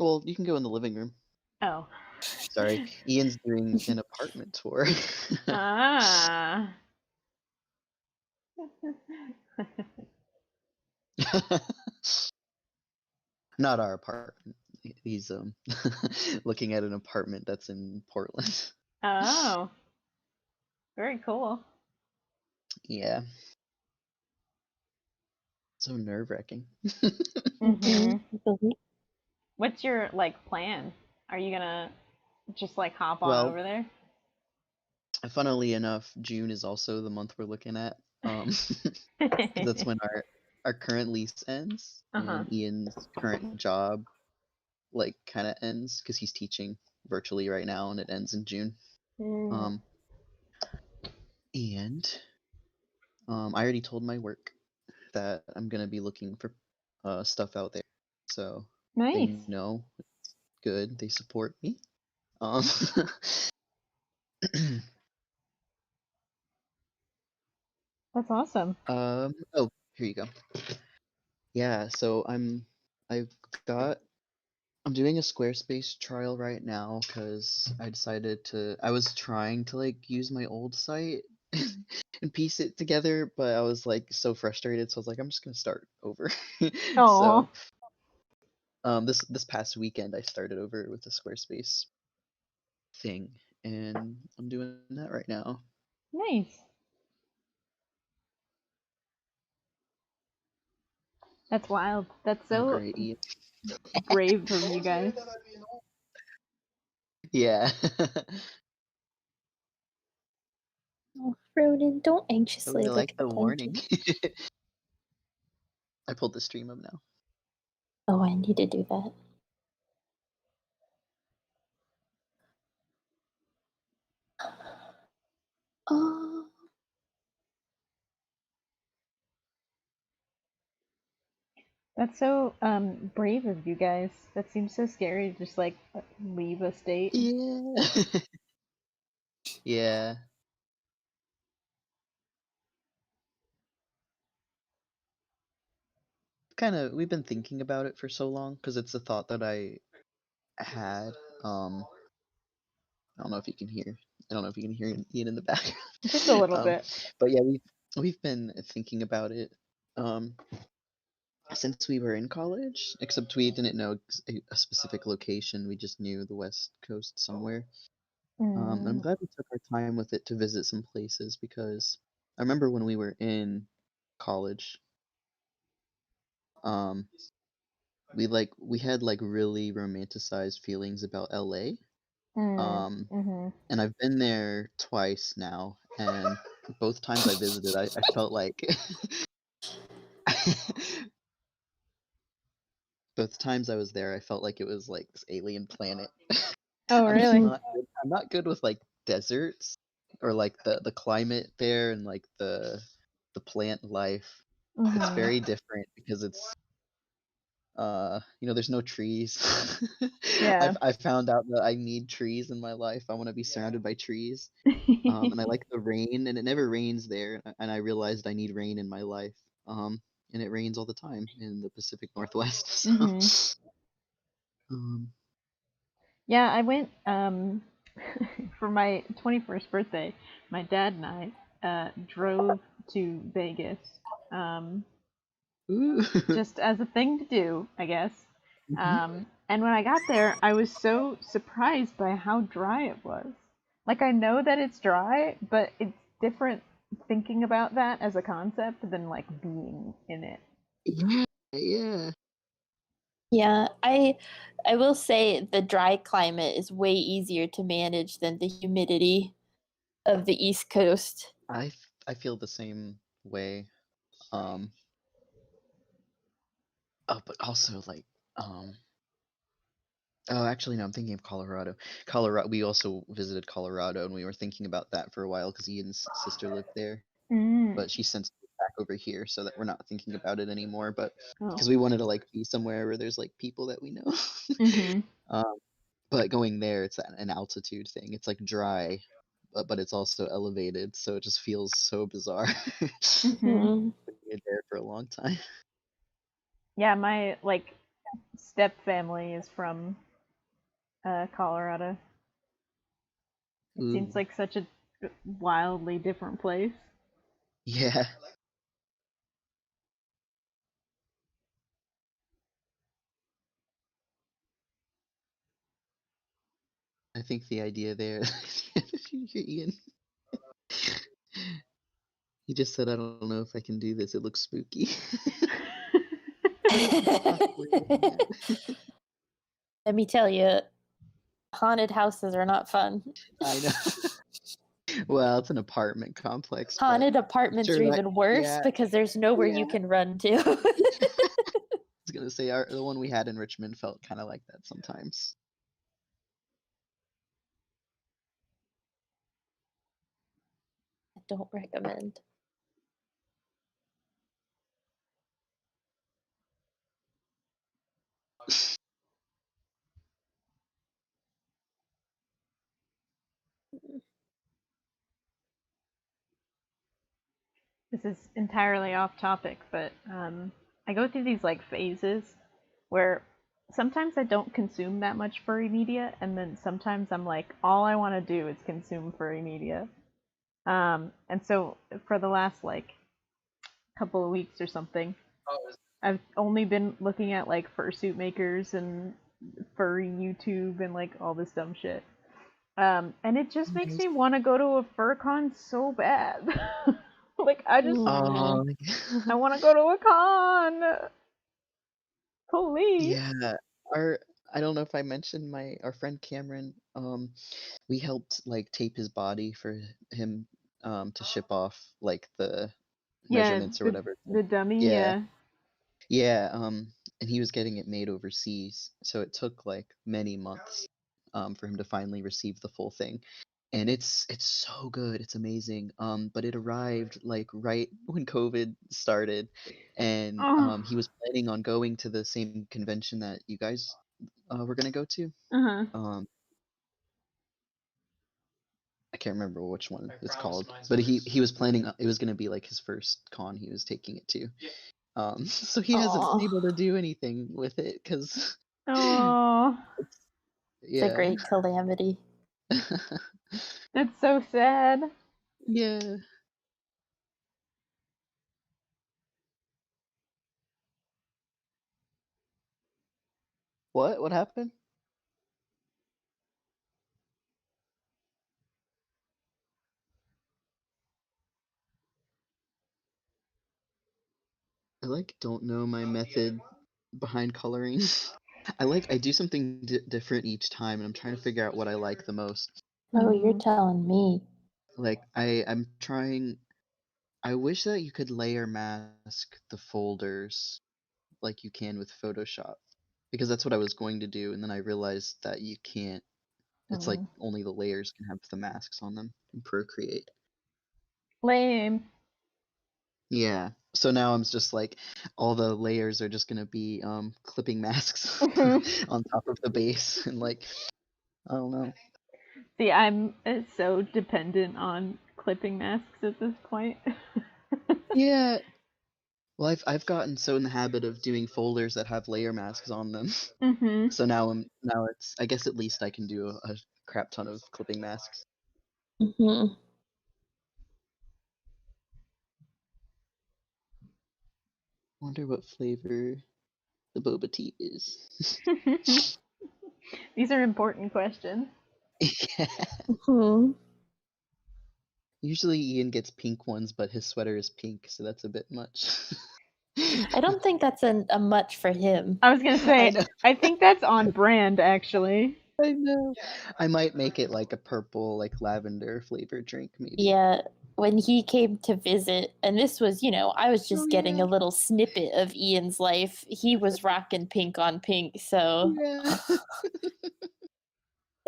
Well, you can go in the living room. Oh. Sorry, Ian's doing an apartment tour. Ah. Not our apartment. He's looking at an apartment that's in Portland. Oh. Very cool. Yeah. So nerve-wracking. Mm-hmm. What's your plan? Are you gonna just hop on Well, over there? funnily enough, June is also the month we're looking at. 'Cause that's when our current lease ends, and Ian's current job kind of ends because he's teaching virtually right now, and it ends in June. Mm. And I already told my work that I'm gonna be looking for stuff out there, so they Nice. know it's good. They support me. Um, That's awesome. oh, here you go. Yeah, so I'm doing a Squarespace trial right now because I was trying to use my old site and piece it together, but I was so frustrated, so I was like, I'm just gonna start over. Oh, So this past weekend I started over with the Squarespace thing, and I'm doing that right now. nice. That's wild. That's Oh, so great, Ian. brave of you guys. Yeah. Oh, Ronan, don't Oh, anxiously you look like at the the warning. painting. I pulled the stream up now. Oh, I need to do that. Oh, That's so brave of you guys. That seems so scary to just leave a state. Yeah. Yeah. We've been thinking about it for so long because it's a thought that I had. I don't know if you can hear. I don't know if you can hear Ian in the background. Just a little bit. But yeah, we've been thinking about it since we were in college. Except we didn't know a specific location. We just knew the West Coast somewhere. And I'm glad we took our time with it to visit some places because I remember when we were in college, um, we had really romanticized feelings about LA. And I've been there twice now, and both times I visited, I felt like both times I was there, I felt like it was this alien planet. Oh, I'm just really? not good. I'm not good with deserts or the climate there and the plant life. It's very different because it's there's no trees. Yeah. I found out that I need trees in my life. I want to be surrounded by trees. And I like the rain, and it never rains there. And I realized I need rain in my life. And it rains all the time in the Pacific Northwest. So, um, Yeah, I went for my 21st birthday. My dad and I drove to Vegas ooh. just as a thing to do, I guess. Mhm. And when I got there, I was so surprised by how dry it was. I know that it's dry, but it's different thinking about that as a concept than being in it. Yeah, yeah. yeah. I will say the dry climate is way easier to manage than the humidity of the East Coast. I feel the same way. Um, but also oh, actually, no, I'm thinking of Colorado. We also visited Colorado, and we were thinking about that for a while because Ian's sister lived there, but she since moved back over here, so that we're not thinking about it anymore. But because we wanted to be somewhere where there's people that we know. um, but going there, it's an altitude thing. It's dry, but it's also elevated, so it just feels so bizarre. Mm. Being there for a long time. Yeah, my step family is from Colorado. It Ooh. seems like such a wildly different place. Yeah. I think the idea there, Ian, he just said, "I don't know if I can do this. It looks spooky." Let me tell you, haunted houses are not fun. I know. Well, it's an apartment complex. Haunted apartments sure are even worse because there's nowhere you can run to. I was gonna say the one we had in Richmond felt kind of like that sometimes. I don't recommend. This is entirely off topic, but I go through these like phases where sometimes I don't consume that much furry media, and then sometimes I'm like, all I want to do is consume furry media. And so for the last like couple of weeks or something, I've only been looking at like fursuit makers and furry YouTube and like all this dumb shit. And it just makes me want to go to a fur con so bad. Like I want to go to a con. Please. Yeah. I don't know if I mentioned our friend Cameron. We helped like tape his body for him to ship off like the measurements or whatever. The dummy, yeah. Yeah, and he was getting it made overseas, so it took like many months for him to finally receive the full thing. And it's so good, it's amazing. But it arrived like right when COVID started, and he was planning on going to the same convention that you guys were gonna go to. I can't remember which one it's called, but he was planning. It was gonna be like his first con he was taking it to. So he hasn't been able to do anything with it because it's a great calamity. That's so sad. Yeah. What happened? I like don't know my method behind coloring. I do something different each time, and I'm trying to figure out what I like the most. Oh, you're telling me. Like I'm trying. I wish that you could layer mask the folders like you can with Photoshop, because that's what I was going to do, and then I realized that you can't. It's like only the layers can have the masks on them in Procreate. Lame. Yeah. So now I'm just like, all the layers are just gonna be clipping masks on top of the base, and like, I don't know. See, I'm so dependent on clipping masks at this point. Yeah. Well, I've gotten so in the habit of doing folders that have layer masks on them. So now it's, I guess at least I can do a crap ton of clipping masks. Wonder what flavor the boba tea is. These are important questions. Yeah. Usually Ian gets pink ones, but his sweater is pink, so that's a bit much. I don't think that's a much for him. I was gonna say, I think that's on brand, actually. I know. I might make it like a purple, like lavender flavored drink, maybe. Yeah, when he came to visit, and this was, I was just getting a little snippet of Ian's life. He was rocking pink on pink, so yeah.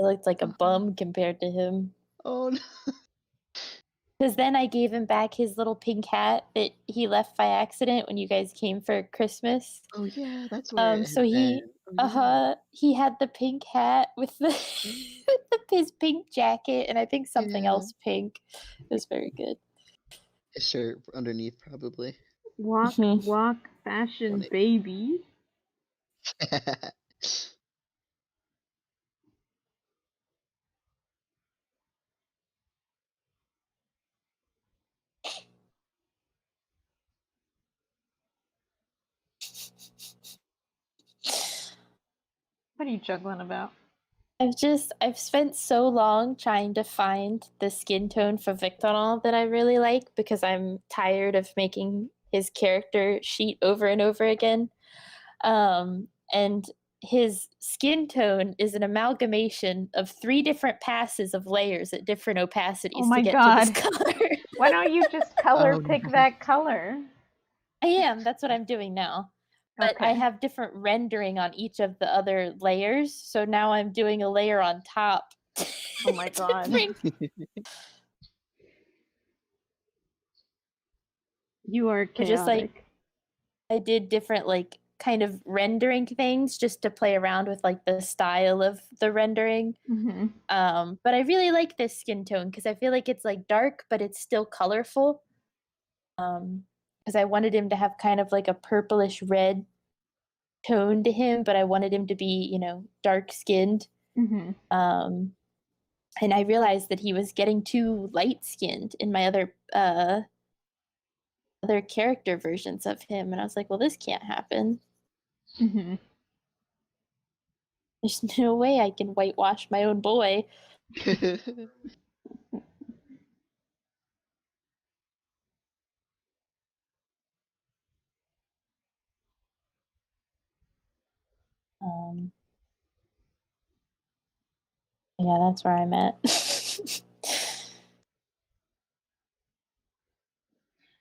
I looked like a bum compared to him. Oh no. Because then I gave him back his little pink hat that he left by accident when you guys came for Christmas. Oh yeah, that's where. So he had the pink hat with his pink jacket, and I think something else pink. It was very good. His shirt underneath, probably. Walk, fashion, baby. What are you juggling about? I've spent so long trying to find the skin tone for Victorine that I really like, because I'm tired of making his character sheet over and over again. And his skin tone is an amalgamation of 3 different passes of layers at different opacities to get to this color. Why don't you just pick that color? I am. That's what I'm doing now. But Okay. I have different rendering on each of the other layers, so now I'm doing a layer on top. Oh my god. You are chaotic. Just like, I did different like kind of rendering things just to play around with like the style of the rendering. Mm-hmm. But I really like this skin tone because I feel like it's like dark, but it's still colorful. Because I wanted him to have kind of like a purplish red tone to him, but I wanted him to be, you know, dark skinned. Mm-hmm. And I realized that he was getting too light skinned in my other character versions of him, and I was like, well, this can't happen. Mm-hmm. There's no way I can whitewash my own boy. Yeah, that's where I'm at.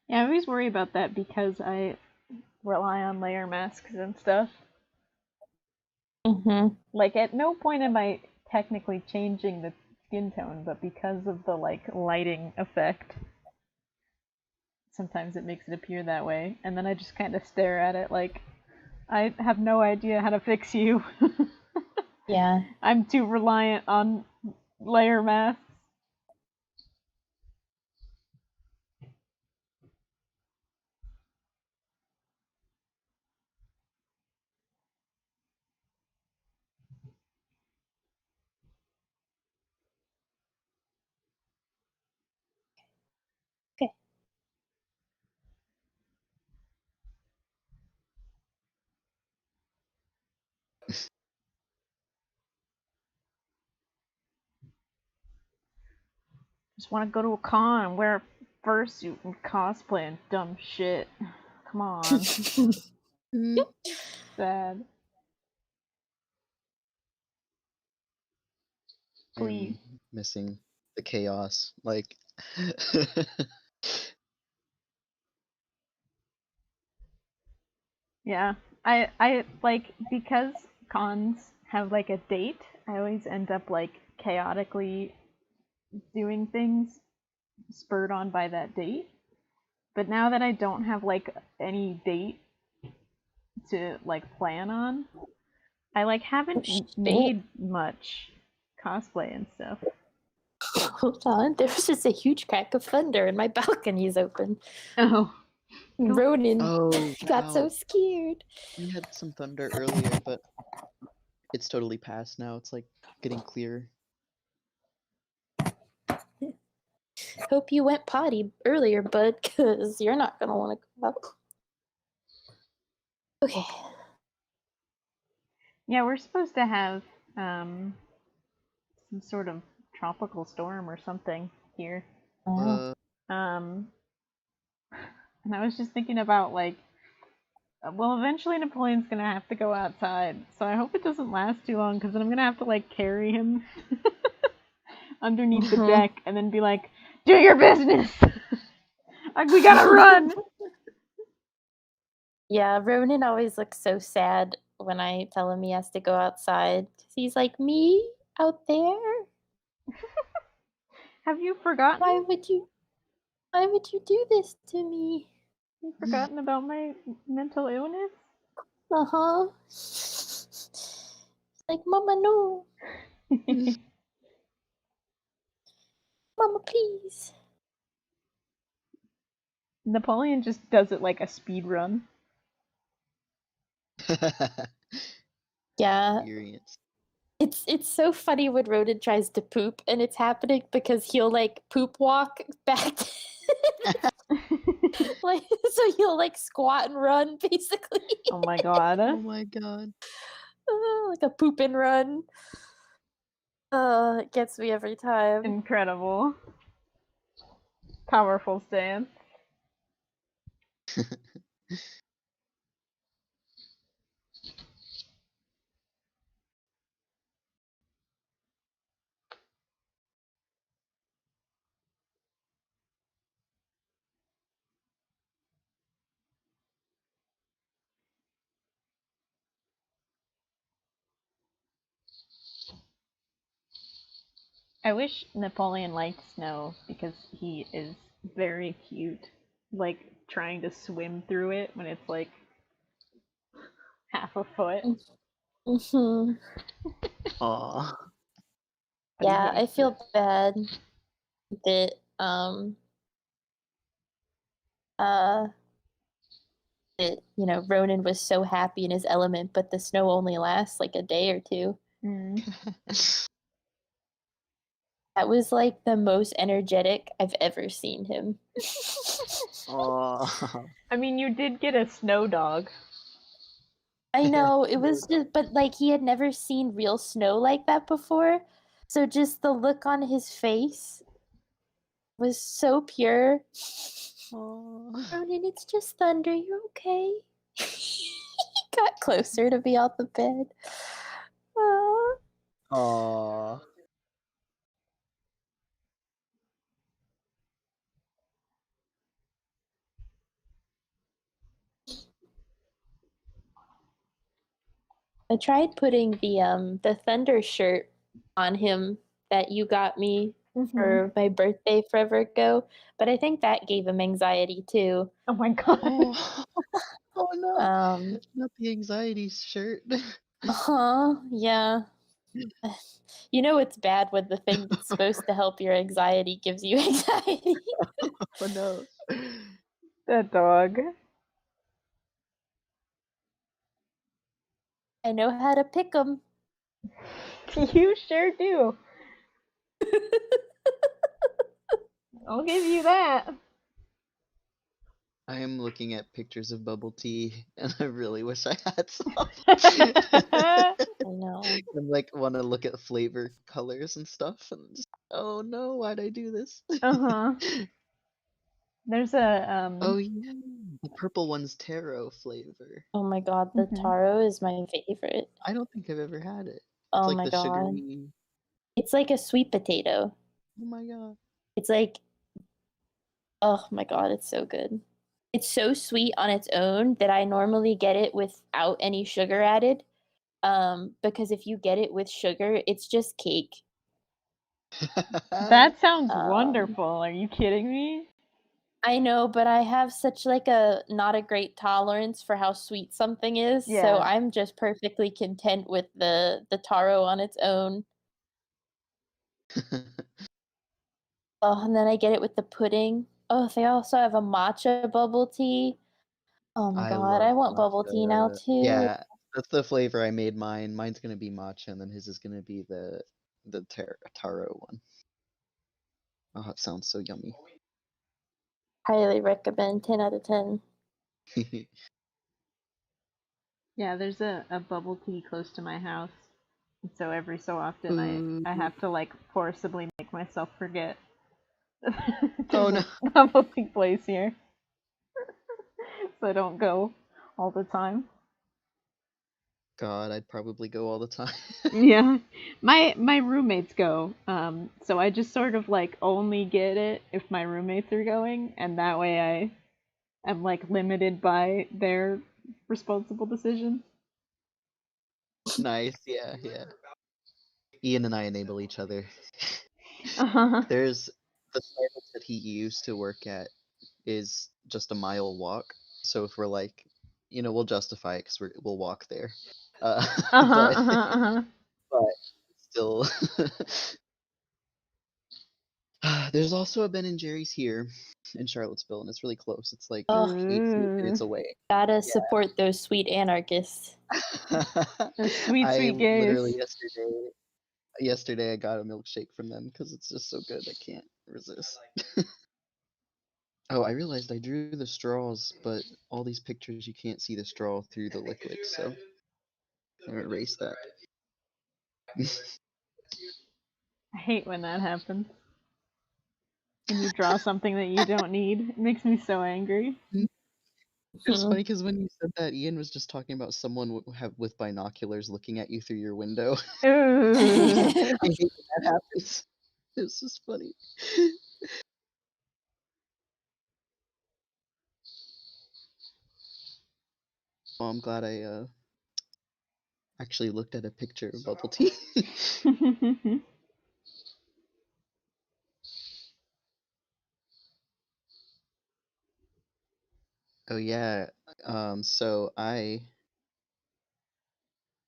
Yeah, I always worry about that because I rely on layer masks and stuff. Mm-hmm. Like, at no point am I technically changing the skin tone, but because of the, like, lighting effect, sometimes it makes it appear that way, and then I just kind of stare at it like, I have no idea how to fix you. Yeah. I'm too reliant on layer masks. Okay. Just want to go to a con, wear a fursuit and cosplay and dumb shit. Come on. Sad. Please. I'm missing the chaos. Like, yeah. I like, because cons have like a date, I always end up like chaotically doing things spurred on by that date. But now that I don't have like any date to like plan on, I like haven't made much cosplay and stuff. Hold on, there was just a huge crack of thunder and my balcony is open. Oh. Ronan got so scared. We had some thunder earlier, but it's totally passed now. It's like getting clearer. Hope you went potty earlier, bud, because you're not gonna want to go out. Okay. Yeah, we're supposed to have some sort of tropical storm or something here. And I was just thinking about like, well, eventually Napoleon's gonna have to go outside, so I hope it doesn't last too long, because then I'm gonna have to like carry him underneath the deck and then be like, do your business. We gotta run. Yeah, Ronan always looks so sad when I tell him he has to go outside, because he's like, me out there? Have you forgotten? Why would you do this to me? You've forgotten about my mental illness? Uh-huh. Like, Mama, no. Mama, please. Napoleon just does it like a speed run. Yeah. experience. It's so funny when Ronan tries to poop and it's happening because he'll like poop walk back like so he'll like squat and run basically. Oh my god. Oh my god. Like a poop and run. It gets me every time. Incredible. Powerful stance. I wish Napoleon liked snow because he is very cute. Like trying to swim through it when it's like half a foot. Mm-hmm. Aww. Yeah, I feel bad that that, you know, Ronan was so happy in his element, but the snow only lasts like a day or two. That was like the most energetic I've ever seen him. Aww. I mean, you did get a snow dog. I know, it was just, but like he had never seen real snow like that before. So just the look on his face was so pure. Aww. Ronan, it's just thunder. You're okay. He got closer to be on the bed. Aww. Aww. I tried putting the thunder shirt on him that you got me for my birthday forever ago, but I think that gave him anxiety too. Oh my god. Oh, oh no. Not the anxiety shirt. Yeah. You know it's bad when the thing that's supposed to help your anxiety gives you anxiety. Oh no. That dog. I know how to pick them. You sure do. I'll give you that. I am looking at pictures of bubble tea, and I really wish I had some. I know. I'm like, want to look at flavor colors and stuff, and just, oh no, why'd I do this? There's a Oh yeah, the purple one's taro flavor. Oh my god, the taro is my favorite. I don't think I've ever had it. It's Oh like my the god. sugary. It's like a sweet potato. Oh my god. It's like, oh my god, it's so good. It's so sweet on its own that I normally get it without any sugar added. Because if you get it with sugar, it's just cake. That sounds wonderful. Are you kidding me? I know, but I have such like a not a great tolerance for how sweet something is, so Yeah. I'm just perfectly content with the taro on its own. Oh, and then I get it with the pudding. Oh, they also have a matcha bubble tea. Oh my god, I want bubble tea now too. Yeah, that's the flavor I made mine. Mine's gonna be matcha, and then his is gonna be the taro one. Oh, it sounds so yummy. Highly recommend. 10 out of 10. Yeah, there's a bubble tea close to my house. And so every so often I have to like forcibly make myself forget. Oh no. Bubble tea place here. So I don't go all the time. God, I'd probably go all the time. Yeah. My roommates go. So I just sort of like only get it if my roommates are going, and that way I'm like limited by their responsible decisions. Nice, yeah. Ian and I enable each other. There's the service that he used to work at is just a mile walk. So if we're like, we'll justify it because we'll walk there. But still, There's also a Ben & Jerry's here in Charlottesville, and it's really close. It's like Oh. 8 minutes away. Gotta support those sweet anarchists. Those sweet, I sweet gays. literally yesterday I got a milkshake from them because it's just so good. I can't resist. Oh, I realized I drew the straws, but all these pictures you can't see the straw through the liquid, so I'm gonna erase that. I hate when that happens. When you draw something that you don't need. It makes me so angry. It's funny because when you said that, Ian was just talking about someone with binoculars looking at you through your window. Ooh. I hate when that happens. It's just funny. Well, I'm glad I actually looked at a picture of bubble tea. Oh yeah. So I'm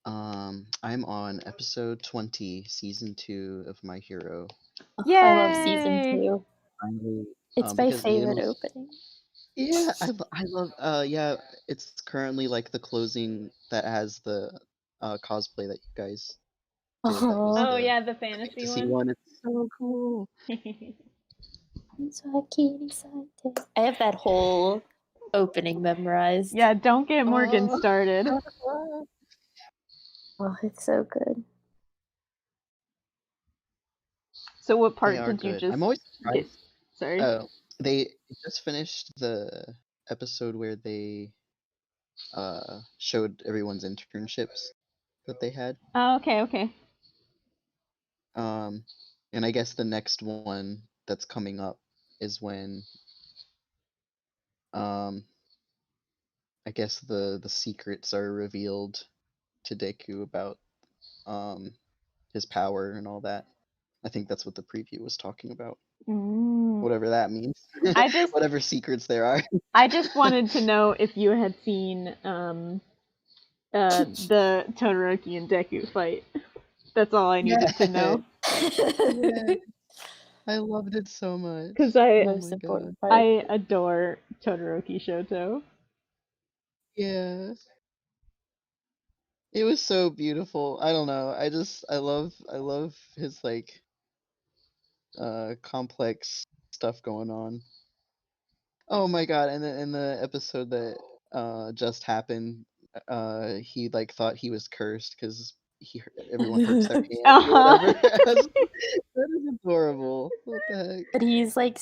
on episode 20, season 2 of My Hero. Yay! I love season 2. Finally, it's my favorite opening. Yeah, I love. Yeah, it's currently like the closing that has the cosplay that you guys did. That was oh yeah, the fantasy one. It's so cool. I have that whole opening memorized. Yeah, don't get Morgan started. Oh, it's so good. So what part did you just I'm always surprised. Sorry. They just finished the episode where they showed everyone's internships that they had. Oh, okay. And I guess the next one that's coming up is when I guess the secrets are revealed to Deku about his power and all that. I think that's what the preview was talking about. Whatever that means. Whatever secrets there are. I just wanted to know if you had seen the Todoroki and Deku fight. That's all I needed to know. Yeah. I loved it so much. Because I adore Todoroki Shoto. Yeah. It was so beautiful. I don't know. I love his like complex stuff going on. Oh my god, and in the episode that just happened, he like thought he was cursed because everyone hurts their hand or whatever. That is adorable. What the heck? But he's like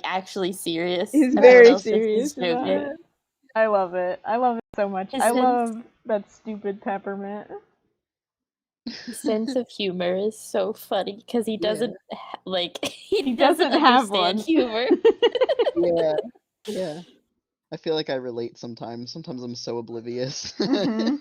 actually serious. He's very serious about it. I love it. I love it so much. I love that stupid peppermint. His sense of humor is so funny because he doesn't he doesn't have one humor. Yeah. I feel like I relate sometimes. Sometimes I'm so oblivious. Mm-hmm.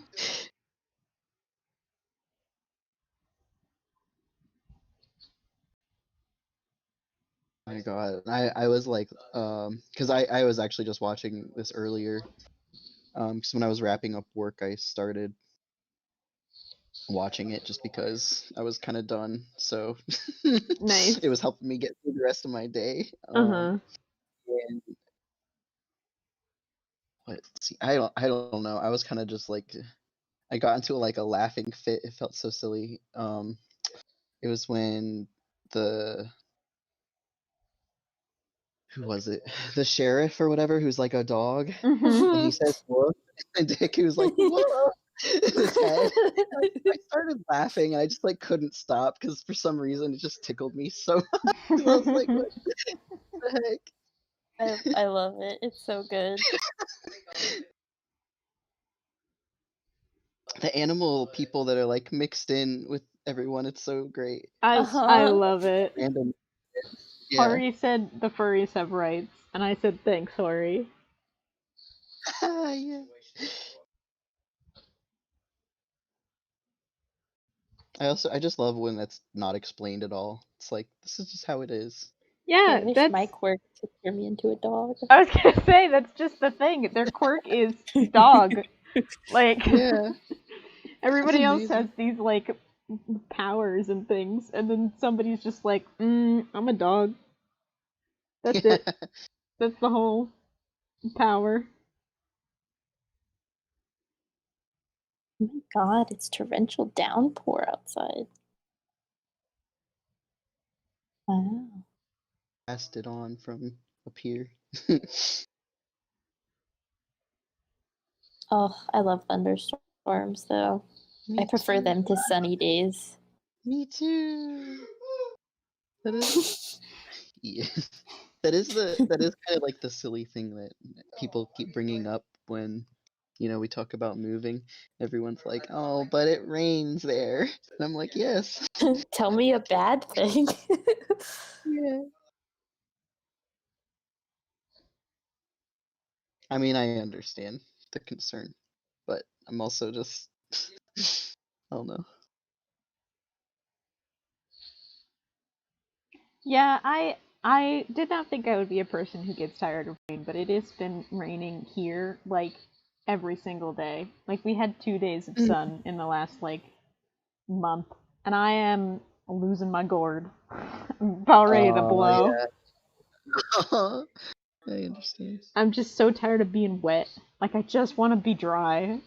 Oh my god, I was like, because I was actually just watching this earlier, because when I was wrapping up work, I started watching it just because I was kind of done, so nice. It was helping me get through the rest of my day. And let's see, I don't know. I was kind of just like, I got into like a laughing fit. It felt so silly. It was when who was it? The sheriff or whatever, who's like a dog. Mm-hmm. And he says, "Whoa," and Deku was like, "Whoa!" in his head. I started laughing, and I just like couldn't stop because for some reason it just tickled me so much. I was like, "What the heck?" I love it. It's so good. The animal people that are like mixed in with everyone, it's so great. I love it. Random. Yeah. Hori said the furries have rights, and I said thanks, Hori. Yeah. I just love when that's not explained at all. It's like, this is just how it is. Yeah, I wish my quirk to turn me into a dog. I was gonna say that's just the thing. Their quirk is dog. Like, yeah. Everybody else has these like powers and things, and then somebody's just like, I'm a dog. That's it. That's the whole power. Oh my god, it's torrential downpour outside. Wow. Passed it on from up here. Oh, I love thunderstorms though. I prefer them to sunny days. Me too. That is yeah. That is kind of like the silly thing that people keep bringing up when we talk about moving. Everyone's like, "Oh, but it rains there." And I'm like, "Yes." Tell me a bad thing. Yeah. I mean, I understand the concern, but I'm also just I don't know. Yeah, I did not think I would be a person who gets tired of rain, but it has been raining here like every single day. Like we had 2 days of sun in the last like month, and I am losing my gourd. I'm about ready to blow. Yeah. I understand. I'm just so tired of being wet. Like I just want to be dry.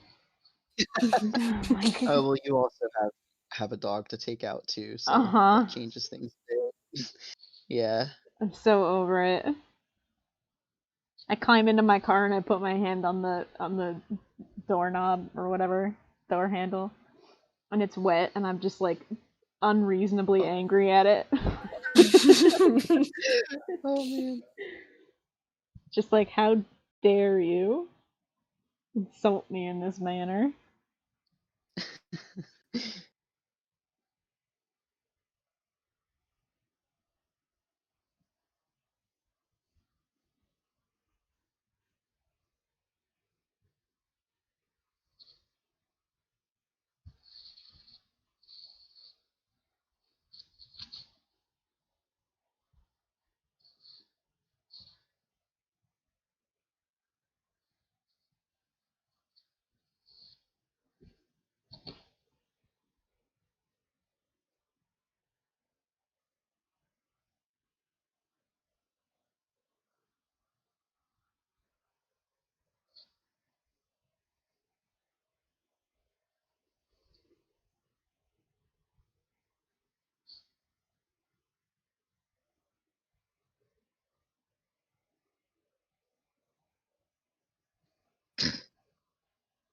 Oh well, you also have a dog to take out too, so that changes things too. Yeah. I'm so over it. I climb into my car and I put my hand on the doorknob or whatever, door handle, and it's wet, and I'm just like unreasonably angry at it. Oh man. Just like, how dare you insult me in this manner?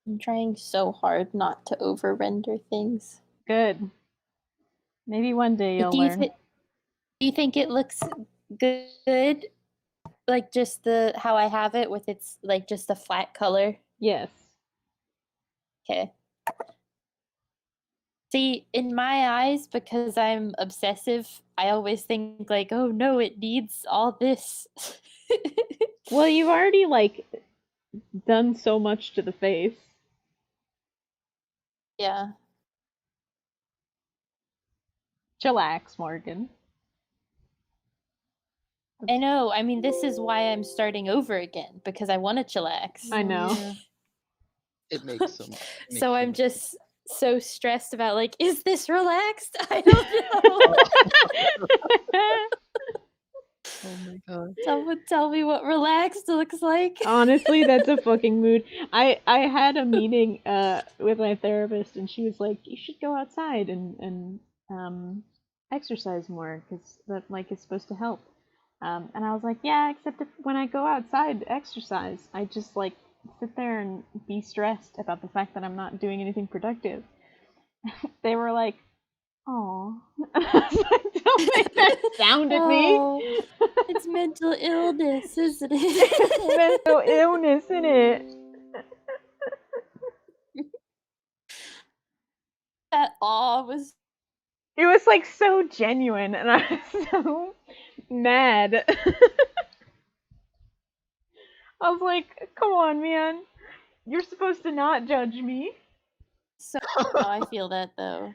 I'm trying so hard not to over render things. Good. Maybe one day you'll learn. Do you think it looks good? Like just how I have it with its like just a flat color? Yes. Okay. See, in my eyes, because I'm obsessive, I always think like, oh no, it needs all this. Well, you've already like done so much to the face. Yeah. Chillax, Morgan. I know. I mean, this is why I'm starting over again, because I want to chillax. I know. Yeah. It makes some. So I'm just so stressed about like, is this relaxed? I don't know. Oh my god. Someone tell me what relaxed looks like. Honestly, that's a fucking mood. I had a meeting with my therapist, and she was like, "You should go outside and exercise more, because that like is supposed to help." And I was like, "Yeah, except when I go outside to exercise, I just like sit there and be stressed about the fact that I'm not doing anything productive." They were like, "Oh," don't make that sound at me. It's mental illness, isn't it? Mental illness, isn't it? That awe was. It was like so genuine, and I was so mad. I was like, "Come on, man! You're supposed to not judge me." So how I feel that though.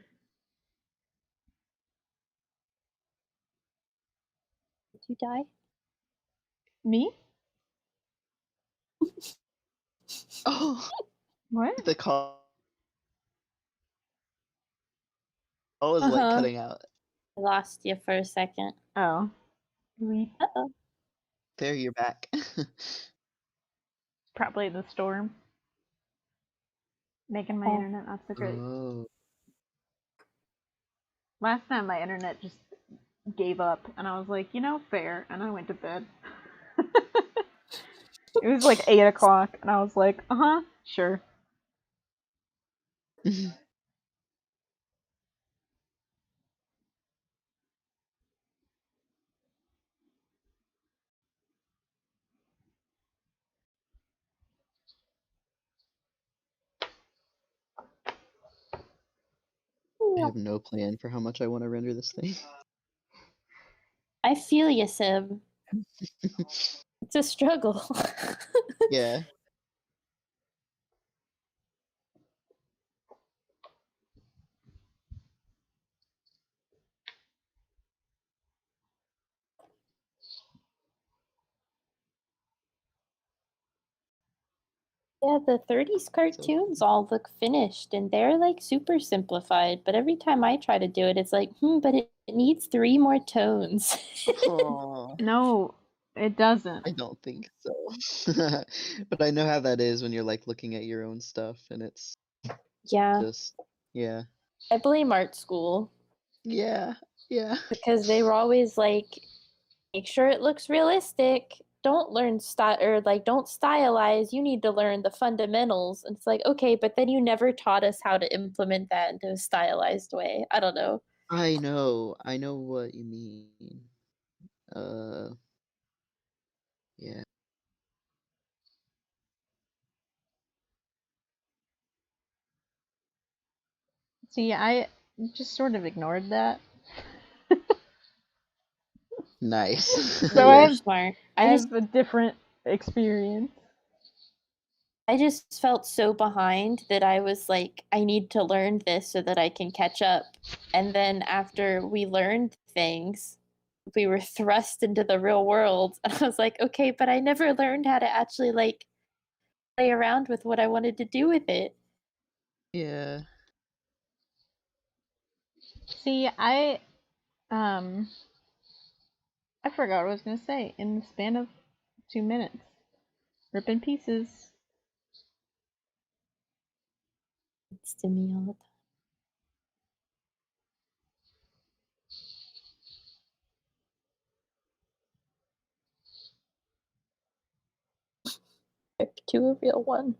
Did you die? Me? Oh. What? The call was like cutting out. I lost you for a second. Oh. Bleep. Uh-oh. there, you're back. Probably the storm. Making my internet not so great. Oh. Last time my internet just gave up, and I was like, fair, and I went to bed. It was like 8 o'clock, and I was like, sure. I have no plan for how much I want to render this thing. I feel you, Seb. It's a struggle. Yeah. Yeah, the 30s cartoons all look finished, and they're like super simplified, but every time I try to do it, it's like, but it needs 3 more tones. No, it doesn't. I don't think so. But I know how that is when you're like looking at your own stuff and it's just, yeah. I blame art school. Yeah, yeah. Because they were always like, make sure it looks realistic. Don't learn don't stylize. You need to learn the fundamentals. And it's like, okay, but then you never taught us how to implement that into a stylized way. I don't know. I know what you mean. Yeah. See, I just sort of ignored that. Nice. So I have a different experience. I just felt so behind that I was like, I need to learn this so that I can catch up. And then after we learned things, we were thrust into the real world. And I was like, okay, but I never learned how to actually like play around with what I wanted to do with it. Yeah. See, I forgot what I was gonna say in the span of 2 minutes. Rip in pieces. It's to me all the time. Rip to a real one.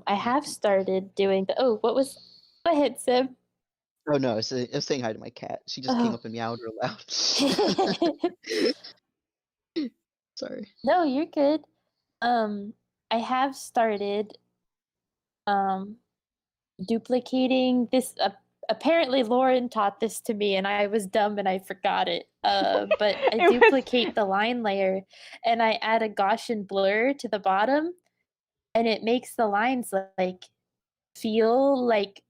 I have started doing the. Oh, what was? Go ahead, Sib. Oh no, I was saying hi to my cat. She just came up and meowed real loud. Sorry. No, you're good. I have started duplicating this. Apparently, Lauren taught this to me, and I was dumb and I forgot it. But I duplicate the line layer, and I add a Gaussian blur to the bottom, and it makes the lines like feel like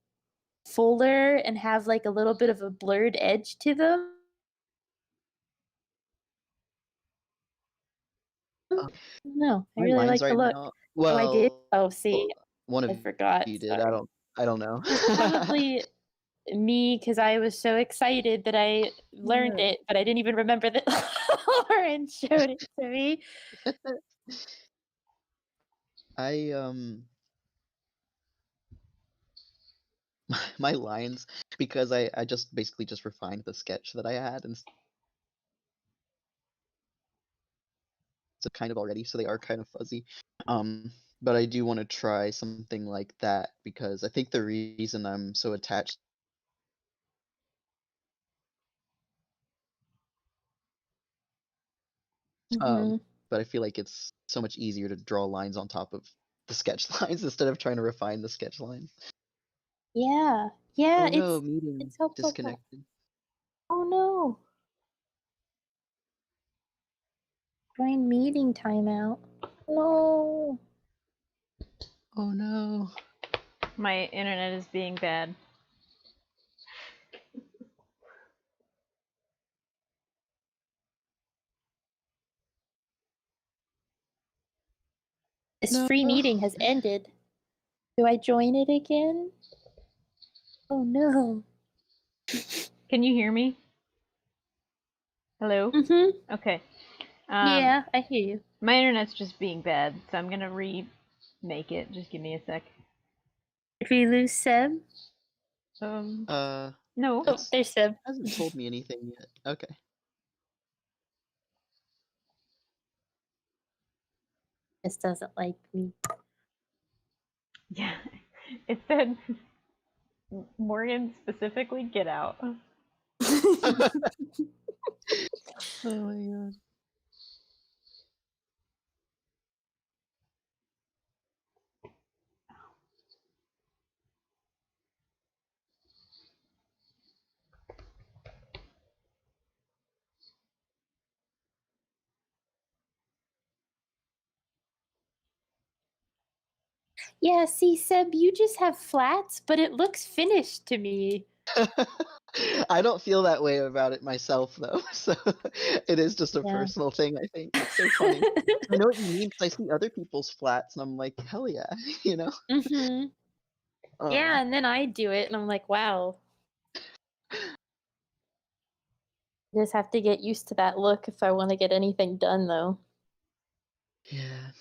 fuller and have like a little bit of a blurred edge to them. No, I My really lines like the right look. now. Oh, I did? Well, Oh, see, one of I forgot. you did. Sorry. I don't know. It's probably me because I was so excited that I learned it, but I didn't even remember that Lauren showed it to me. My lines, because I just basically just refined the sketch that I had and so kind of already, so they are kind of fuzzy. But I do want to try something like that because I think the reason I'm so attached but I feel like it's so much easier to draw lines on top of the sketch lines instead of trying to refine the sketch lines. Yeah, Oh no, meeting it's helpful. disconnected. Oh no. Join meeting timeout. No. Oh no. My internet is being bad. This free meeting has ended. Do I join it again? Oh no. Can you hear me? Hello? Mm-hmm. Okay. Yeah, I hear you. My internet's just being bad, so I'm gonna remake it. Just give me a sec. Did we lose Seb? No. Oh, there's Seb. Hasn't told me anything yet. Okay. This doesn't like me. Yeah. It said Morgan specifically, get out. Oh my god. Yeah, see, Seb, you just have flats, but it looks finished to me. I don't feel that way about it myself, though. So it is just a Yeah. personal thing, I think. It's so funny. I know what you mean because I see other people's flats, and I'm like, hell yeah, you know? Mm-hmm. Yeah, and then I do it, and I'm like, wow. I just have to get used to that look if I want to get anything done, though. Yeah.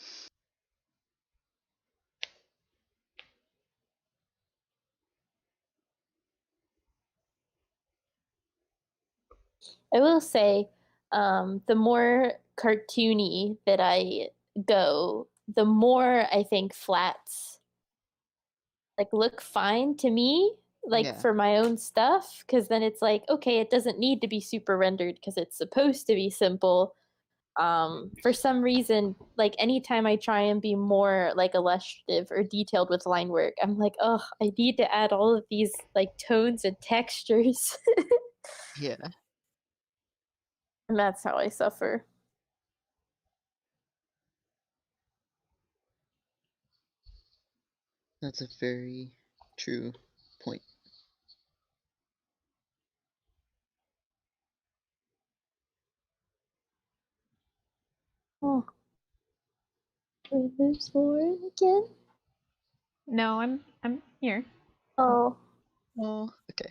I will say, the more cartoony that I go, the more I think flats like look fine to me, like Yeah. for my own stuff, because then it's like, okay, it doesn't need to be super rendered because it's supposed to be simple. For some reason, like anytime I try and be more like illustrative or detailed with line work, I'm like, oh, I need to add all of these like tones and textures. Yeah. And that's how I suffer. That's a very true point. Oh, did we lose Lauren again? No, I'm here. Oh, Oh, okay.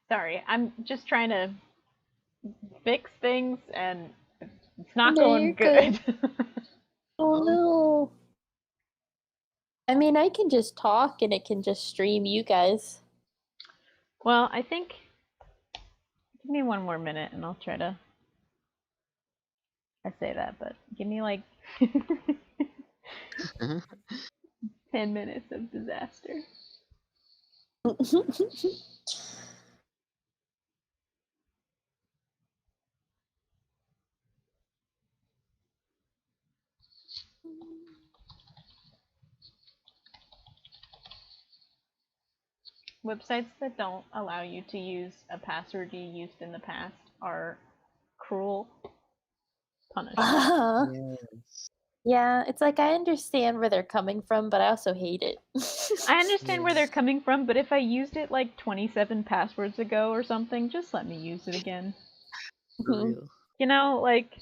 Sorry, I'm just trying to fix things, and it's not no, going you're good. Oh Oh. no. I mean, I can just talk and it can just stream you guys. Well, I think. Give me one more minute, and I'll try to. I say that, but give me like 10 minutes of disaster. Websites that don't allow you to use a password you used in the past are cruel punishment. Yes. Yeah, it's like I understand where they're coming from, but I also hate it. I understand where Yeah. they're coming from, but if I used it like 27 passwords ago or something, just let me use it again. For real. You know, like,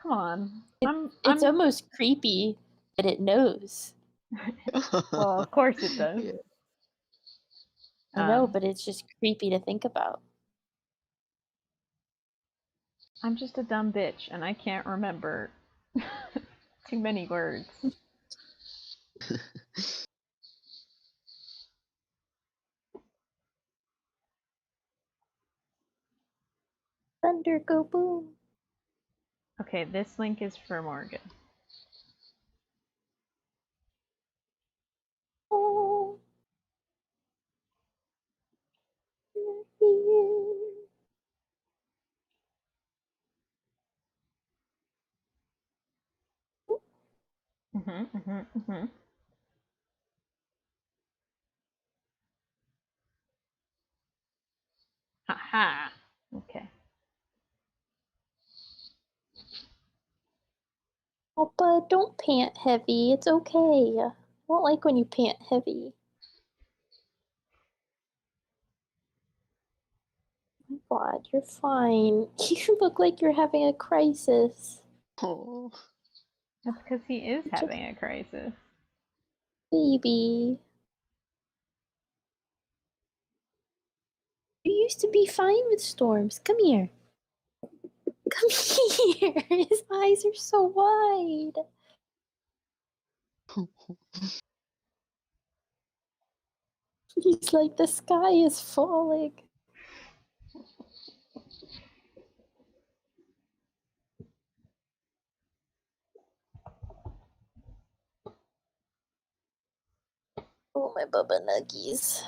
come on. It's almost creepy that it knows. Well, of course it does. Yeah. I know, but it's just creepy to think about. I'm just a dumb bitch, and I can't remember too many words. Thunder go boom. Okay, this link is for Morgan. Oh. Haha. Okay. Papa, don't pant heavy. It's okay. I don't like when you pant heavy. Oh my God, you're fine. You look like you're having a crisis. Oh. That's because he is having a crisis. Baby. You used to be fine with storms. Come here. Come here. His eyes are so wide. He's like, the sky is falling. Oh, my Bubba Nuggies.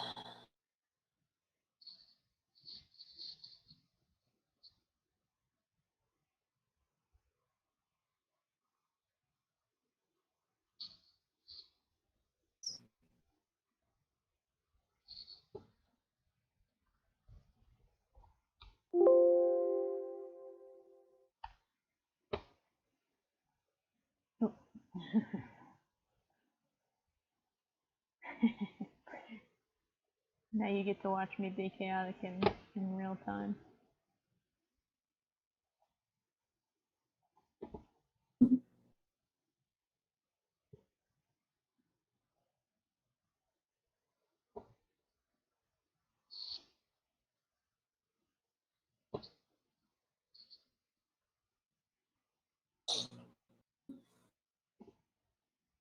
Oh. Now you get to watch me be chaotic in real time.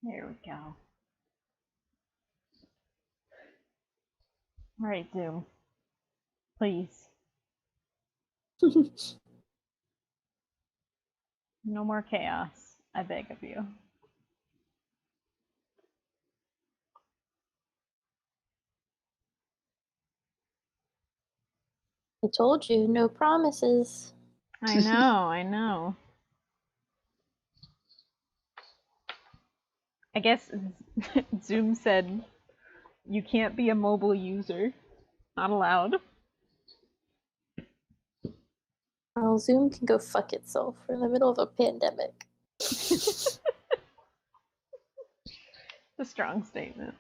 There we go. Alright, Zoom. Please. No more chaos. I beg of you. I told you, no promises. I know, I know. I guess Zoom said you can't be a mobile user. Not allowed. Well, Zoom can go fuck itself. We're in the middle of a pandemic. A strong statement.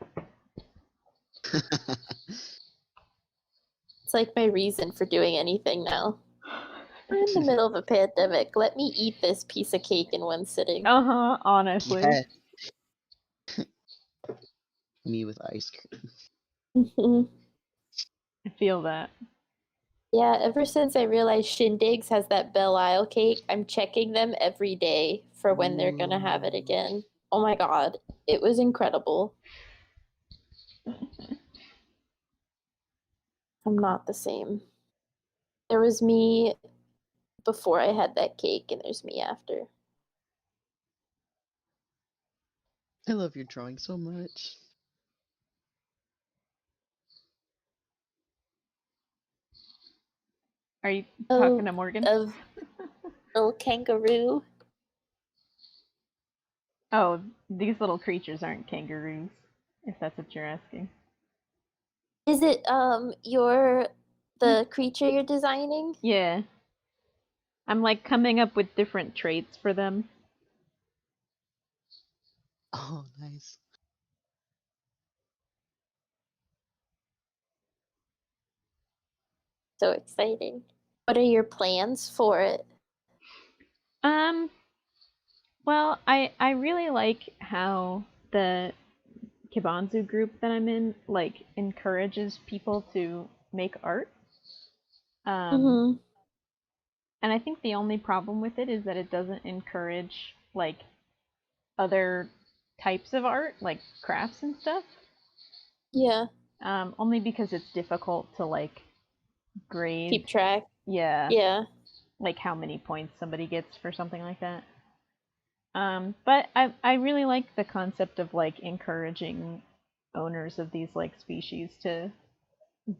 It's like my reason for doing anything now. We're in the middle of a pandemic. Let me eat this piece of cake in one sitting. Uh-huh, honestly. Yeah. Me with ice cream. I feel that. Yeah, ever since I realized Shindig's has that Belle Isle cake, I'm checking them every day for when they're gonna have it again. Oh my god, it was incredible. I'm not the same. There was me before I had that cake, and there's me after. I love your drawing so much. Are you talking to Morgan? Of little kangaroo. Oh, these little creatures aren't kangaroos, if that's what you're asking. Is it the creature you're designing? Yeah. I'm like coming up with different traits for them. Oh, nice. So exciting. What are your plans for it? Well, I really like how the Kibanzu group that I'm in like encourages people to make art. And I think the only problem with it is that it doesn't encourage like other types of art, like crafts and stuff. Yeah. Only because it's difficult to like grade. Keep track. Yeah. Yeah. Like how many points somebody gets for something like that. But I really like the concept of like encouraging owners of these like species to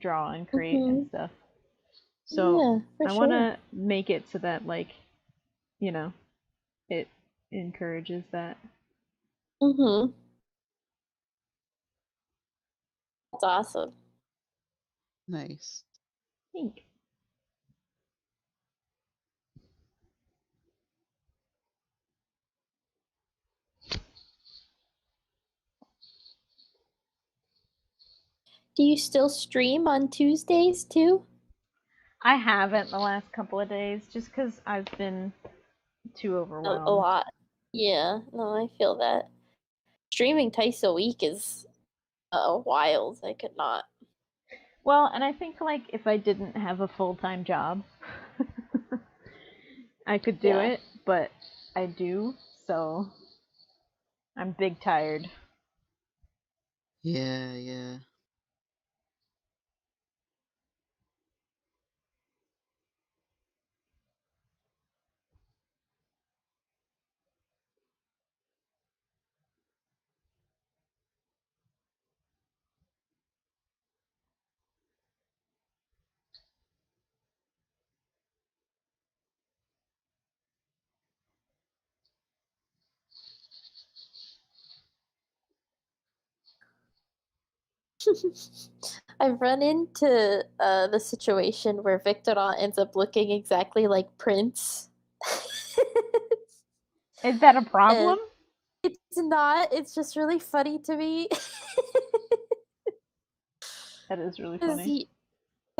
draw and create and stuff. So yeah, I want to make it so that like, you know, it encourages that. That's awesome. Nice. Thanks. Do you still stream on Tuesdays too? I haven't the last couple of days just because I've been too overwhelmed. A lot. Yeah, no, I feel that. Streaming twice a week is wild. I could not. Well, and I think like if I didn't have a full-time job, I could do Yeah. it, but I do, so I'm big tired. Yeah, yeah. I've run into the situation where Victor ends up looking exactly like Prince. Is that a problem? And it's not. It's just really funny to me. That is really Because funny.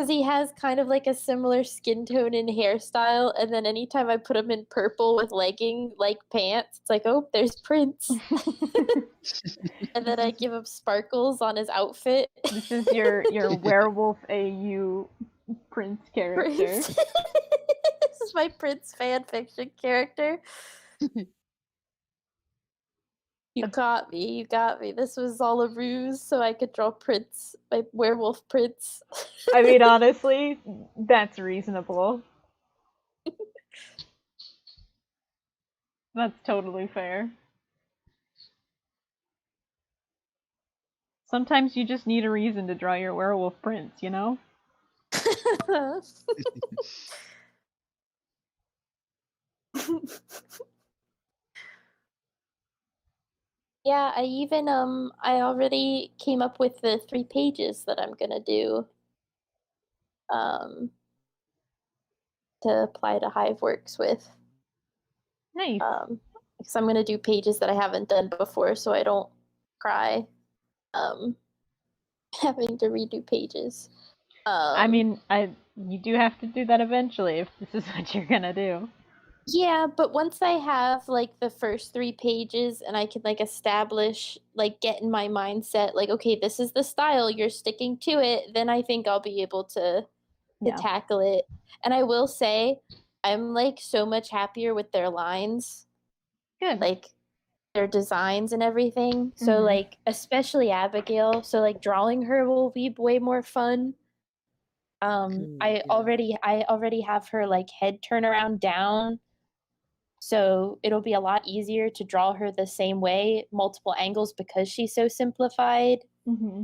he has kind of like a similar skin tone and hairstyle, and then anytime I put him in purple with legging like pants, it's like, oh, there's Prince. And then I give him sparkles on his outfit. This is your werewolf AU Prince character. Prince. This is my Prince fanfiction character. You got me. You got me. This was all a ruse so I could draw Prince, my werewolf Prince. I mean, honestly, that's reasonable. That's totally fair. Sometimes you just need a reason to draw your werewolf prince, you know? Yeah, I already came up with the 3 pages that I'm gonna do um to apply to Hiveworks with. Nice. Because I'm gonna do pages that I haven't done before so I don't cry having to redo pages. I mean, you do have to do that eventually if this is what you're gonna do. Yeah, but once I have like the first 3 pages and I can like establish, like get in my mindset, like, okay, this is the style, you're sticking to it, then I think I'll be able to tackle it. And I will say, I'm like so much happier with their lines. Good. Like their designs and everything. So like especially Abigail. So like drawing her will be way more fun. I already have her like head turnaround down. So it'll be a lot easier to draw her the same way, multiple angles, because she's so simplified. Mm-hmm.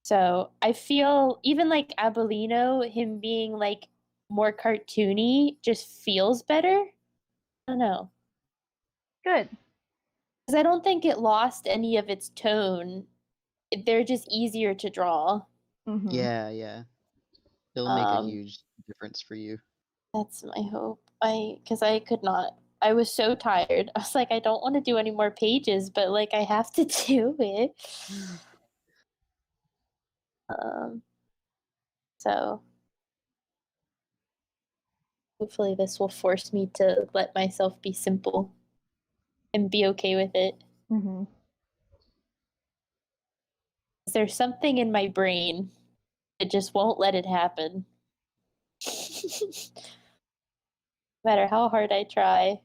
So I feel even like Abolino, him being like more cartoony, just feels better. I don't know. Good. Because I don't think it lost any of its tone. They're just easier to draw. Mm-hmm. Yeah, yeah. It'll make a huge difference for you. That's my hope. Because I could not. I was so tired. I was like, I don't want to do any more pages, but like I have to do it. So hopefully this will force me to let myself be simple and be okay with it. Mm-hmm. There's something in my brain that just won't let it happen. No matter how hard I try.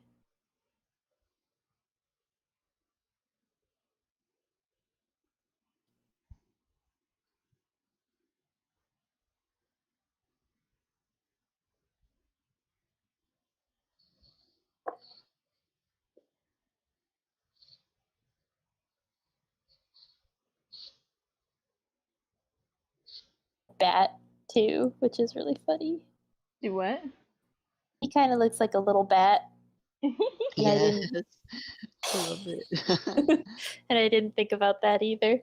Bat too, which is really funny. Do what? He kind of looks like a little bat. Yes, I love it. And I didn't think about that either.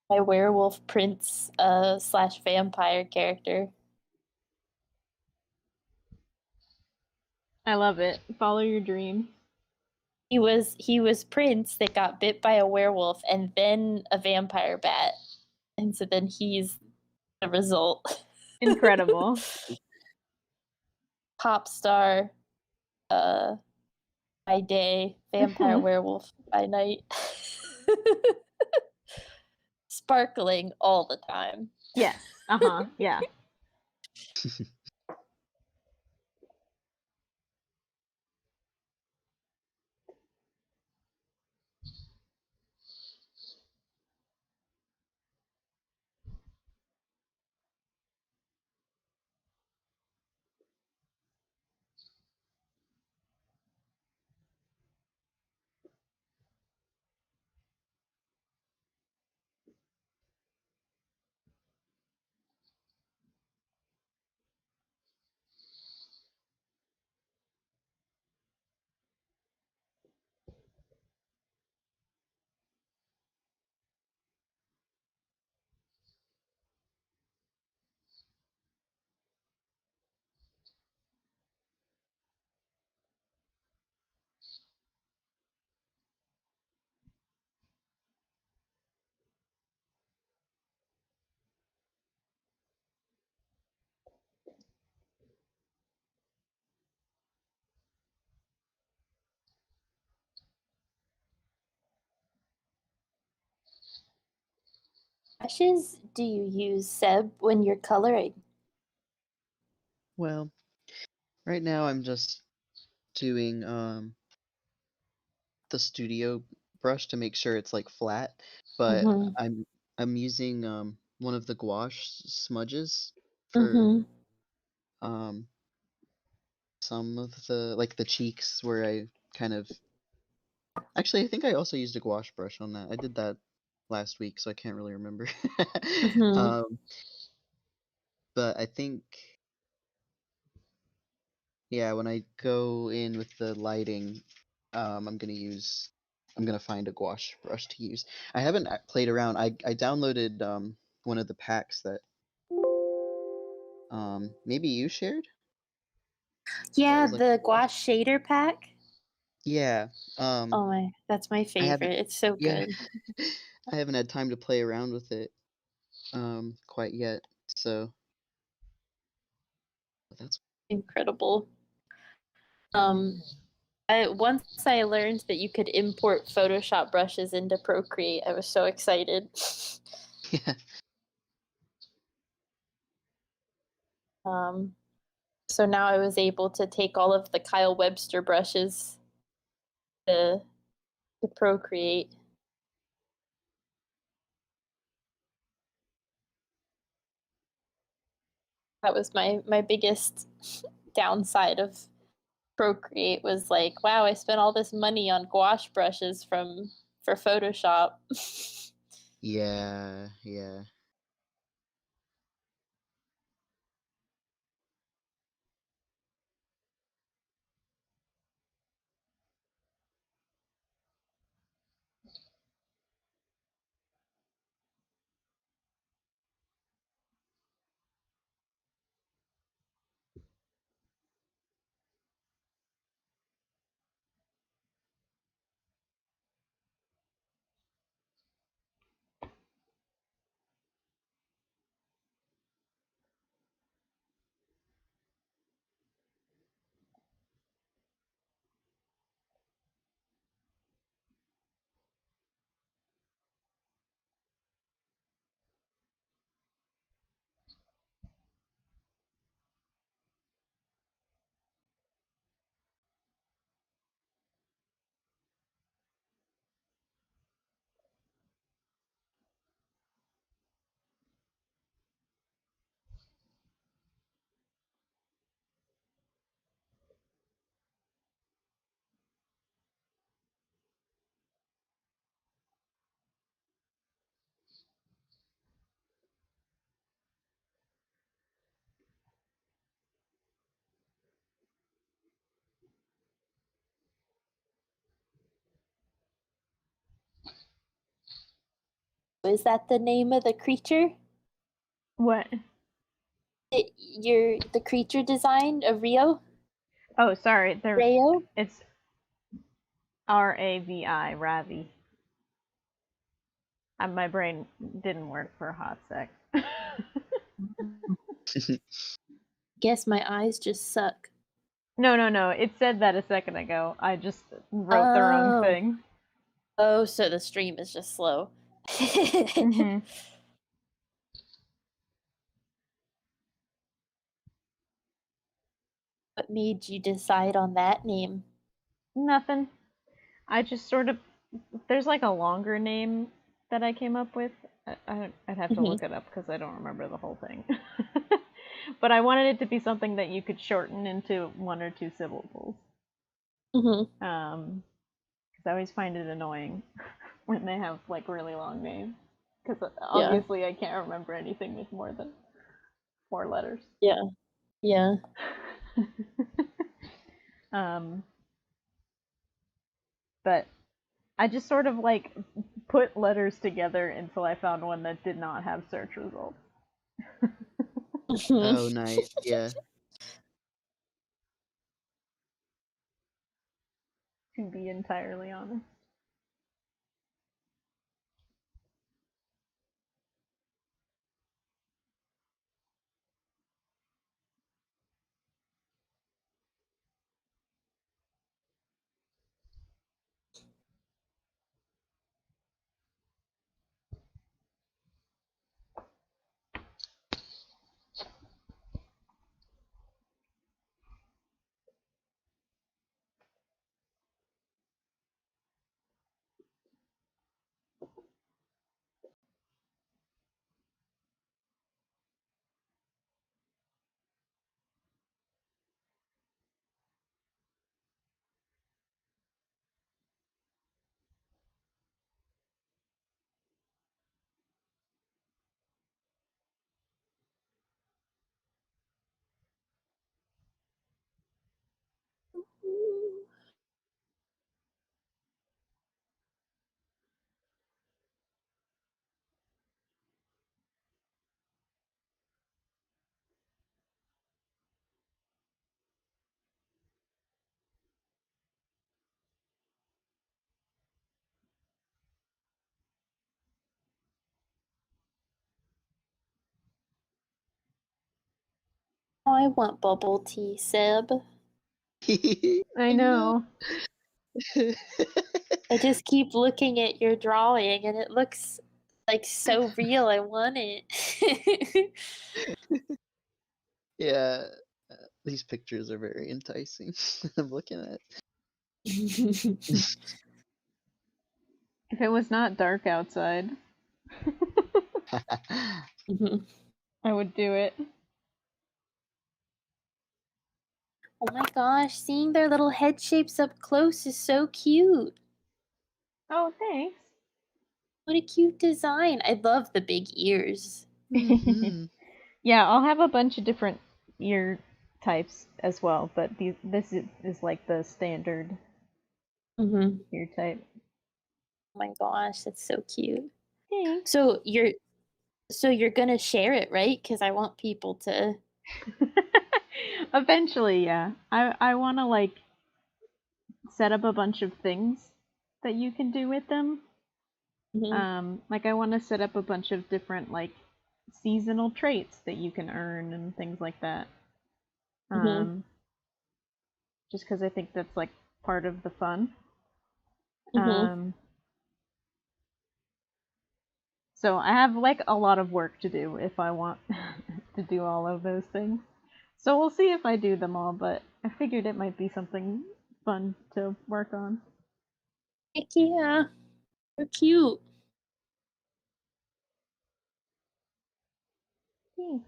My werewolf prince / vampire character. I love it. Follow your dreams. He was Prince that got bit by a werewolf and then a vampire bat. And so then he's the result. Incredible. pop star by day, vampire werewolf by night. Sparkling all the time. Yes. Yeah. Brushes do you use, Seb, when you're coloring? Well, right now I'm just doing the studio brush to make sure it's like flat, but Mm-hmm. I'm using one of the gouache smudges for Mm-hmm. um some of the like the cheeks where I kind of actually I think I also used a gouache brush on that. I did that last week, so I can't really remember. Mm-hmm. um but I think yeah, when I go in with the lighting, I'm gonna find a gouache brush to use. I haven't played around. I downloaded one of the packs that maybe you shared. That Yeah, was like the gouache shader pack. yeah. Oh my, that's my I haven't favorite. It's so yeah. good. I haven't had time to play around with it quite yet. So that's Incredible. Once I learned that you could import Photoshop brushes into Procreate, I was so excited. yeah. So now I was able to take all of the Kyle Webster brushes to Procreate. That was my biggest downside of Procreate was like, wow, I spent all this money on gouache brushes for Photoshop. Yeah, yeah. Is that the name of the creature? What? The creature design of Rio? Oh, sorry. Rayo? It's Ravi, Ravi. My brain didn't work for a hot sec. Guess my eyes just suck. No. It said that a second ago. I just wrote the wrong thing. Oh, so the stream is just slow. Mm-hmm. What made you decide on that name? Nothing. I just sort of, there's like a longer name that I came up with. I'd have to look it up because I don't remember the whole thing. But I wanted it to be something that you could shorten into 1 or 2 syllables. Because I always find it annoying when they have like really long names. Because obviously I can't remember anything with more than 4 letters. Yeah. But I just sort of like put letters together until I found one that did not have search results. Oh, nice. Yeah. To be entirely honest. Oh, I want bubble tea, Seb. I know. I just keep looking at your drawing and it looks like so real. I want it. Yeah. These pictures are very enticing. I'm looking at. If it was not dark outside, I would do it. Oh my gosh, seeing their little head shapes up close is so cute. Oh, thanks. What a cute design. I love the big ears. Yeah, I'll have a bunch of different ear types as well, but this is like the standard ear type. Oh my gosh, that's so cute. Thanks. So you're gonna share it, right? Because I want people to. Eventually, yeah. I want to like set up a bunch of things that you can do with them. Like I want to set up a bunch of different like seasonal traits that you can earn and things like that. Just because I think that's like part of the fun. So I have like a lot of work to do if I want to do all of those things. So we'll see if I do them all, but I figured it might be something fun to work on. Heck yeah. They're cute. Thanks.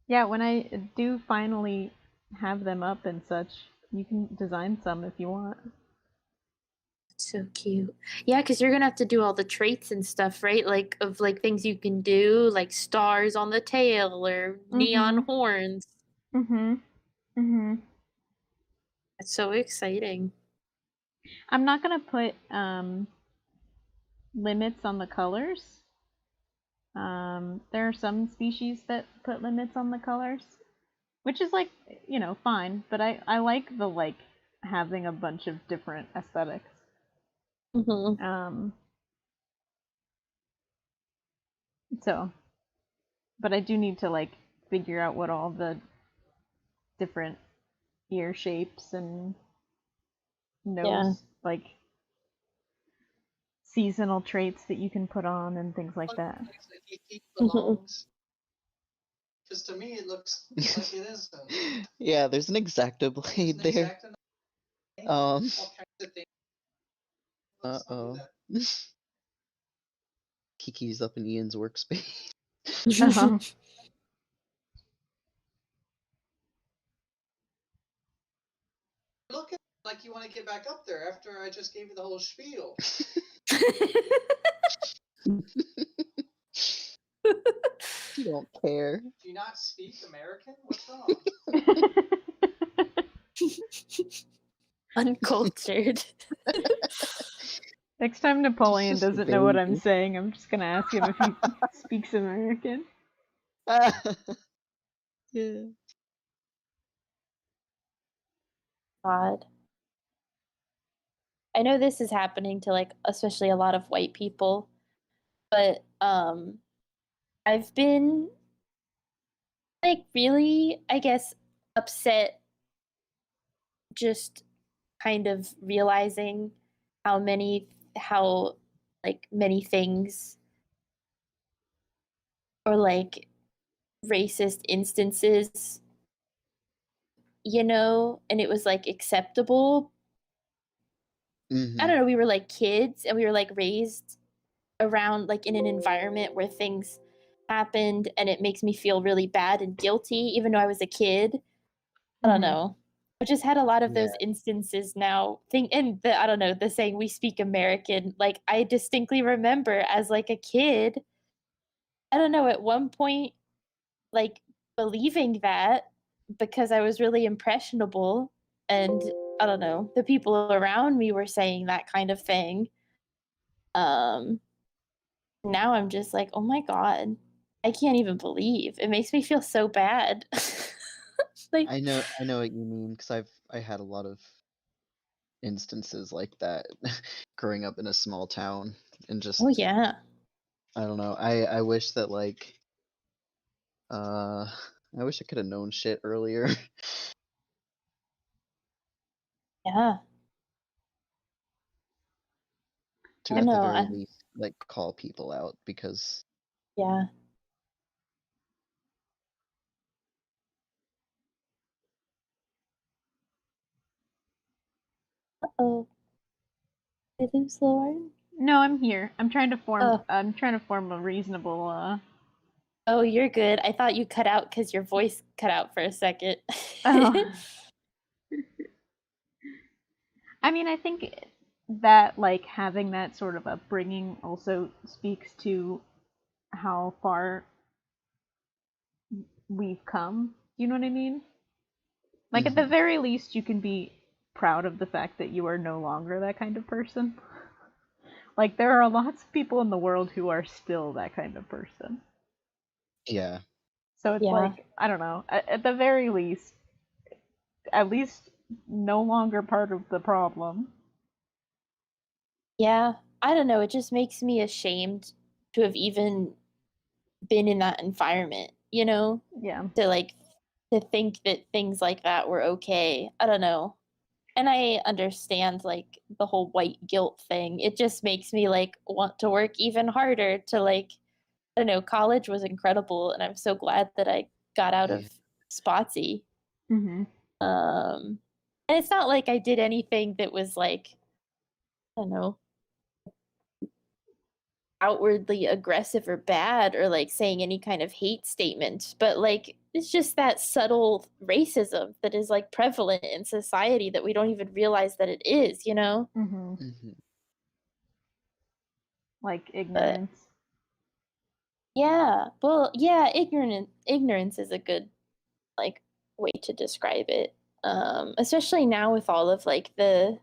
Yeah, when I do finally have them up and such, you can design some if you want. So cute. Yeah, because you're gonna have to do all the traits and stuff, right? Like of like things you can do, like stars on the tail or neon horns. It's so exciting. I'm not gonna put limits on the colors. There are some species that put limits on the colors, which is like, fine, but I like the like having a bunch of different aesthetics. So, but I do need to like figure out what all the different ear shapes and nose, like seasonal traits that you can put on and things like that. Because to me it looks like it is. Yeah, there's an X-Acto blade there. Uh-oh. Kiki's up in Ian's workspace. Look at it like you want to get back up there after I just gave you the whole spiel. You don't care. Do you not speak American? What's wrong? Uncultured. Next time Napoleon doesn't know what I'm saying, I'm just gonna ask him if he speaks American. Yeah. God. I know this is happening to like especially a lot of white people, but I've been like really, I guess, upset just kind of realizing how many things or like racist instances, you know, and it was like acceptable. I don't know, we were like kids and we were like raised around like in an environment where things happened, and it makes me feel really bad and guilty even though I was a kid. I don't know. I just had a lot of those instances now. I don't know, the saying we speak American, like I distinctly remember as like a kid, I don't know, at one point like believing that because I was really impressionable, and I don't know, the people around me were saying that kind of thing. Now I'm just like, oh my God, I can't even believe. It makes me feel so bad. Like, I know what you mean, because I had a lot of instances like that growing up in a small town, and just yeah, I don't know. I wish that like I wish I could have known shit earlier. Yeah. To at the very least like call people out, because yeah. Uh-oh. Did you lose Lauren? No, I'm here. I'm trying to form a reasonable Oh, you're good. I thought you cut out because your voice cut out for a second. I mean, I think that like having that sort of upbringing also speaks to how far we've come. You know what I mean? Like at the very least, you can be proud of the fact that you are no longer that kind of person. Like there are lots of people in the world who are still that kind of person. Yeah. So it's like, I don't know, at the very least, at least no longer part of the problem. Yeah, I don't know, it just makes me ashamed to have even been in that environment, you know? Yeah. To think that things like that were okay. I don't know. And I understand like the whole white guilt thing. It just makes me like want to work even harder to like, I don't know, college was incredible and I'm so glad that I got out of Spotsy. Mm-hmm. And it's not like I did anything that was like, I don't know, outwardly aggressive or bad or like saying any kind of hate statement, but like it's just that subtle racism that is like prevalent in society that we don't even realize that it is, you know? Like ignorance. Yeah, well, yeah, ignorance is a good like way to describe it. Especially now with all of like the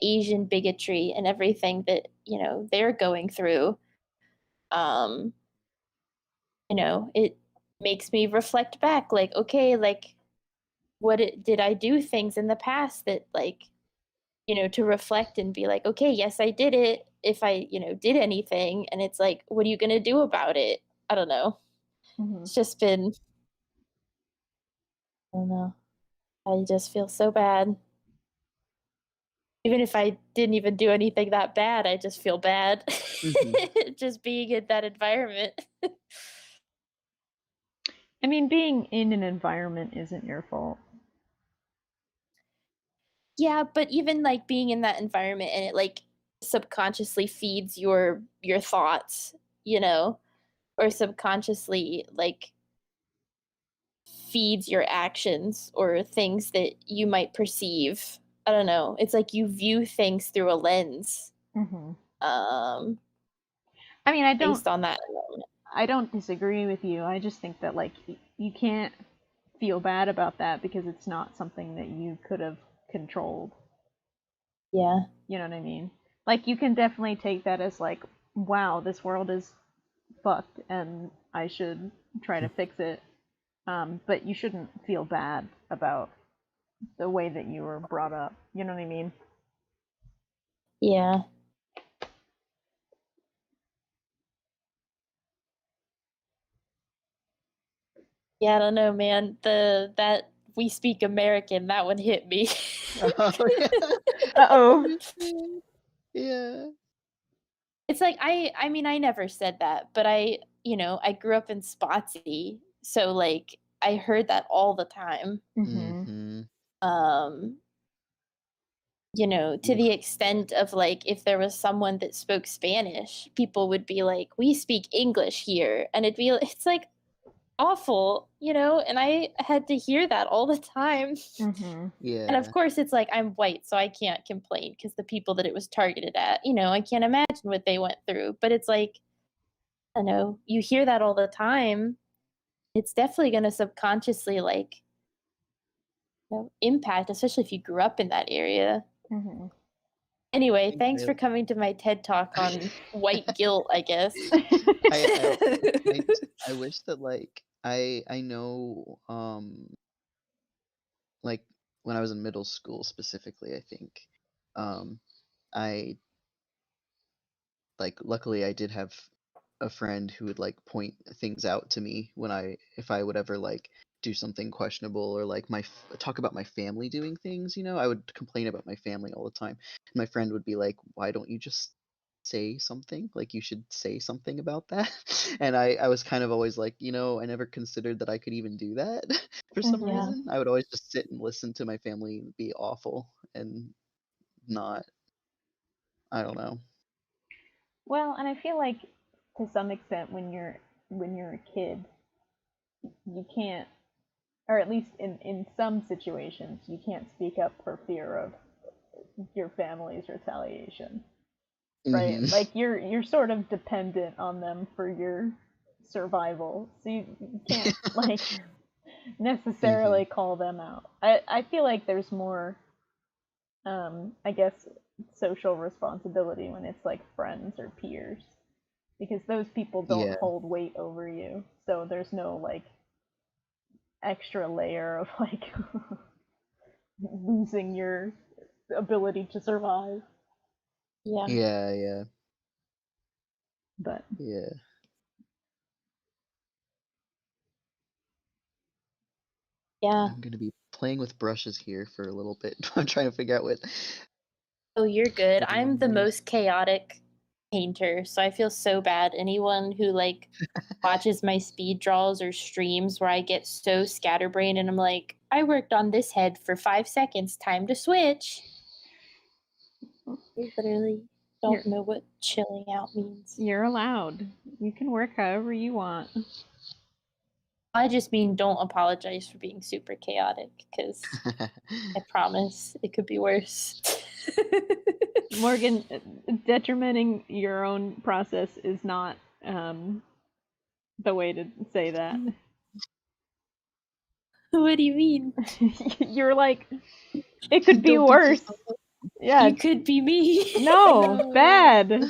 Asian bigotry and everything that, you know, they're going through. You know, it makes me reflect back like, okay, like did I do things in the past that like, you know, to reflect and be like, okay, yes, I did it. If I, you know, did anything, and it's like, what are you going to do about it? I don't know. It's just been I don't know. I just feel so bad. Even if I didn't even do anything that bad, I just feel bad. Just being in that environment. I mean, being in an environment isn't your fault. Yeah, but even like being in that environment and it like subconsciously feeds your thoughts, you know, or subconsciously like feeds your actions or things that you might perceive. I don't know. It's like you view things through a lens. Mm-hmm. I mean, based on that. I don't disagree with you. I just think that like you can't feel bad about that because it's not something that you could have controlled. Yeah. You know what I mean? Like you can definitely take that as like, wow, this world is fucked and I should try to fix it. But you shouldn't feel bad about the way that you were brought up. You know what I mean? Yeah. Yeah, I don't know, man. That we speak American, that one hit me. Oh, yeah. Uh-oh. Yeah. It's like I mean I never said that, but I grew up in Spotsy, so like I heard that all the time. Mm-hmm. To the extent of like if there was someone that spoke Spanish, people would be like, "We speak English here," and it's like awful, and I had to hear that all the time. Mm-hmm. Yeah. And of course, it's like I'm white, so I can't complain because the people that it was targeted at, I can't imagine what they went through. But it's like, I don't know, you hear that all the time. It's definitely going to subconsciously like impact, especially if you grew up in that area. Mm-hmm. Anyway, thanks for coming to my TED Talk on white guilt, I guess. I wish that like I know like when I was in middle school specifically, I think I like luckily I did have a friend who would like point things out to me when if I would ever like do something questionable or like talk about my family doing things, I would complain about my family all the time. And my friend would be like, "Why don't you just say something? Like you should say something about that." And I was kind of always like, I never considered that I could even do that for some Yeah. reason. I would always just sit and listen to my family be awful and not, I don't know. Well, and I feel like to some extent when you're a kid, you can't, or at least in some situations, you can't speak up for fear of your family's retaliation. Right? Mhm. Like you're sort of dependent on them for your survival. So you can't like necessarily call them out. I feel like there's more I guess social responsibility when it's like friends or peers because those people don't Yeah. hold weight over you. So there's no like extra layer of like losing your ability to survive. Yeah. Yeah. But Yeah. Yeah. I'm gonna be playing with brushes here for a little bit. I'm trying to figure out what. Oh, you're good. What I'm the one most chaotic painter, so I feel so bad. Anyone who like watches my speed draws or streams where I get so scatterbrained and I'm like, I worked on this head for 5 seconds, time to switch. I literally don't know what chilling out means. You're allowed. You can work however you want. I just mean don't apologize for being super chaotic because I promise it could be worse. Morgan, detrimenting your own process is not the way to say that. What do you mean? You're like, it could be worse. Yeah. You could be me. No, bad.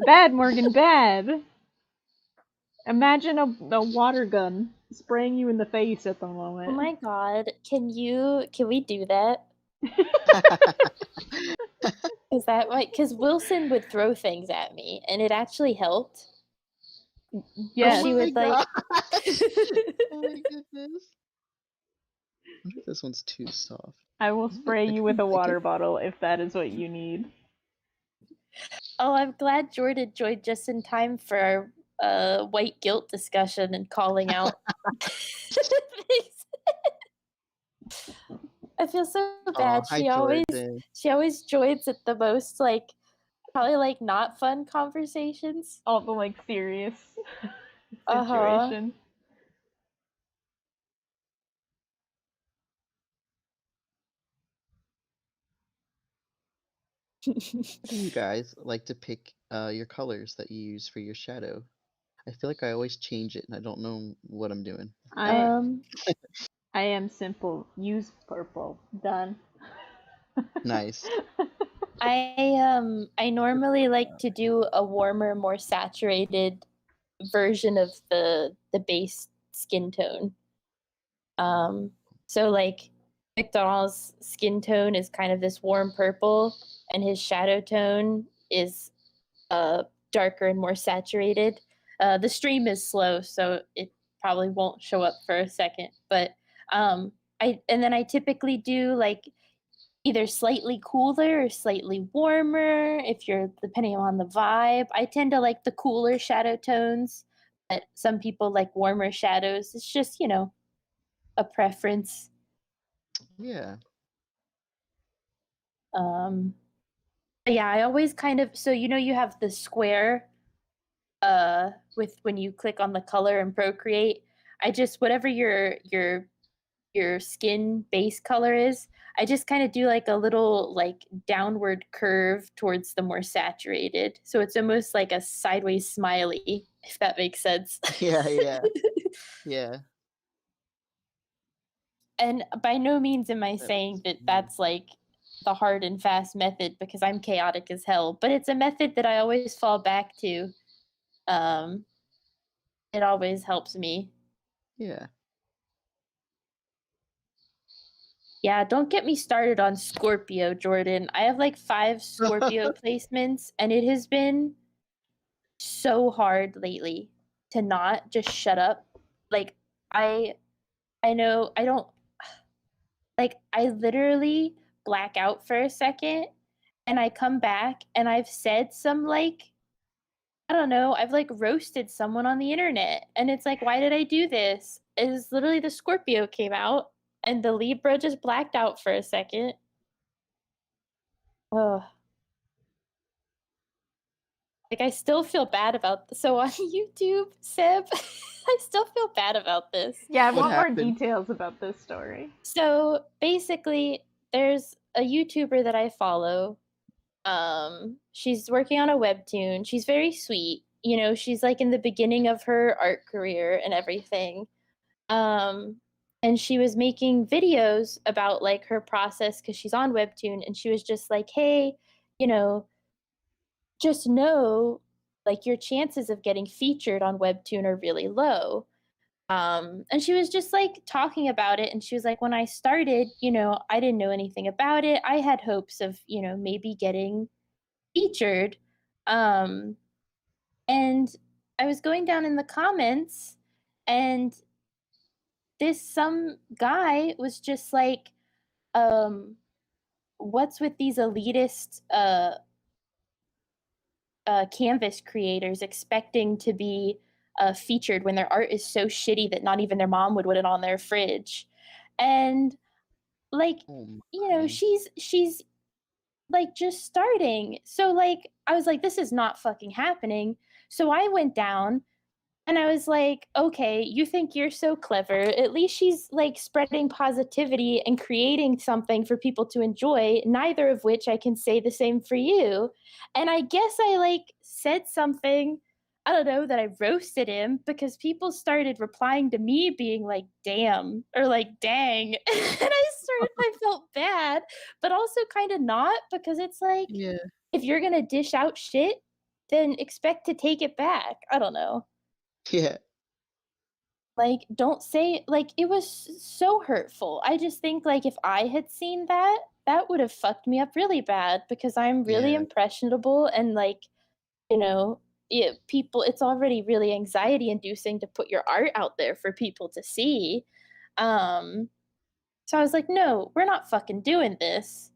Bad, Morgan, bad. Imagine a water gun spraying you in the face at the moment. Oh my god. Can we do that? Is that right? Because Wilson would throw things at me and it actually helped. Yes. She would like Oh my goodness. wonder if this one's too soft. I will spray you with a water bottle if that is what you need. Oh, I'm glad Jordan joined just in time for our white guilt discussion and calling out. I feel so bad. Hi, Jordan. She always joins at the most probably not fun conversations. All the serious situation. How do you guys like to pick your colors that you use for your shadow? I feel like I always change it and I don't know what I'm doing. I am simple. Use purple. Done. Nice. I normally like to do a warmer, more saturated version of the base skin tone. So McDonald's skin tone is kind of this warm purple, and his shadow tone is darker and more saturated. The stream is slow, so it probably won't show up for a second. But I typically do either slightly cooler or slightly warmer if you're depending on the vibe. I tend to like the cooler shadow tones, but some people like warmer shadows. It's just, a preference. Yeah. Yeah, I always kind of you have the square with when you click on the color and procreate. I just whatever your skin base color is, I just kind of do a little downward curve towards the more saturated. So it's almost like a sideways smiley, if that makes sense. Yeah. Yeah. And by no means am I saying that that's the hard and fast method, because I'm chaotic as hell, but it's a method that I always fall back to. It always helps me. Yeah. Yeah, don't get me started on Scorpio, Jordan. I have 5 Scorpio placements, and it has been so hard lately to not just shut up. I know I don't I literally black out for a second, and I come back and I've said some I don't know, I've roasted someone on the internet, and it's why did I do this? It's literally the Scorpio came out and the Libra just blacked out for a second. Ugh. I still feel bad about so on YouTube, Seb, I still feel bad about this. Yeah, I want more details about this story. So basically, there's a YouTuber that I follow. She's working on a webtoon. She's very sweet. She's in the beginning of her art career and everything. And she was making videos about her process because she's on webtoon, and she was just hey, just know your chances of getting featured on webtoon are really low. And she was just talking about it, and she was when I started, I didn't know anything about it. I had hopes of maybe getting featured. And I was going down in the comments, and some guy was just what's with these elitist canvas creators expecting to be featured when their art is so shitty that not even their mom would put it on their fridge? And she's just starting. So I was this is not fucking happening. So I went down and I was okay, you think you're so clever. At least she's spreading positivity and creating something for people to enjoy, neither of which I can say the same for you. And I guess I said something, I don't know, that I roasted him, because people started replying to me being damn, or dang. And I felt bad, but also kind of not, because it's yeah. If you're going to dish out shit, then expect to take it back. I don't know. Yeah. Don't say, it was so hurtful. I just think if I had seen that, that would have fucked me up really bad, because I'm really impressionable, and people, it's already really anxiety inducing to put your art out there for people to see. So I was like, no, we're not fucking doing this.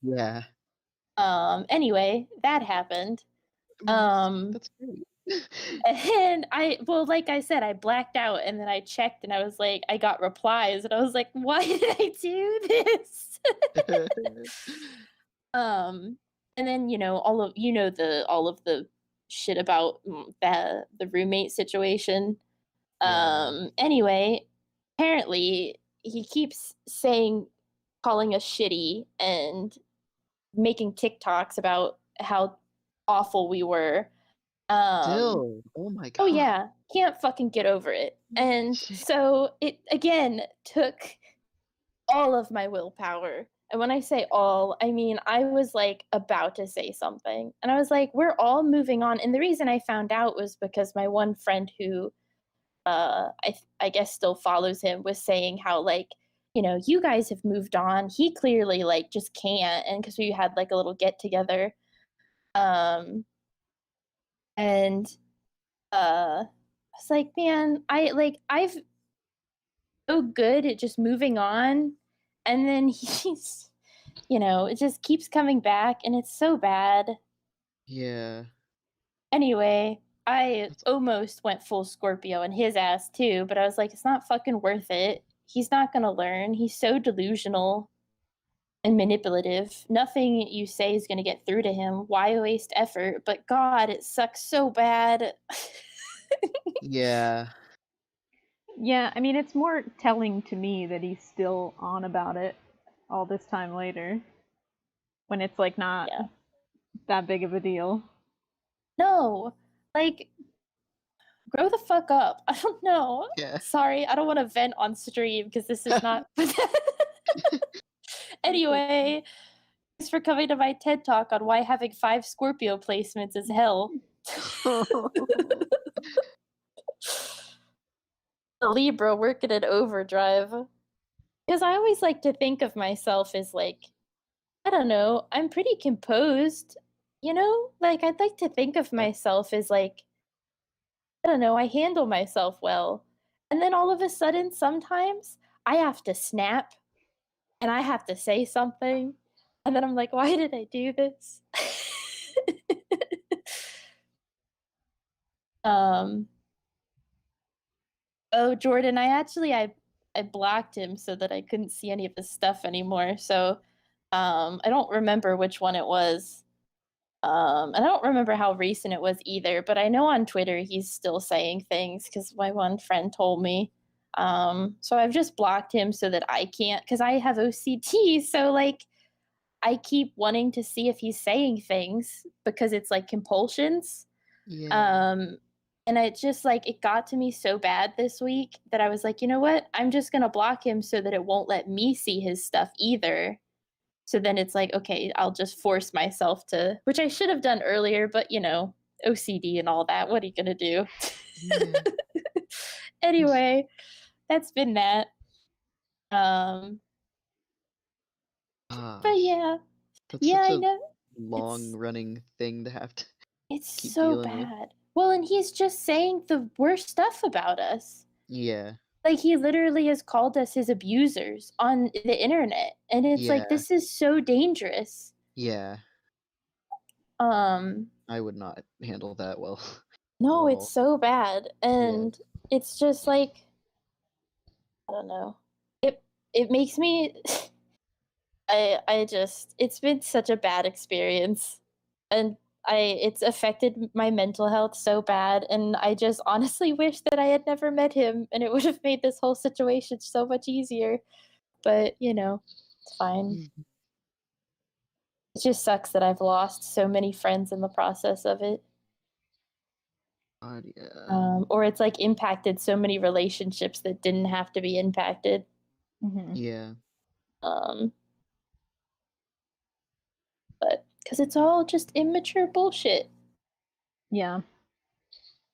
Yeah. Anyway, that happened. That's great. And like I said, I blacked out and then I checked and I was like, I got replies and I was like, why did I do this? And then, all of the shit about the roommate situation. Yeah. Anyway, apparently he keeps calling us shitty and making TikToks about how awful we were. Still. Oh my Oh god. yeah, can't fucking get over it. And so it again took all of my willpower. And when I say all, I mean I was like about to say something. And I was like, we're all moving on. And the reason I found out was because my one friend who I guess still follows him was saying how like, you guys have moved on. He clearly like just can't. And because we had like a little get together. And I was like, man, I've so good at just moving on. And then he's, it just keeps coming back and it's so bad. Yeah. Anyway, I almost went full Scorpio in his ass too, but I was like, it's not fucking worth it. He's not gonna learn. He's so delusional and manipulative. Nothing you say is gonna get through to him. Why waste effort? But God, it sucks so bad. Yeah. Yeah, I mean, it's more telling to me that he's still on about it all this time later. When it's like not that big of a deal. No, like, grow the fuck up. I don't know. Yeah. Sorry, I don't want to vent on stream because this is not. Anyway, thanks for coming to my TED Talk on why having 5 Scorpio placements is hell. The Libra working in overdrive. Because I always like to think of myself as like, I don't know, I'm pretty composed, Like, I'd like to think of myself as like, I don't know, I handle myself well. And then all of a sudden, sometimes I have to snap and I have to say something. And then I'm like, why did I do this? Oh, Jordan, I blocked him so that I couldn't see any of his stuff anymore. So I don't remember which one it was. And I don't remember how recent it was either, but I know on Twitter he's still saying things because my one friend told me. So I've just blocked him so that I can't, because I have OCD. So like, I keep wanting to see if he's saying things because it's like compulsions. Yeah. And it just like, it got to me so bad this week that I was like, you know what? I'm just going to block him so that it won't let me see his stuff either. So then it's like, okay, I'll just force myself to, which I should have done earlier, but OCD and all that. What are you going to do? Yeah. Anyway, that's been that. But yeah. That's Yeah, such I a know. long running thing to have to It's keep so dealing with. bad. Well, and he's just saying the worst stuff about us. Yeah. Like, he literally has called us his abusers on the internet. And it's like, Yeah. this is so dangerous. Yeah. Um, I would not handle that well. no, at it's all. so bad. And it's just like, I don't know. It makes me it's been such a bad experience. And it's affected my mental health so bad, and I just honestly wish that I had never met him and it would have made this whole situation so much easier. But, it's fine. Mhm. It just sucks that I've lost so many friends in the process of it. God, yeah. Or it's like impacted so many relationships that didn't have to be impacted. Mm-hmm. Yeah. But because it's all just immature bullshit. Yeah.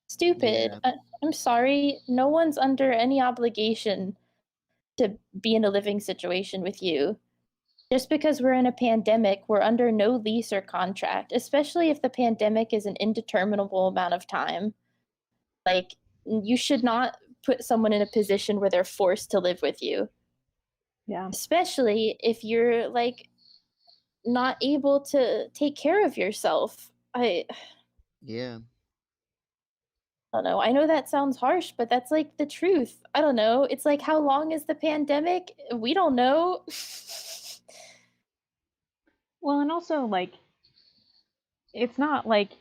Stupid. Yeah. I'm sorry. No one's under any obligation to be in a living situation with you. Just because we're in a pandemic, we're under no lease or contract, especially if the pandemic is an indeterminable amount of time. Like, you should not put someone in a position where they're forced to live with you. Yeah. Especially if you're like not able to take care of yourself. Yeah. I don't know. I know that sounds harsh, but that's like the truth. I don't know. It's like, how long is the pandemic? We don't know. Well, and also, like, it's not like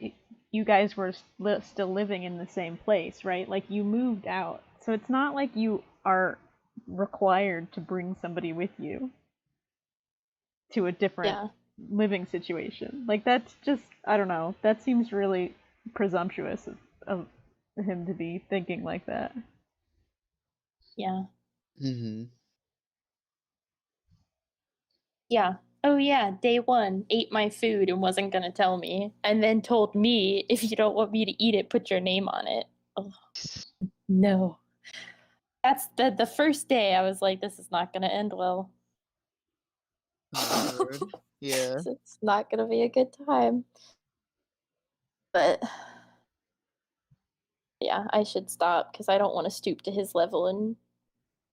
you guys were still living in the same place, right? Like, you moved out. So it's not like you are required to bring somebody with you to a different Yeah. living situation. Like, that's just, I don't know. That seems really presumptuous of him to be thinking like that. Yeah. Mm-hmm. Yeah. Oh yeah, day one, ate my food and wasn't gonna tell me, and then told me, if you don't want me to eat it, put your name on it. Oh, no. That's the first day I was like, this is not gonna end well. Oh, Lord. Yeah. It's not gonna be a good time. But yeah, I should stop because I don't want to stoop to his level and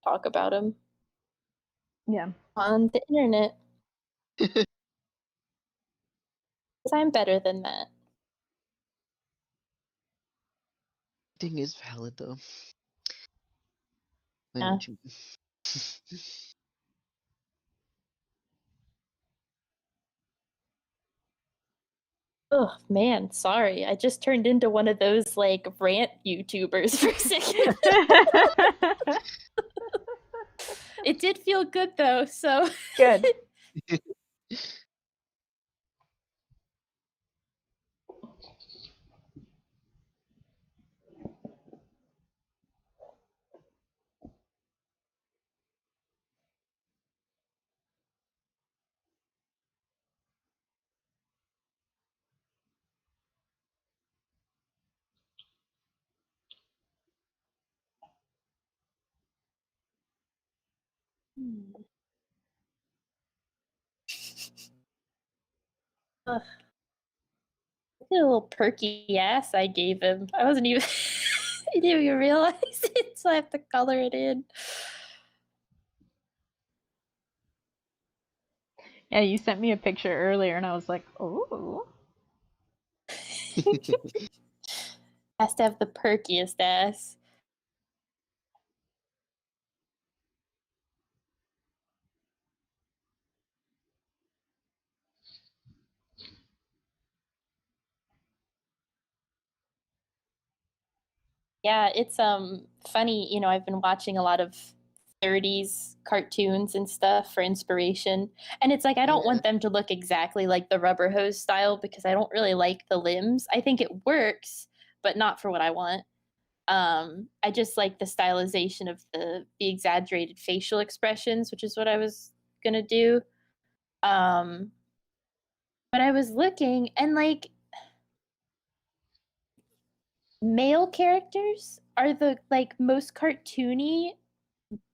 talk about him Yeah. on the internet. Because I'm better than that. Thing is valid though. I Yeah. know what you Oh man, sorry. I just turned into one of those like rant YouTubers for a second. It did feel good though, so Good. Ugh. Look at a little perky ass I gave him. I wasn't even I didn't even realize it, so I have to color it in. Yeah, you sent me a picture earlier, and I was like, "Oh." Has to have the perkiest ass. Yeah, it's funny, I've been watching a lot of 30s cartoons and stuff for inspiration. And it's like I don't Yeah. want them to look exactly like the rubber hose style because I don't really like the limbs. I think it works, but not for what I want. I just like the stylization of the exaggerated facial expressions, which is what I was gonna do. Um, but I was looking and like male characters are the like most cartoony,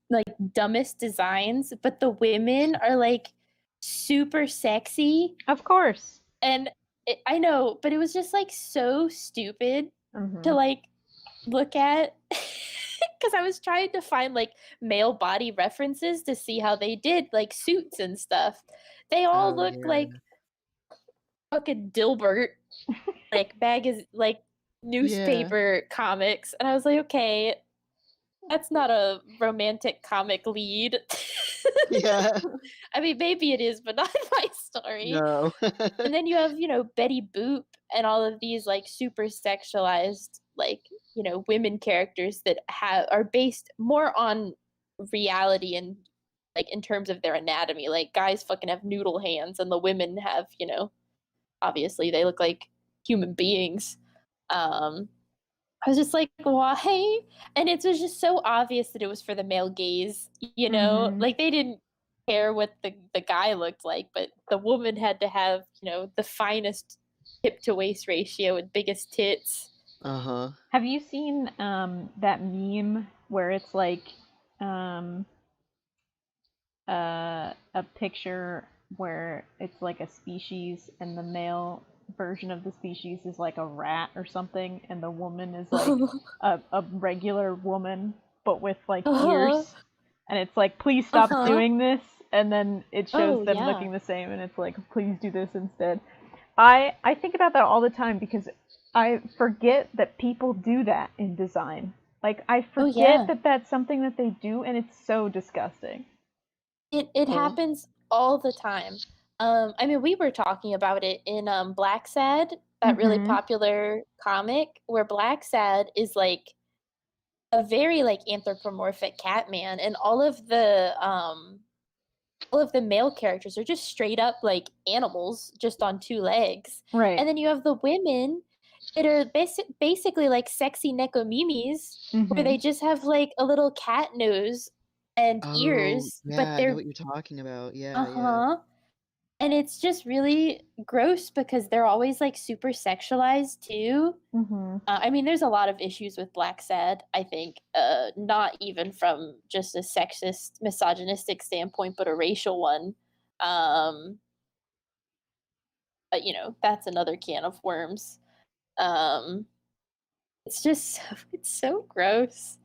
like dumbest designs, but the women are like super sexy. Of course. And I know, but it was just like so stupid to like look at because I was trying to find like male body references to see how they did like suits and stuff. They all Oh look yeah. like fucking Dilbert, like like Yeah. newspaper comics, and I was like, okay, that's not a romantic comic lead. Yeah. I mean, maybe it is, but not in my story. No. And then you have, Betty Boop and all of these like super sexualized, like, women characters that are based more on reality and like in terms of their anatomy. Like guys fucking have noodle hands and the women have, obviously they look like human beings. I was just like, why? And it was just so obvious that it was for the male gaze, Like they didn't care what the guy looked like, but the woman had to have, the finest hip to waist ratio and biggest tits. Uh-huh. Have you seen that meme where it's like a picture where it's like a species and the male version of the species is like a rat or something, and the woman is like a regular woman but with like ears, and it's like, please stop doing this, and then it shows them looking the same, and it's like, please do this instead. I think about that all the time because I forget that people do that in design. Like, I forget that that's something that they do, and it's so disgusting. It happens all the time. I mean, we were talking about it in Black Sad, that really popular comic, where Black Sad is like a very like anthropomorphic Catman, and all of the male characters are just straight up like animals, just on two legs. Right. And then you have the women that are basically like sexy nekomimis, where they just have like a little cat nose and ears, yeah, but they're I know what you're talking about. Yeah. And it's just really gross because they're always like super sexualized too. I mean, there's a lot of issues with Black Sad, I think, not even from just a sexist, misogynistic standpoint, but a racial one. But you know, that's another can of worms. It's just it's so gross.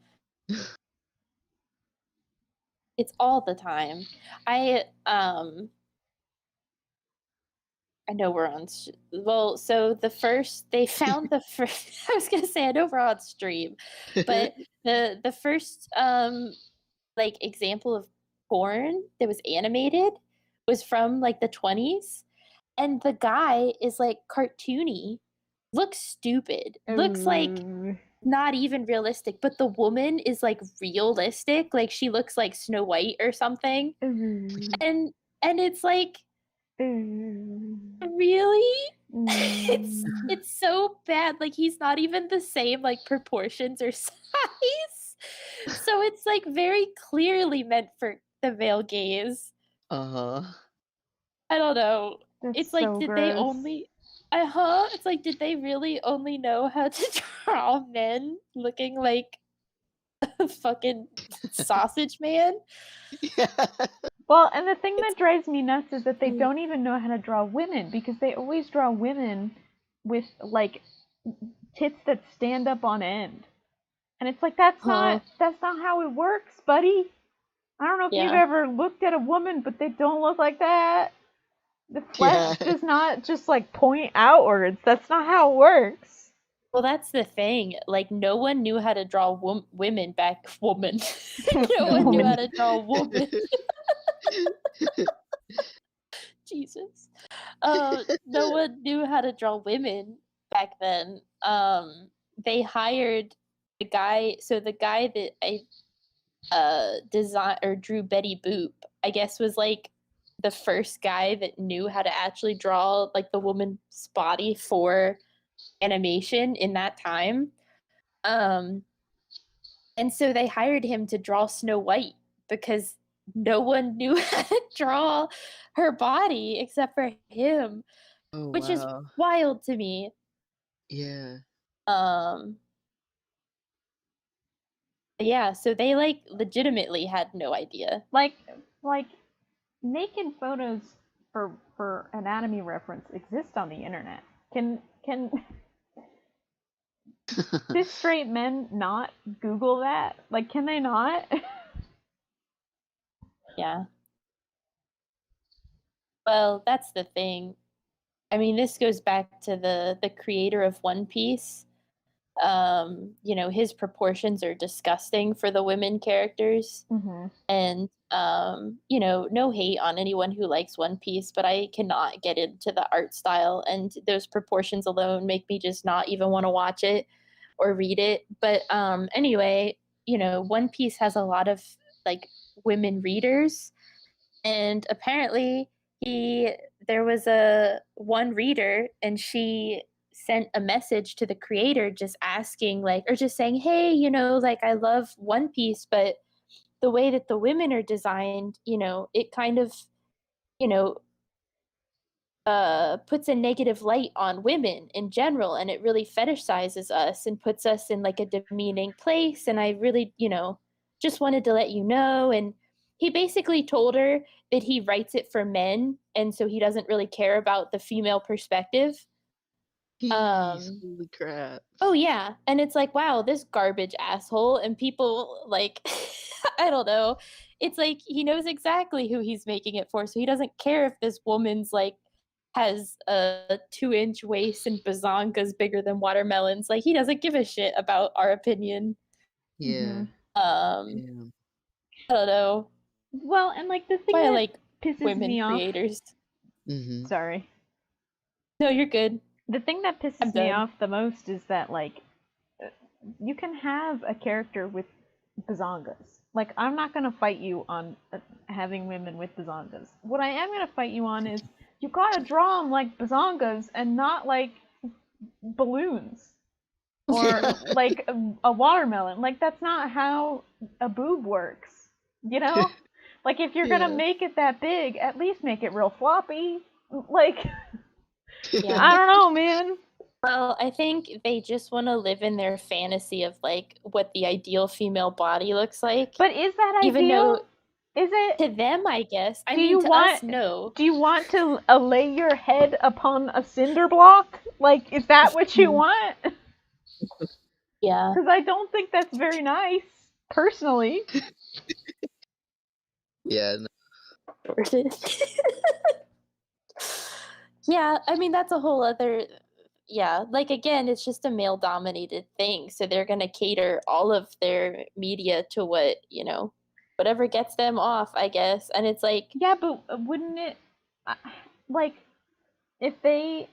It's all the time. I know we're on. Well, so they found the first. I was gonna say I know we're on stream, but the first like example of porn that was animated was from like the 20s, and the guy is like cartoony, looks stupid, looks like not even realistic, but the woman is like realistic, like she looks like Snow White or something, and it's like. Really? It's so bad. Like he's not even the same like proportions or size. So it's like very clearly meant for the male gaze. I don't know. That's it's like so did gross. they only It's like did they really only know how to draw men looking like a fucking sausage man? Yeah. Well, and the thing that drives me nuts is that they don't even know how to draw women, because they always draw women with like tits that stand up on end. And it's like that's not how it works, buddy. I don't know if you've ever looked at a woman, but they don't look like that. The flesh does not just like point outwards. That's not how it works. Well, that's the thing. Like, no one knew how to draw women back. No one knew how to draw a woman. Jesus. No one knew how to draw women back then. They hired the guy. So the guy that I designed or drew Betty Boop, I guess, was like the first guy that knew how to actually draw like the woman's body for animation in that time. And so they hired him to draw Snow White because no one knew how to draw her body except for him, which is wild to me. Yeah. Yeah, so they like legitimately had no idea. Like naked photos for anatomy reference exist on the internet. Can cis straight men not Google that? Like, can they not? Yeah. Well, that's the thing. I mean, this goes back to the creator of One Piece. You know, his proportions are disgusting for the women characters. And you know, no hate on anyone who likes One Piece, but I cannot get into the art style, and those proportions alone make me just not even want to watch it or read it. But anyway, you know, One Piece has a lot of like women readers, and apparently there was a one reader, and she sent a message to the creator just asking like, or just saying, hey, you know, like I love One Piece, but the way that the women are designed, you know, it kind of, you know, puts a negative light on women in general, and it really fetishizes us and puts us in like a demeaning place. And I really, you know, just wanted to let you know. And he basically told her that he writes it for men, and so he doesn't really care about the female perspective. Holy crap. Oh yeah, and it's like, wow, this garbage asshole, and people like I don't know. it's like he knows exactly who he's making it for, so he doesn't care if this woman's like has a 2-inch waist and bazongas bigger than watermelons. Like he doesn't give a shit about our opinion. Yeah. Um, Yeah. I don't know. Well, and like the thing Why I that like pisses women me off. creators. Sorry. No, you're good. The thing that I'm pisses me done. off the most is that like you can have a character with bazongas. Like I'm not gonna fight you on having women with bazongas. What I am gonna fight you on is you gotta draw them like bazongas and not like balloons or like a watermelon. Like that's not how a boob works. You know? Like if you're gonna make it that big, at least make it real floppy. Like Yeah. I don't know, man. Well, I think they just want to live in their fantasy of like what the ideal female body looks like. But is that even ideal? though Is it? to them, I guess. I Do mean, you to want? us, no. Do you want to lay your head upon a cinder block? Like, is that what you want? Yeah. Because I don't think that's very nice, personally. Yeah. Yeah, I mean that's a whole other. Yeah, like again, it's just a male-dominated thing, so they're gonna cater all of their media to what whatever gets them off, I guess. And it's like, yeah, but wouldn't it, like, if they?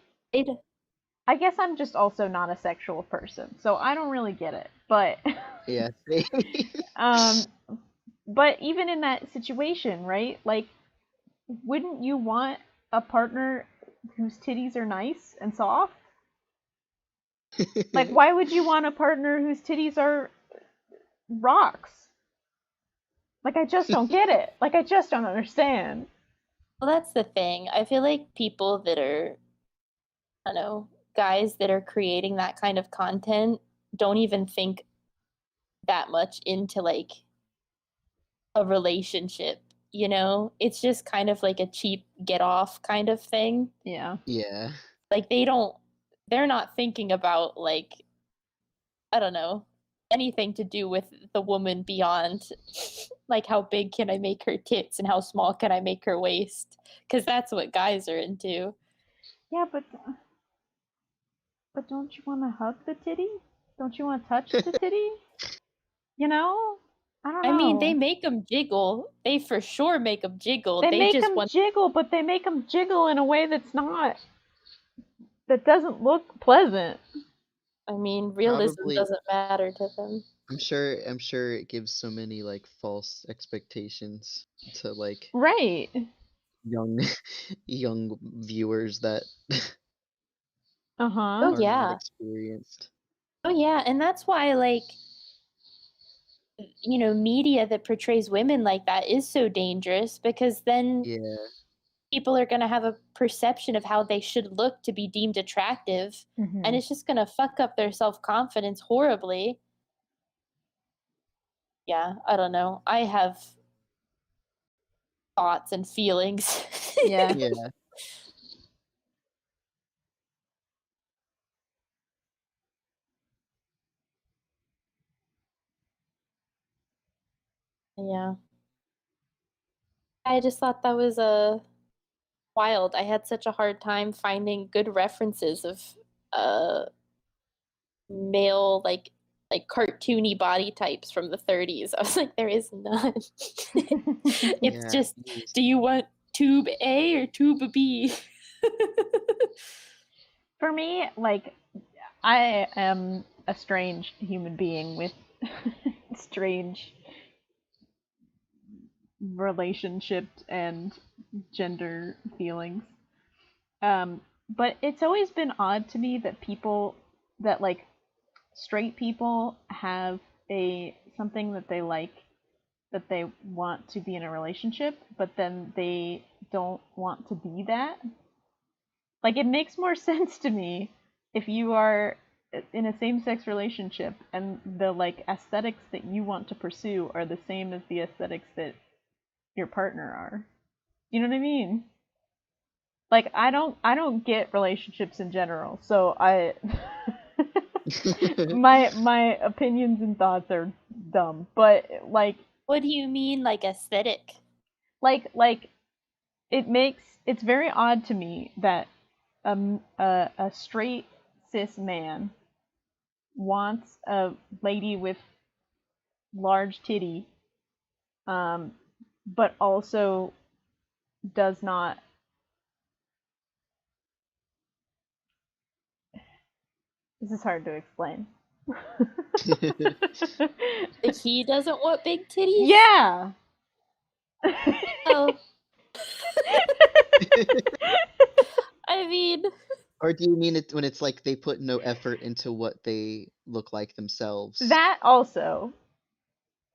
I guess I'm just also not a sexual person, so I don't really get it. But yeah. But even in that situation, right? Like, wouldn't you want a partner whose titties are nice and soft? Like, why would you want a partner whose titties are rocks? Like, I just don't get it. Like, I just don't understand. Well, that's the thing. I feel like people that are, I don't know, guys that are creating that kind of content don't even think that much into like a relationship, It's just kind of like a cheap get off kind of thing. Yeah. Yeah. Like they're not thinking about like, I don't know, anything to do with the woman beyond like how big can I make her tits and how small can I make her waist, because that's what guys are into. Yeah, but don't you want to hug the titty? Don't you want to touch the titty? I don't know. I mean, they make them jiggle. They for sure make them jiggle. They make just them jiggle, but they make them jiggle in a way that doesn't look pleasant. I mean, realism Probably. Doesn't matter to them. I'm sure it gives so many like false expectations to like right young viewers that Oh are yeah. not experienced. Oh yeah, and that's why like media that portrays women like that is so dangerous, because then people are going to have a perception of how they should look to be deemed attractive, and it's just going to fuck up their self-confidence horribly. Yeah, I don't know. I have thoughts and feelings. Yeah. Yeah. I just thought that was wild. I had such a hard time finding good references of male like cartoony body types from the 30s. I was like, there is none. It's just, do you want tube A or tube B? For me, like, I am a strange human being with strange relationships and gender feelings. But it's always been odd to me that like straight people have something that they like, that they want to be in a relationship, but then they don't want to be that. Like, it makes more sense to me if you are in a same-sex relationship and the like aesthetics that you want to pursue are the same as the aesthetics that your partner are. You know what I mean? Like, I don't get relationships in general, so my opinions and thoughts are dumb, but like What do you mean, like, aesthetic? Like it's very odd to me that a straight cis man wants a lady with large titty, but also does not. This is hard to explain. Like, he doesn't want big titties? Yeah. Oh. I mean... Or do you mean it when it's like they put no effort into what they look like themselves? That also.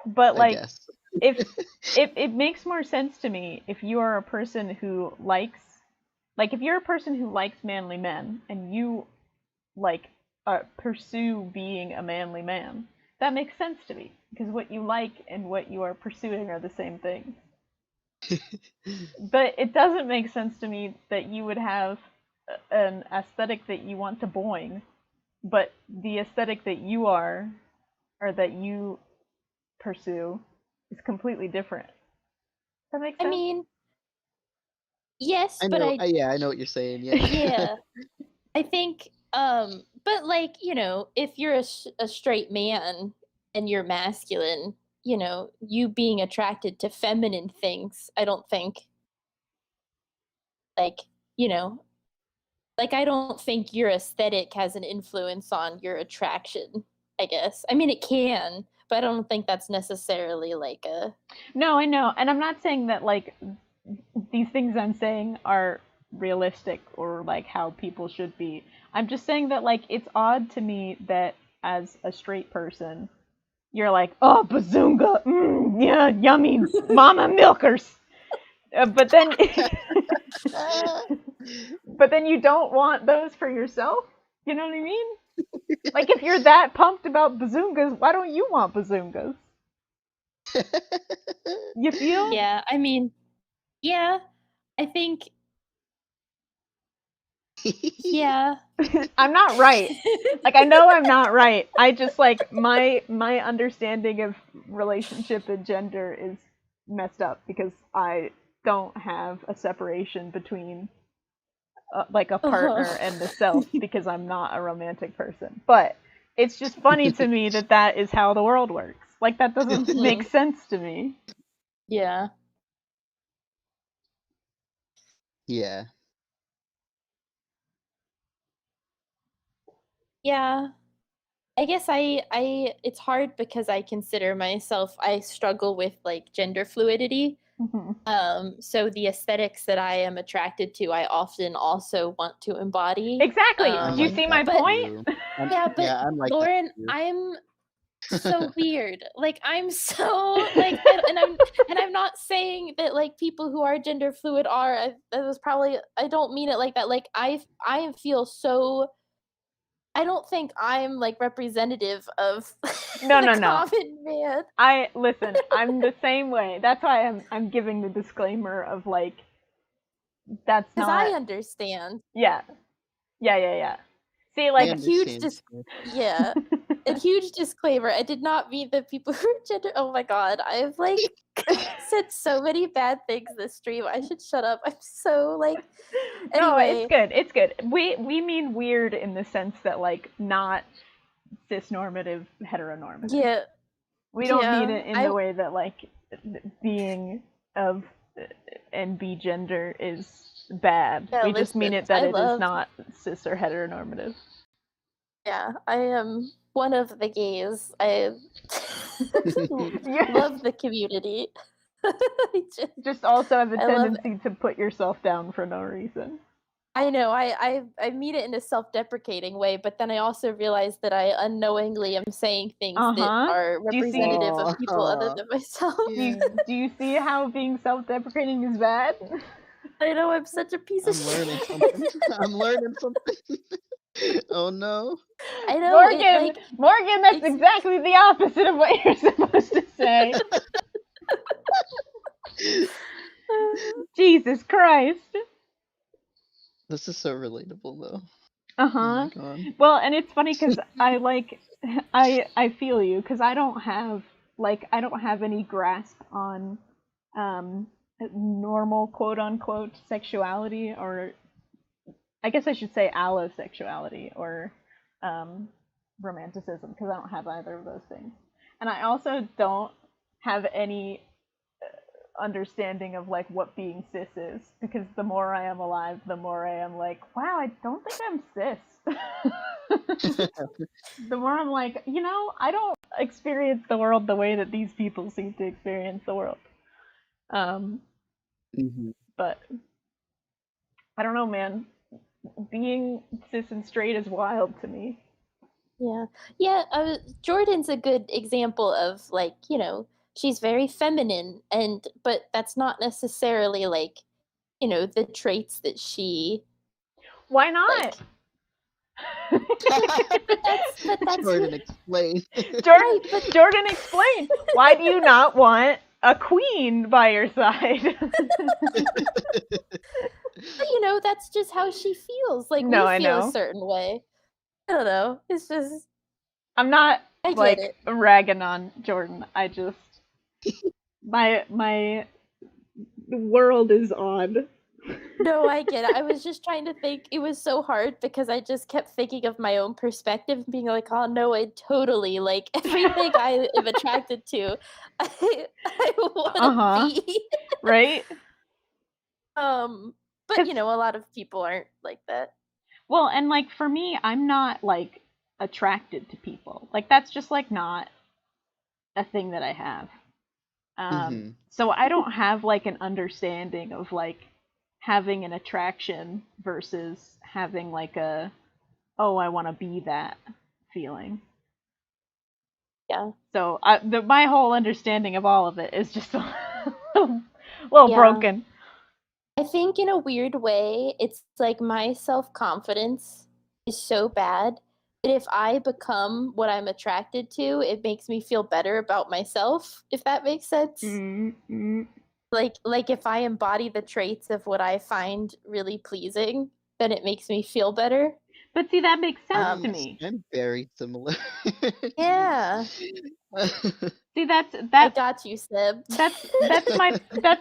But, like, I guess. if it makes more sense to me if you are a person who likes, like, if you're a person who likes manly men and you, like, pursue being a manly man, that makes sense to me, because what you like and what you are pursuing are the same thing. But it doesn't make sense to me that you would have an aesthetic that you want to boing, but the aesthetic that you are, or that you pursue, is completely different. Does that make sense? I mean, yes, I but know. Yeah, I know what you're saying. Yeah. Yeah. I think, but, like, you know, if you're a straight man and you're masculine, you know, you being attracted to feminine things, I don't think, like, you know, like, I don't think your aesthetic has an influence on your attraction, I guess. I mean, it can, but I don't think that's necessarily, like, a... No, I know. And I'm not saying that, like, these things I'm saying are realistic or, like, how people should be. I'm just saying that, like, it's odd to me that as a straight person, you're like, oh, bazunga, yeah, yummy, mama milkers. But then, but then you don't want those for yourself. You know what I mean? Like, if you're that pumped about bazungas, why don't you want bazungas? You feel? Yeah, I mean, yeah, I think, yeah. I'm not right. Like, I know I'm not right. I just, like, my understanding of relationship and gender is messed up because I don't have a separation between like a partner and the self, because I'm not a romantic person. But it's just funny to me that that is how the world works. Like, that doesn't make sense to me. Yeah. Yeah. Yeah. I guess it's hard because I consider myself, I struggle with, like, gender fluidity. So the aesthetics that I am attracted to, I often also want to embody. Exactly. Do you see my point? Yeah, but yeah, I'm like Lauren, I'm so weird. Like, I'm so, like, and I'm not saying that, like, people who are gender fluid are. That was probably, I don't mean it like that. Like, I feel so. I don't think I'm, like, representative of No, the no. common man. Listen, I'm the same way. That's why I'm giving the disclaimer of, like, that's not. Because I understand. Yeah. See, like, a huge disclaimer. I did not mean that people who are gender. Oh my god, I've, like, said so many bad things this stream. I should shut up. I'm so, like. Anyway. No, it's good. We mean weird in the sense that, like, not cis-normative, heteronormative. Yeah. We don't mean it in the way that, like, being of and be gender is bad. Yeah, we just mean it that it is not cis or heteronormative. Yeah, I am one of the gays. I love the community. just also have a tendency to put yourself down for no reason. I know, I mean it in a self-deprecating way, but then I also realize that I unknowingly am saying things that are representative of people other than myself. Do you see how being self-deprecating is bad? I know, I'm such a piece of shit. I'm learning something. Oh no. I know, Morgan, that's exactly the opposite of what you're supposed to say. Jesus Christ. This is so relatable, though. Oh well, and it's funny because I feel you, because I don't have like I don't have any grasp on normal quote unquote sexuality, or I guess I should say allosexuality or romanticism, because I don't have either of those things. And I also don't have any understanding of like what being cis is, because the more I am alive, the more I am like, wow, I don't think I'm cis. The more I'm like, I don't experience the world the way that these people seem to experience the world. But I don't know, man. Being cis and straight is wild to me. Yeah. Jordan's a good example of like, she's very feminine, but that's not necessarily like, the traits that she. Why not? But that's Jordan, explain. Jordan, explain. Why do you not want a queen by your side? That's just how she feels. Like, no, we I feel know. a certain way. I don't know. It's just. I'm not like ragging on Jordan. I just my world is odd. No, I get it. I was just trying to think. It was so hard because I just kept thinking of my own perspective and being like, oh no, I totally like everything I am attracted to. I want to be. Right? But a lot of people aren't like that. Well, and like for me, I'm not like attracted to people. Like that's just like not a thing that I have. So I don't have like an understanding of like having an attraction versus having like a, oh, I want to be that feeling. Yeah. So my whole understanding of all of it is just a little broken. I think in a weird way, it's like my self-confidence is so bad that if I become what I'm attracted to, it makes me feel better about myself, if that makes sense. Mm-hmm. Like if I embody the traits of what I find really pleasing, then it makes me feel better. But see, that makes sense to me. I'm very similar. Yeah. See, that's I got you, Seb. That's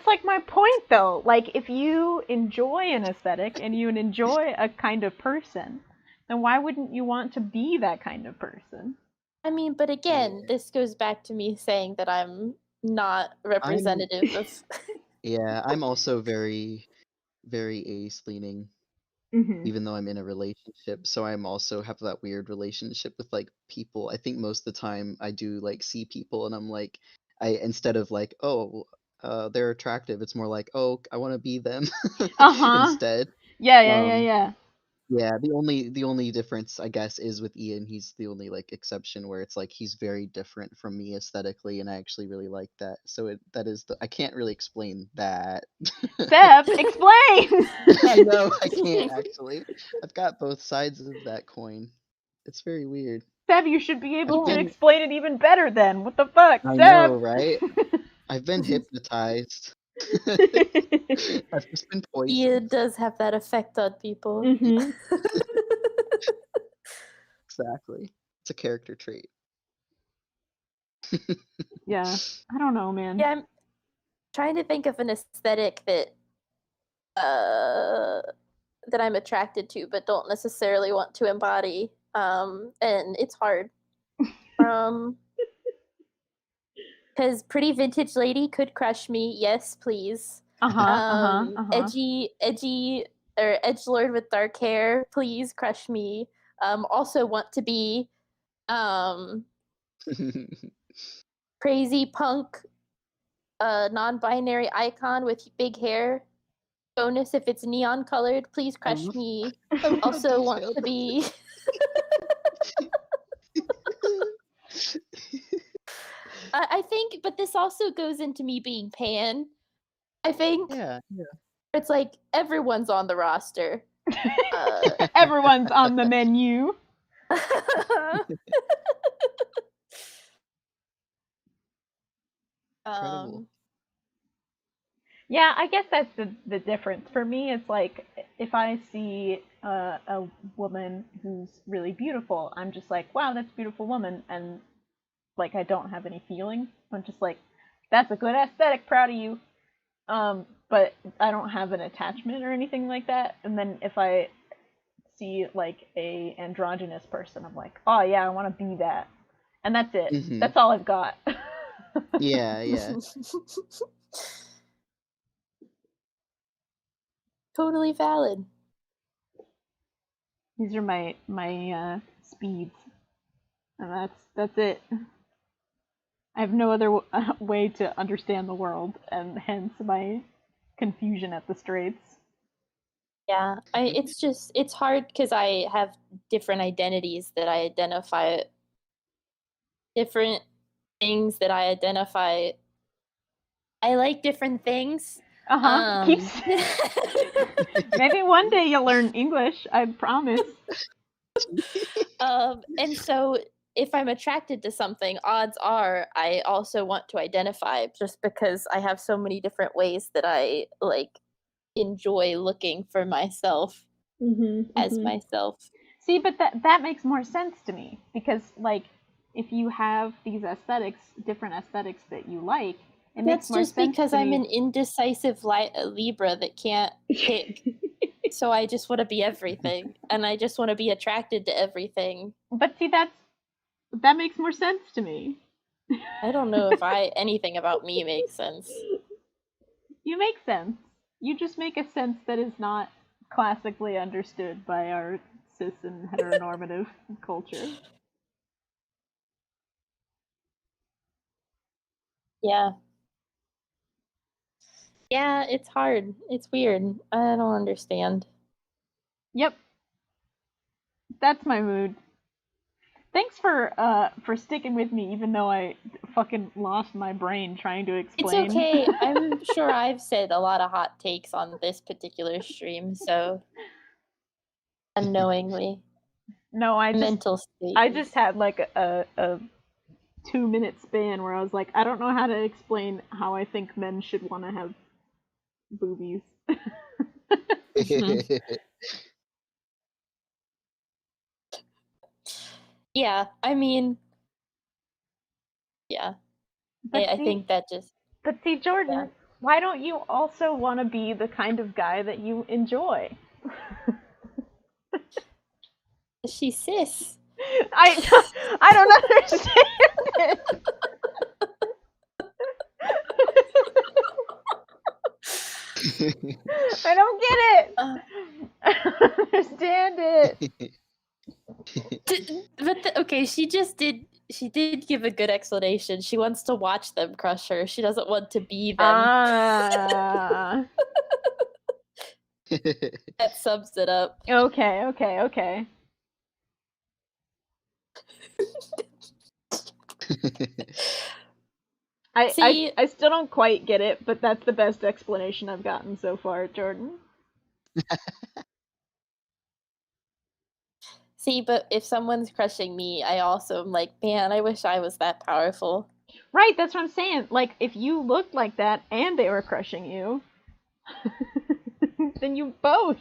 like my point though. Like if you enjoy an aesthetic and you enjoy a kind of person, then why wouldn't you want to be that kind of person? I mean, but again, this goes back to me saying that I'm not representative of. Yeah, I'm also very, very ace leaning. Even though I'm in a relationship, so I'm also have that weird relationship with like people. I think most of the time I do like see people and I'm like, instead of like, oh, they're attractive, it's more like, oh, I want to be them instead. Yeah. Yeah, the only difference I guess is with Ian. He's the only like exception where it's like he's very different from me aesthetically, and I actually really like that. So that is I can't really explain that. Seb, explain. I know I can't actually. I've got both sides of that coin. It's very weird. Seb, you should be able to explain it even better then. What the fuck, I Seb? know, right? I've been hypnotized. I've just been poisoned. Ian does have that effect on people. Mm-hmm. Exactly. It's a character trait. Yeah. I don't know, man. Yeah, I'm trying to think of an aesthetic that I'm attracted to but don't necessarily want to embody. And it's hard. Because Pretty Vintage Lady could crush me, yes, please. Edgy or edgelord with dark hair, please crush me. Also want to be crazy punk non-binary icon with big hair. Bonus if it's neon colored, please crush me. Also want to be I think, but this also goes into me being pan. I think. Yeah. It's like everyone's on the roster. Everyone's on the menu. Yeah, I guess that's the difference. For me, it's like if I see a woman who's really beautiful, I'm just like, wow, that's a beautiful woman, and like I don't have any feeling. I'm just like, that's a good aesthetic, proud of you. But I don't have an attachment or anything like that. And then if I see like a androgynous person, I'm like, oh yeah, I want to be that. And that's it. Mhm. That's all I've got. Yeah. Totally valid. These are my speeds, and that's it. I have no other way to understand the world, and hence my confusion at the straits. Yeah, it's hard because I have different identities that I identify, different things that I identify. I like different things. Keeps. Maybe one day you'll learn English. I promise. And so if I'm attracted to something, odds are I also want to identify, just because I have so many different ways that I like enjoy looking for myself as myself. See, but that makes more sense to me, because like if you have these aesthetics, different aesthetics that you like, it makes more sense. That's just because I'm me. an indecisive Libra that can't pick. So I just want to be everything, and I just want to be attracted to everything. But see, that makes more sense to me. I don't know if anything about me makes sense. You make sense. You just make a sense that is not classically understood by our cis and heteronormative culture. Yeah. Yeah, it's hard. It's weird. I don't understand. Yep. That's my mood. Thanks for sticking with me, even though I fucking lost my brain trying to explain. It's okay. I'm sure I've said a lot of hot takes on this particular stream, so unknowingly. No, I just had like a 2-minute span where I was like, I don't know how to explain how I think men should want to have boobies. Yeah, I mean, yeah. I think that just... But see, Jordan, why don't you also want to be the kind of guy that you enjoy? She's cis. I don't understand it. I don't get it. I don't understand it. But okay, she did give a good explanation. She wants to watch them crush her. She doesn't want to be them. That sums it up. Okay. I still don't quite get it, but that's the best explanation I've gotten so far, Jordan. See, but if someone's crushing me, I also am like, man, I wish I was that powerful. Right, that's what I'm saying. Like, if you looked like that and they were crushing you, then you both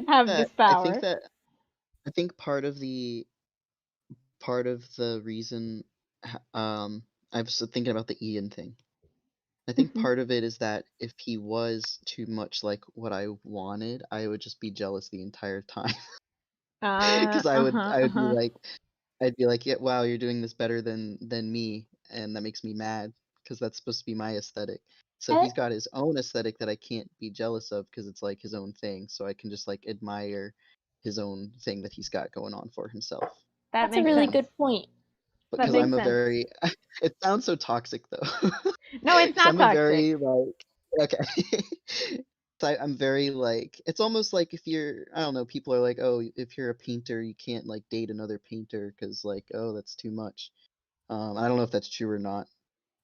have this power. I think part of the reason, I was thinking about the Ian thing. I think part of it is that if he was too much like what I wanted, I would just be jealous the entire time. Because I would be like, yeah, wow, you're doing this better than me, and that makes me mad because that's supposed to be my aesthetic. So he's got his own aesthetic that I can't be jealous of because it's like his own thing. So I can just like admire his own thing that he's got going on for himself. That's a really good point. Because I'm a very it sounds so toxic though. No, it's not I'm toxic. a very like okay. I'm very like, it's almost like if you're, I don't know, people are like, oh, if you're a painter, you can't like date another painter because like, oh, that's too much. I don't know if that's true or not.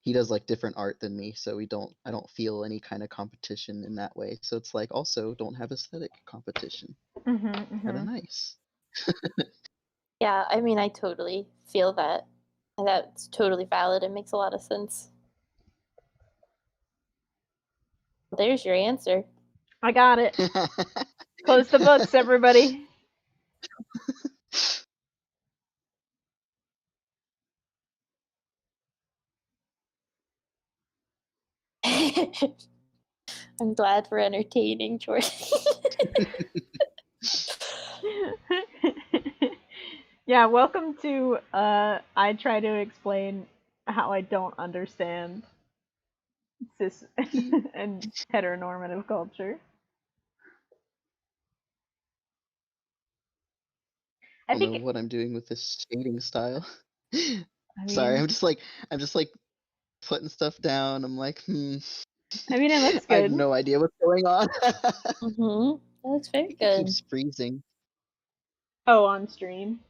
He does like different art than me, so I don't feel any kind of competition in that way. So it's like, also don't have aesthetic competition. Kind of nice. Yeah, I mean, I totally feel that. That's totally valid. It makes a lot of sense. There's your answer. I got it. Close the books, everybody. I'm glad we're entertaining, Jordan. Yeah, welcome to I try to explain how I don't understand cis and heteronormative culture. I don't know what I'm doing with this shading style. Sorry, mean, I'm just like putting stuff down. I'm like, I mean, it looks I have good. no idea what's going on. That looks very It good. keeps freezing. Oh, on stream.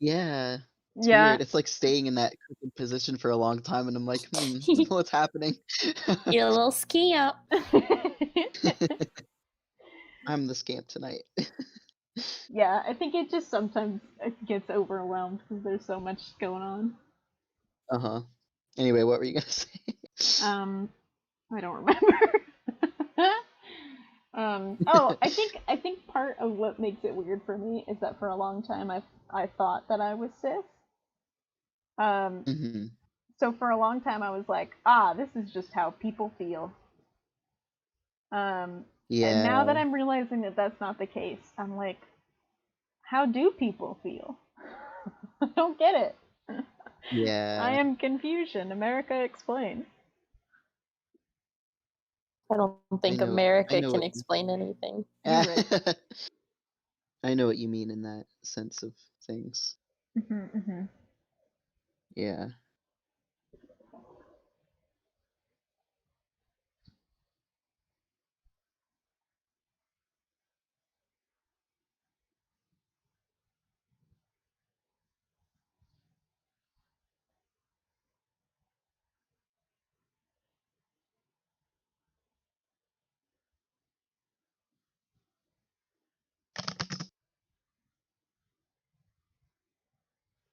Yeah. It's Yeah. weird. It's like staying in that crooked position for a long time, and I'm like, what's happening? You're a little scamp. I'm the scamp tonight. Yeah, I think it just sometimes gets overwhelmed because there's so much going on. Uh-huh. Anyway, what were you gonna say? I don't remember. Oh, I think part of what makes it weird for me is that for a long time I thought that I was cis. Mm-hmm. So for a long time I was like, this is just how people feel. Yeah. And now that I'm realizing that that's not the case, I'm like, how do people feel? I don't get it. Yeah. I am confusion. America, explain. I don't think America can explain anything. Right. I know what you mean in that sense of things. Yeah.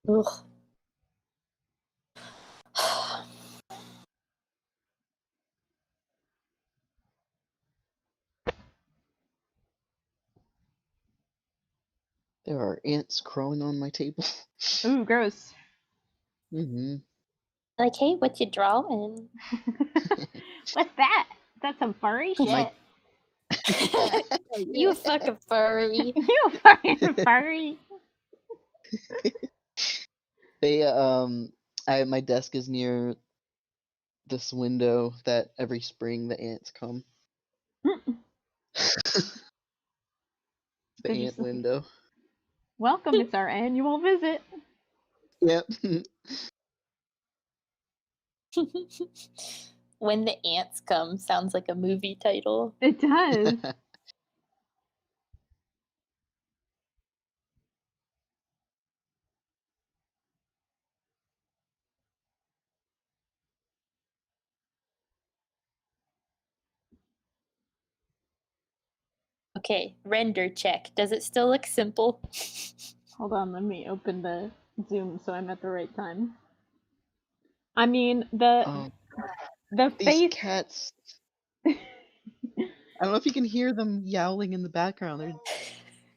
Ugh. There are ants crawling on my table. Ooh, gross. Mm-hmm. Like, hey, what you drawing? What's that? That's some furry shit. You fucking furry. You fucking furry. My desk is near this window that every spring the ants come. The ant window. Welcome, it's our annual visit. Yep. When the Ants Come sounds like a movie title. It does. Okay, render check. Does it still look simple? Hold on, let me open the Zoom so I'm at the right time. I mean, the these face cats. I don't know if you can hear them yowling in the background.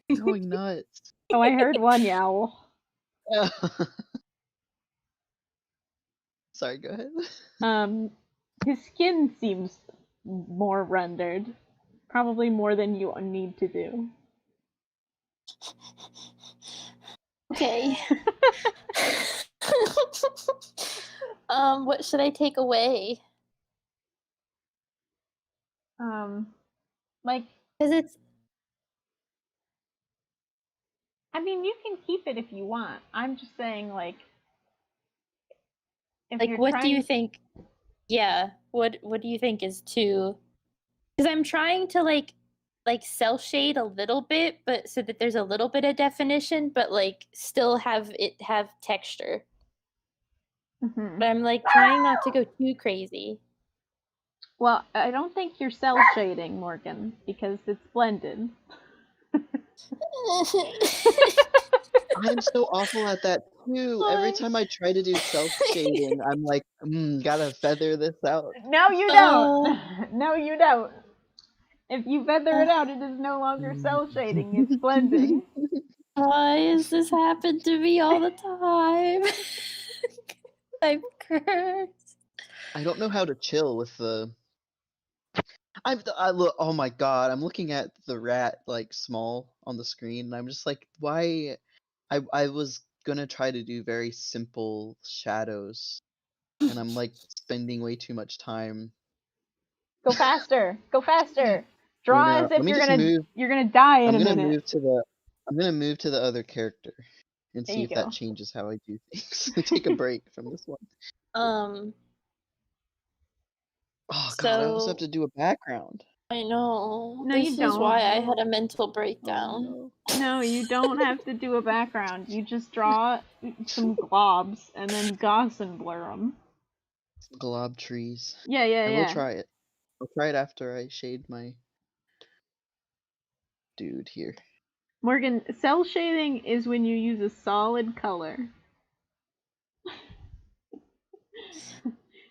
They're going nuts. Oh, I heard one yowl. Sorry, go ahead. His skin seems more rendered. Probably more than you need to do. Okay. What should I take away? Like, because it's. I mean, you can keep it if you want. I'm just saying, like, Like, what do you think? Yeah, what do you think is too? Because I'm trying to like cell shade a little bit, but so that there's a little bit of definition, but like still have texture. But I'm like trying not to go too crazy. Well, I don't think you're cell shading, Morgan, because it's blended. I'm so awful at that too. Every time I try to do self shading, I'm like, gotta feather this out. No, you don't. No, you don't. If you feather it out, it is no longer cell shading. It's blending. Why has this happened to me all the time? I'm cursed. I don't know how to chill with the I look. Oh my god! I'm looking at the rat like small on the screen, and I'm just like, why? I was gonna try to do very simple shadows, and I'm like spending way too much time. Go faster! Go faster! I Draw know. as if Let me just move. you're gonna die in I'm a gonna minute. move to the. I'm gonna move to the other character, and There see you if that go. changes how I do things. Take a break from this one. Oh god! I also have So to do a background. I know. No, you This is why I don't. had a mental Oh breakdown. no! No, you don't have to do a background. You just draw some globs and then Gaussian blur them. Glob trees. Yeah. I will try it. I'll try it after I shade my dude here. Morgan, cell shading is when you use a solid color.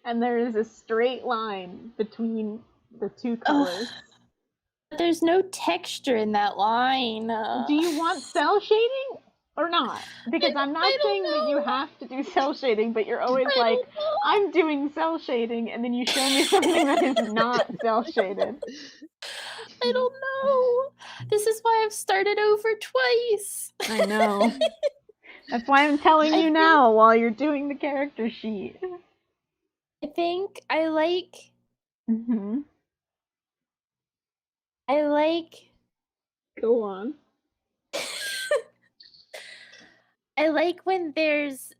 And there is a straight line between the two colors. There's no texture in that line. Do you want cell shading or not? Because I'm not saying that you have to do cell shading, but you're always like, I'm doing cell shading, and then you show me something that is not cell shaded. I don't know. This is why I've started over twice. I know. That's why I'm telling you now while you're doing the character sheet. I think I like. Mm-hmm. I like. Go on. I like when there's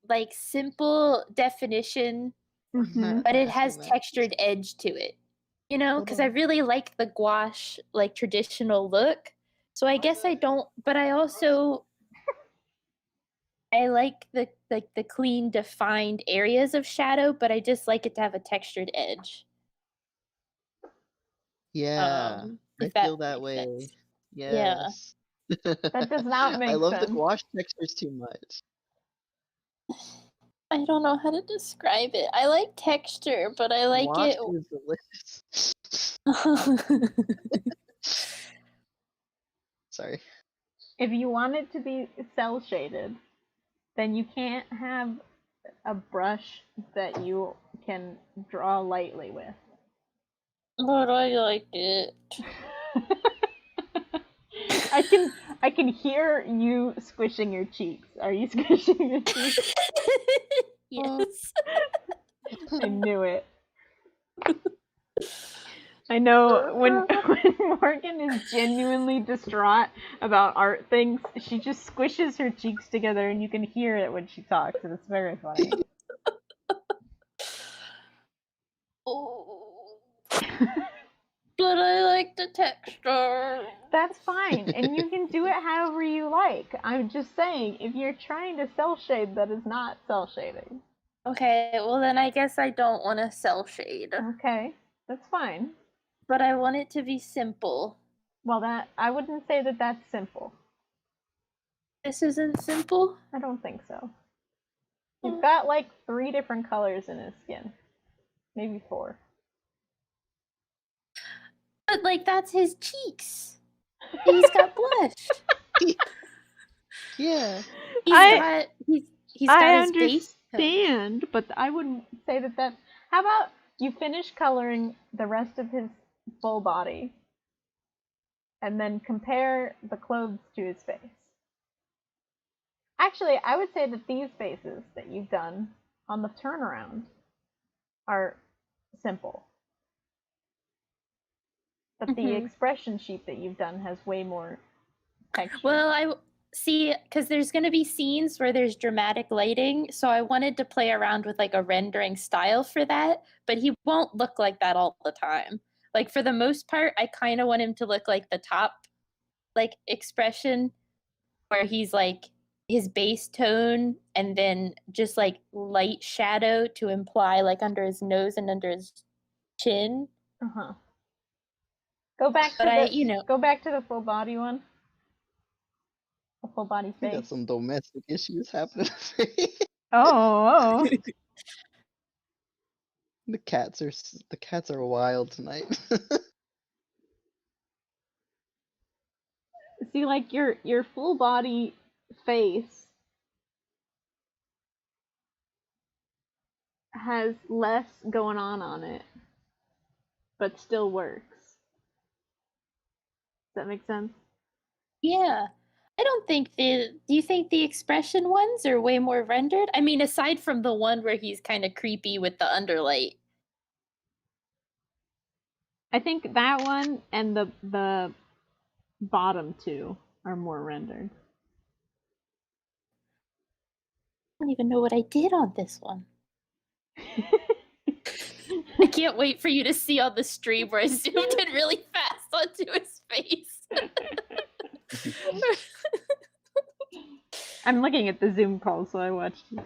like simple definition, but it has textured edge to it. You know, because I really like the gouache, like traditional look. So I guess I don't, but I also I like the clean, defined areas of shadow, but I just like it to have a textured edge. Yeah, I feel that way. Sense. Yes. That does not make I love sense. the gouache textures too much. I don't know how to describe it. I like texture, but I like Gouache it. is delicious. Sorry. If you want it to be cell shaded, then you can't have a brush that you can draw lightly with. But I like it. I can hear you squishing your cheeks. Are you squishing your cheeks? Yes. I knew it. I know when Morgan is genuinely distraught about art things, she just squishes her cheeks together and you can hear it when she talks, and it's very funny. Oh. But I like the texture. That's fine, and you can do it however you like. I'm just saying, if you're trying to cell shade, that is not cell shading. Okay, well then I guess I don't want to cell shade. Okay, that's fine. But I want it to be simple. Well, I wouldn't say that that's simple. This isn't simple? I don't think so. You've got like 3 different colors in his skin. Maybe 4. But like that's his cheeks. He's got blush. Yeah. He's got his base. I understand, but I wouldn't say that. How about you finish coloring the rest of his full body, and then compare the clothes to his face. Actually, I would say that these faces that you've done on the turnaround are simple. But the expression sheet that you've done has way more texture. Well, I see, because there's going to be scenes where there's dramatic lighting, so I wanted to play around with like a rendering style for that, but he won't look like that all the time. Like for the most part, I kind of want him to look like the top like expression where he's like his base tone and then just like light shadow to imply like under his nose and under his chin. Uh-huh. Go back to the full body one. The full body face. We got some domestic issues happening. Oh. The cats are wild tonight. See, like your full body face has less going on it, but still works. Does that make sense? Yeah. I don't think do you think the expression ones are way more rendered? I mean, aside from the one where he's kind of creepy with the underlight. I think that one and the bottom two are more rendered. I don't even know what I did on this one. I can't wait for you to see on the stream where I zoomed in really fast onto his face. I'm looking at the Zoom call, so I watched you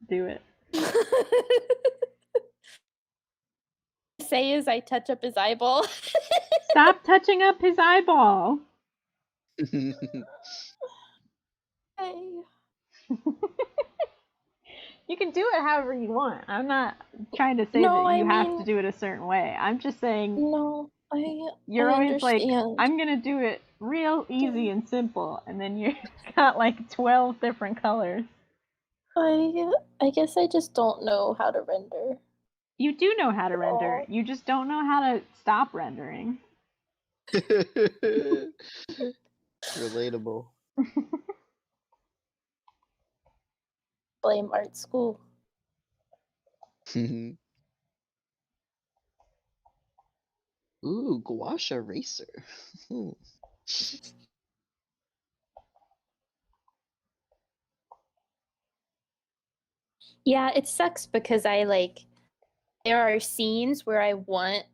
do it. Say as I touch up his eyeball. Stop touching up his eyeball. Hey. You can do it however you want. I'm not trying to say that you have to do it a certain way. I'm just saying. No, you're I always understand. like, I'm gonna do it real easy and simple, and then you got like 12 different colors. I guess I just don't know how to render. You do know how to render. You just don't know how to stop rendering. Relatable. Blame art school. Ooh, gouache eraser. Yeah, it sucks because there are scenes where I want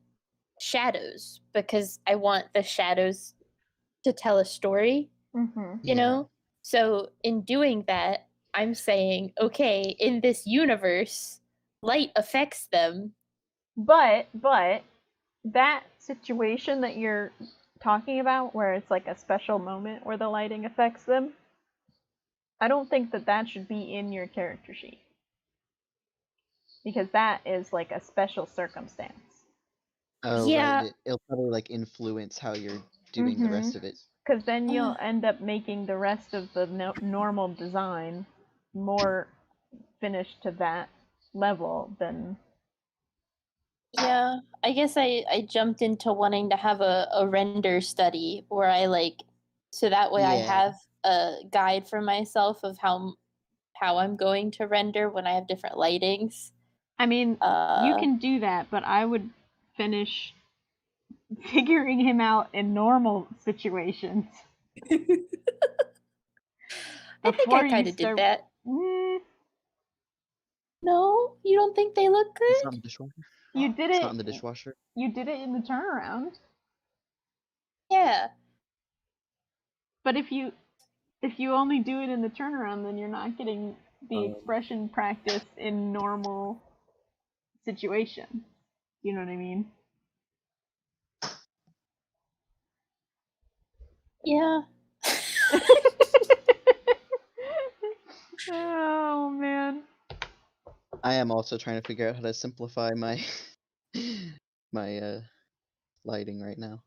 shadows because I want the shadows to tell a story, you know? So in doing that, I'm saying, okay, in this universe, light affects them. But that situation that you're talking about where it's like a special moment where the lighting affects them, I don't think that should be in your character sheet. Because that is like a special circumstance. Oh, yeah. Right. It'll probably like influence how you're doing the rest of it. Because then you'll end up making the rest of the normal design more finished to that level than... Yeah, I guess I jumped into wanting to have a render study where so that way I have a guide for myself of how I'm going to render when I have different lightings. I mean, you can do that, but I would finish figuring him out in normal situations. I think I kind of did that. No, you don't think they look good? It's not in the dishwasher. You did it. It's not in the dishwasher. You did it in the turnaround. Yeah. But if you only do it in the turnaround, then you're not getting the expression practice in normal situations. You know what I mean? Yeah. Oh man. I am also trying to figure out how to simplify my lighting right now.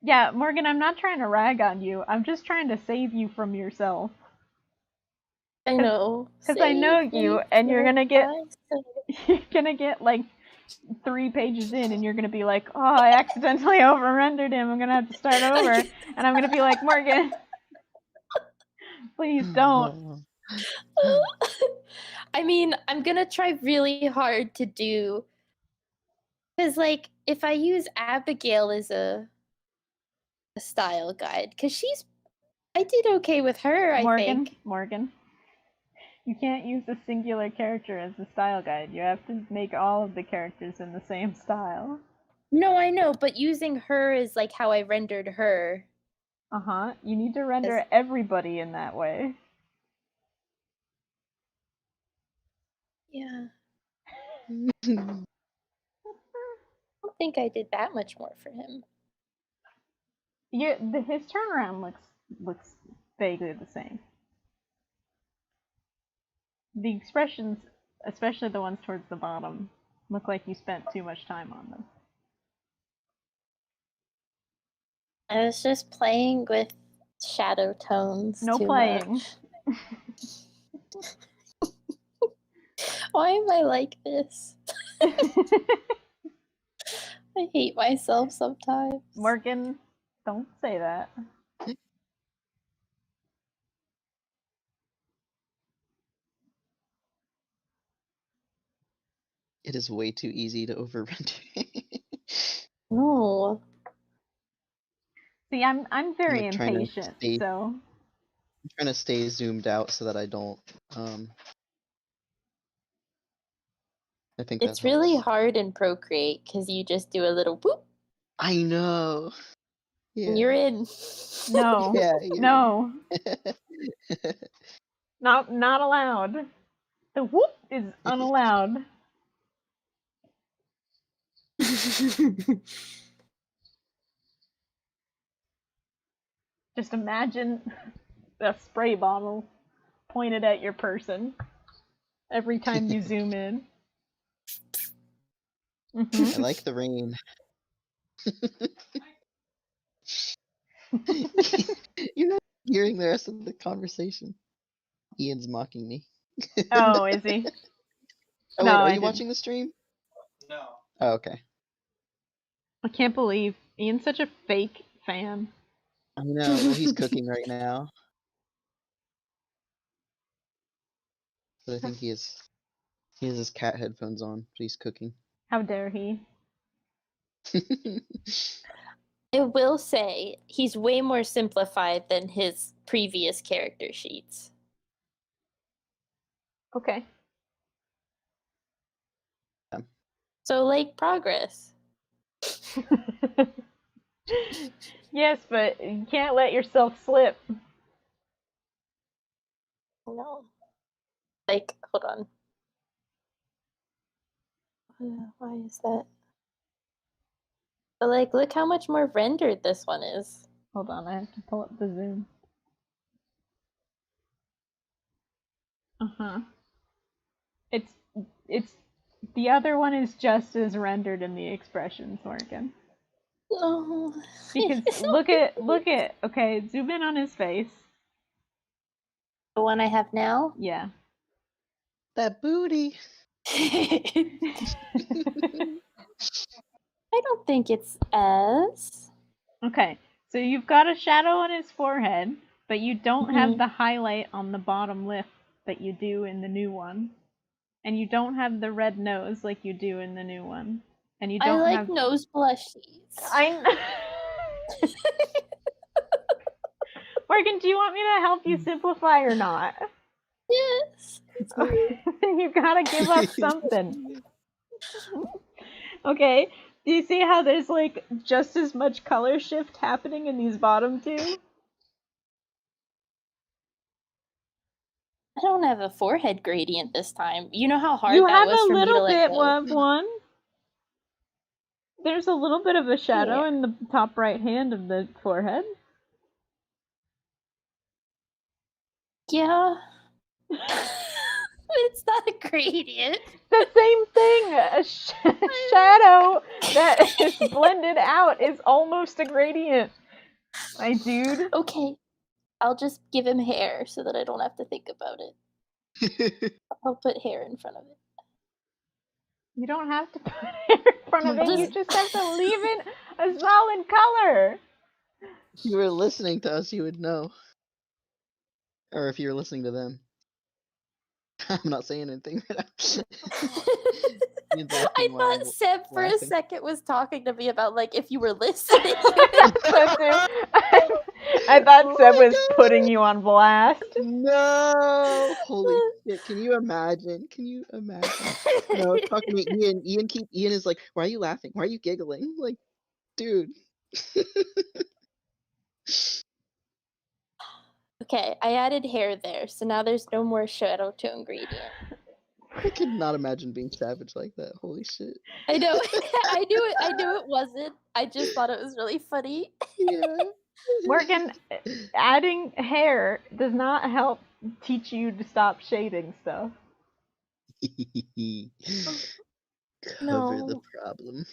Yeah, Morgan, I'm not trying to rag on you. I'm just trying to save you from yourself. I know. Because I know you, and you're gonna get like 3 pages in, and you're gonna be like, oh, I accidentally over-rendered him. I'm gonna have to start over. And I'm gonna be like, Morgan, please don't. I mean, I'm gonna try really hard to do, because if I use Abigail as a style guide, because I did okay with her. I think. Morgan, you can't use a singular character as a style guide. You have to make all of the characters in the same style. No, I know, but using her is how I rendered her. You need to render everybody in that way. Yeah. I don't think I did that much more for him. Yeah, his turnaround looks vaguely the same. The expressions, especially the ones towards the bottom, look like you spent too much time on them. I was just playing with shadow tones. No too playing. Much. Why am I like this? I hate myself sometimes. Morgan, don't say that. It is way too easy to over-render. No. See, I'm very like trying to impatient, stay, so I'm trying to stay zoomed out so that I don't. I think that It's really helps. hard in Procreate because you just do a little boop I know. Yeah. and you're in. no, Yeah. no, not allowed. The whoop is unallowed. Just imagine a spray bottle pointed at your person every time you zoom in. I like the rain. You're not hearing the rest of the conversation. Ian's mocking me. Oh, is he? Oh No, wait, are I you didn't. watching the stream? No. Oh, okay. I can't believe Ian's such a fake fan. I know. Well, he's cooking right now. But I think he has his cat headphones on, but he's cooking. How dare he? I will say he's way more simplified than his previous character sheets. Okay. So, like, progress. Yes, but you can't let yourself slip. No. Like, hold on. Why is that? But, like, look how much more rendered this one is. Hold on, I have to pull up the zoom. Uh-huh. It's the other one is just as rendered in the expressions, Morgan. No. Because look at okay, zoom in on his face. The one I have now? Yeah. That booty. I don't think it's S. Okay, so you've got a shadow on his forehead, but you don't have Mhm. the highlight on the bottom lip that you do in the new one. And you don't have the red nose like you do in the new one. And you I don't like have nose blushies. Morgan, do you want me to help you simplify or not? Yes. You gotta give up something. Okay, do you see how there's like just as much color shift happening in these bottom two? I don't have a forehead gradient this time. You know how hard You that have was a for me to little let bit go? of one. There's a little bit of a shadow Yeah. in the top right hand of the forehead. Yeah. It's not a gradient. The same thing. A shadow that is blended out is almost a gradient. My dude. Okay. I'll just give him hair so that I don't have to think about it. I'll put hair in front of it. You don't have to put hair in front of it. You just have to leave it a solid color. If you were listening to us, you would know. Or if you were listening to them. I'm not saying anything right now. I thought Seb for a second was talking to me about, like, if you were listening. I thought Seb was putting you on blast. No! Holy shit, can you imagine? Can you imagine? No, talking to Ian. Ian is like, why are you laughing? Why are you giggling? Like, dude. Okay, I added hair there, so now there's no more shadow tone gradient. I could not imagine being savage like that. Holy shit. I know. I knew it wasn't. I just thought it was really funny. Yeah. Morgan, adding hair does not help teach you to stop shading stuff. Cover the problem.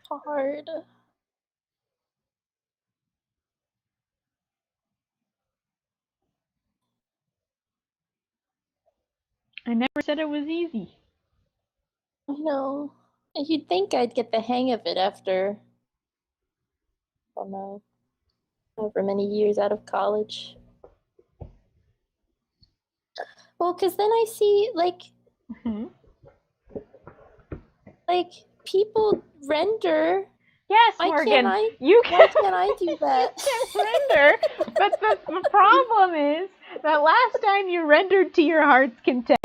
Hard. I never said it was easy. I know. You'd think I'd get the hang of it after, I don't know, however many years out of college. Well, because then I see, like, people render. Yes, Morgan. Why you can't I do that? can render, but the problem is that last time you rendered to your heart's content,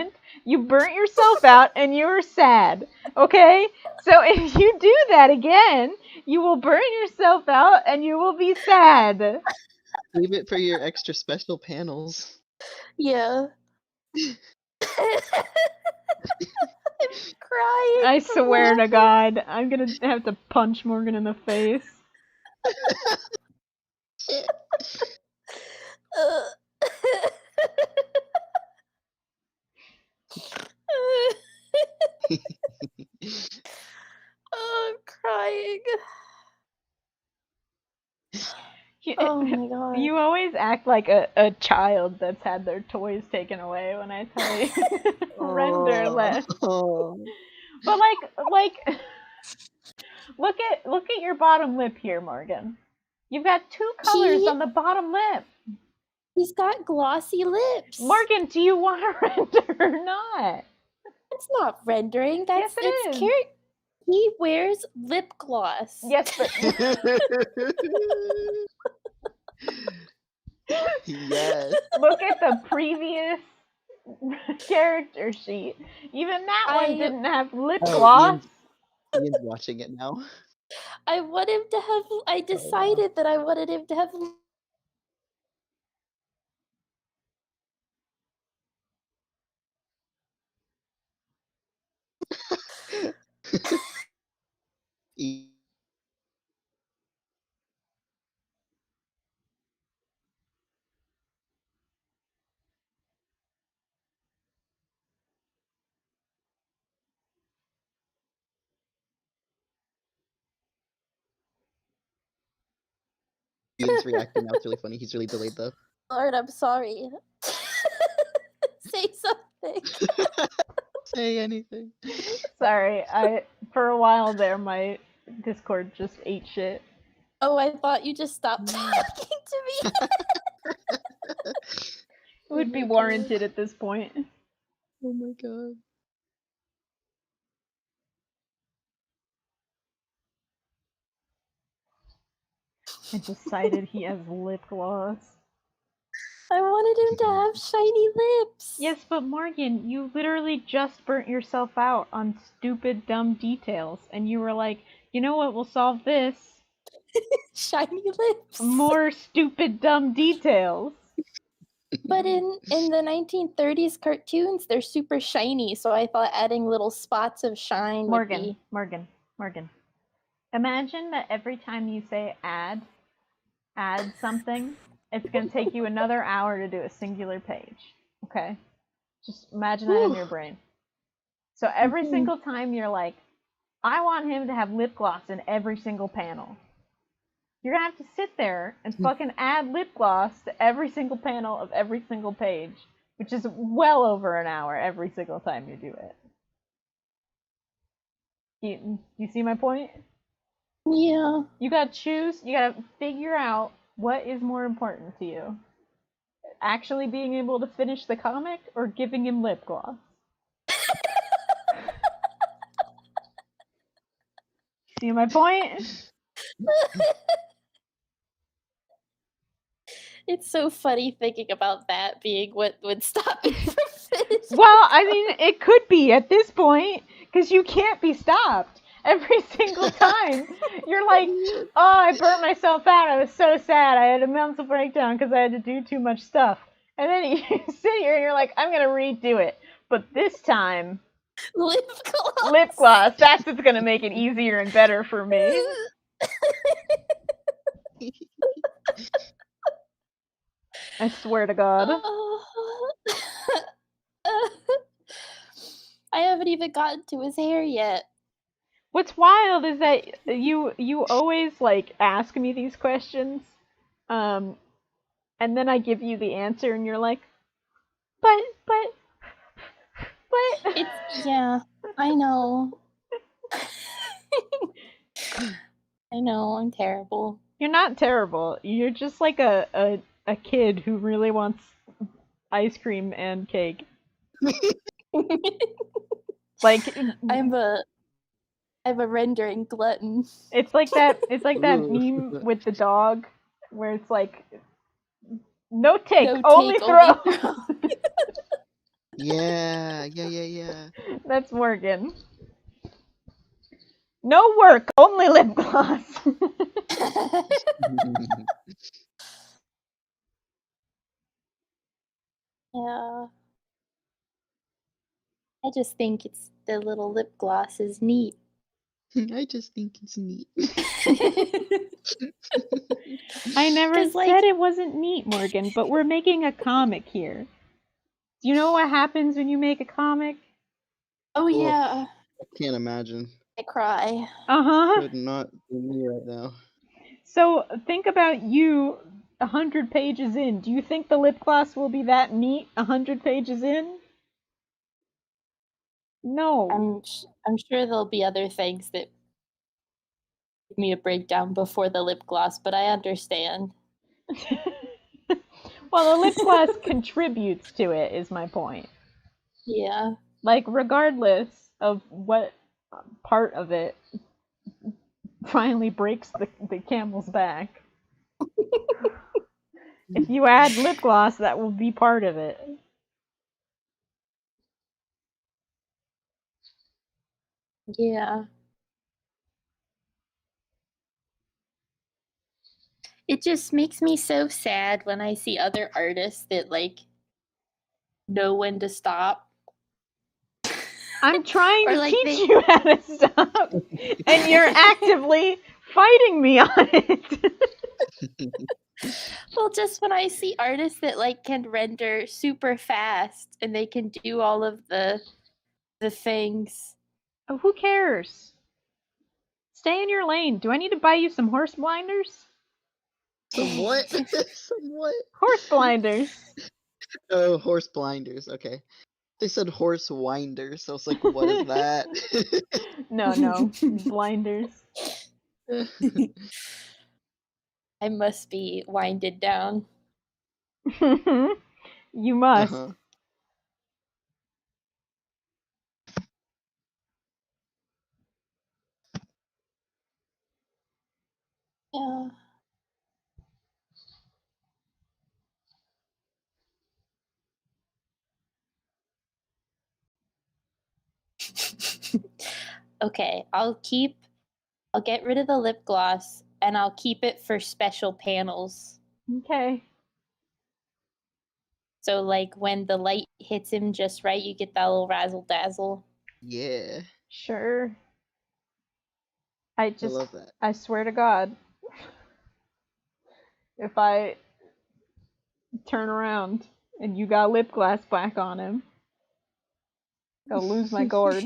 you burnt yourself out and you were sad. Okay? So if you do that again, you will burn yourself out and you will be sad. Leave it for your extra special panels. Yeah. I'm crying. I swear to God, I'm gonna have to punch Morgan in the face. Oh, I'm crying. Oh my God. You always act like a child that's had their toys taken away when I tell you render less. But like look at your bottom lip here, Morgan. You've got two colors on the bottom lip. He's got glossy lips. Morgan, do you want to render or not? It's not rendering. Yes, it is. He wears lip gloss. Yes, but yes. Look at the previous character sheet. Even that one didn't have lip gloss. Ian's watching it now. I want him to have. I decided that I wanted him to have. Ian's reacting now. It's really funny. He's really delayed though. Lord, I'm sorry. Say something. Say anything. Sorry, for a while there, my Discord just ate shit. Oh, I thought you just stopped talking to me. It would be warranted at this point. Oh my God. I decided he has lip gloss. I wanted him to have shiny lips. Yes, but Morgan, you literally just burnt yourself out on stupid, dumb details, and you were like, you know what will solve this? Shiny lips. More stupid, dumb details. But in the 1930s cartoons, they're super shiny, so I thought adding little spots of shine would be... Morgan. Imagine that every time you say add something, it's going to take you another hour to do a singular page. Okay? Just imagine that in your brain. So every single time you're like, I want him to have lip gloss in every single panel. You're going to have to sit there and fucking add lip gloss to every single panel of every single page, which is well over an hour every single time you do it. You see my point? Yeah. You gotta choose, you gotta figure out what is more important to you. Actually being able to finish the comic or giving him lip gloss. See my point? It's so funny thinking about that being what would stop me from finishing. Well, I mean, it could be at this point, because you can't be stopped. Every single time, you're like, oh, I burnt myself out. I was so sad. I had a mental breakdown because I had to do too much stuff. And then you sit here and you're like, I'm going to redo it. But this time, lip gloss. Lip gloss. That's what's going to make it easier and better for me. I swear to God. I haven't even gotten to his hair yet. What's wild is that you always like ask me these questions, and then I give you the answer, and you're like, but Yeah, I know. I know, I'm terrible. You're not terrible. You're just like a kid who really wants ice cream and cake. Like I'm a rendering glutton. it's like that meme with the dog where it's like no take, No only take, throw. only throw. Yeah. That's Morgan. No work, only lip gloss. Yeah. I just think it's the little lip gloss is neat. I just think it's neat. I never Cause said it wasn't neat, Morgan, but we're making a comic here. Do you know what happens when you make a comic? Oh yeah. I can't imagine. I cry. Uh-huh. Could not be me right now. So think about you 100 pages in. Do you think the lip gloss will be that neat 100 pages in? No. I'm sure there'll be other things that give me a breakdown before the lip gloss, but I understand. Well, the lip gloss contributes to it, is my point. Yeah. Like, regardless of what part of it finally breaks the camel's back, if you add lip gloss, that will be part of it. Yeah. It just makes me so sad when I see other artists that like know when to stop. I'm trying to like teach you how to stop, and you're actively fighting me on it. Well, just when I see artists that like can render super fast and they can do all of the things. Oh, who cares? Stay in your lane. Do I need to buy you some horse blinders? Some what? Some what? Horse blinders. Oh, horse blinders. Okay. They said horse winders, so I was like, what is that? No, blinders. I must be winded down. You must. Uh-huh. Yeah. Okay, I'll get rid of the lip gloss and I'll keep it for special panels. Okay. So like when the light hits him just right, you get that little razzle dazzle. Yeah. Sure. I love that. I swear to God, if I turn around and you got lip gloss back on him, I'll lose my gourd.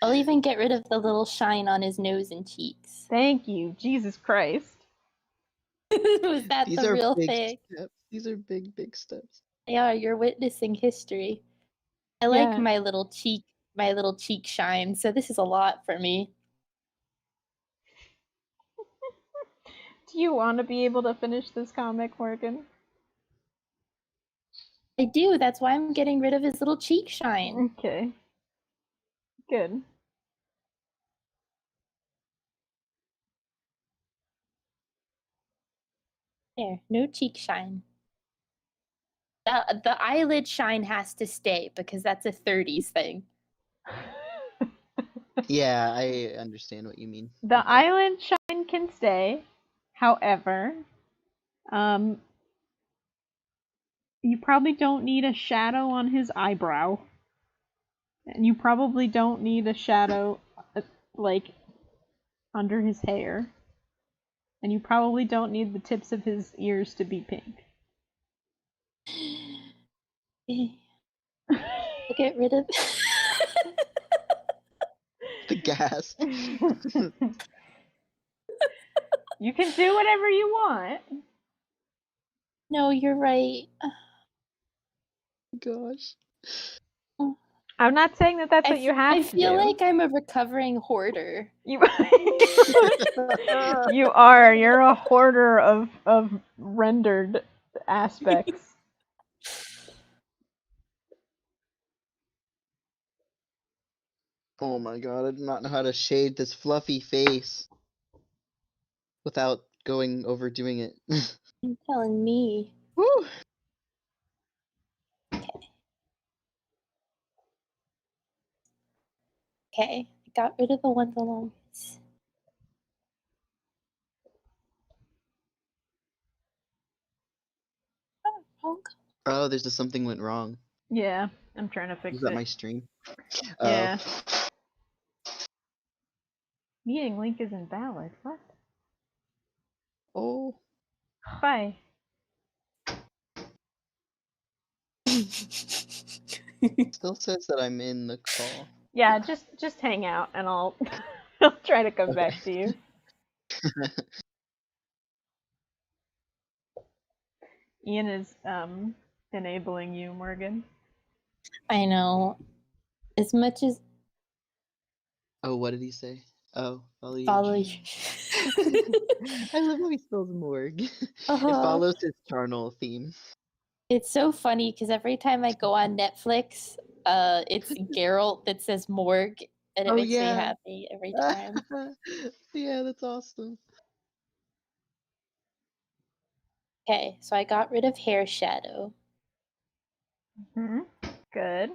I'll even get rid of the little shine on his nose and cheeks. Thank you, Jesus Christ. Was that These the are real big thing? steps. These are big steps. Yeah, you're witnessing history. I like my little cheek shine, so this is a lot for me. Do you want to be able to finish this comic, Morgan? I do, that's why I'm getting rid of his little cheek shine. Okay. Good. There, no cheek shine. The eyelid shine has to stay because that's a 30s thing. Yeah, I understand what you mean. The eyelid shine can stay. However, you probably don't need a shadow on his eyebrow. And you probably don't need a shadow, like, under his hair. And you probably don't need the tips of his ears to be pink. Get rid of The gas. You can do whatever you want. No, you're right. Gosh. I'm not saying that that's what you have to do. I feel like I'm a recovering hoarder. You you are. You're a hoarder of rendered aspects. Oh my god, I do not know how to shade this fluffy face without overdoing it. You're telling me. Woo! Okay, I got rid of the ones along. Oh, there's just something went wrong. Yeah, I'm trying to fix Was that it. my stream? Yeah. Meeting link is invalid. What? Oh. Bye. Still says that I'm in the call. Yeah, just hang out and I'll I'll try to come back to you. Ian is enabling you, Morgan. I know. As much as Oh, what did he say? Oh, follow you. I love how he spells morgue. It follows his charnel theme. It's so funny because every time I go on Netflix, it's Geralt that says morgue, and it makes me happy every time. Yeah, that's awesome. Okay, so I got rid of hair shadow. Mm-hmm. Good.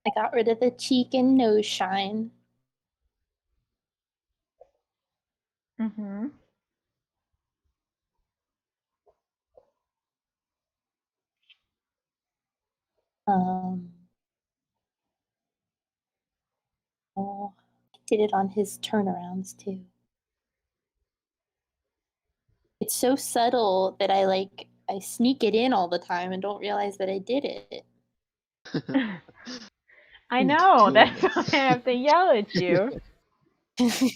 I got rid of the cheek and nose shine. Mm-hmm. Oh, I did it on his turnarounds too. It's so subtle that I sneak it in all the time and don't realize that I did it. I know, that's why I have to yell at you. Okay.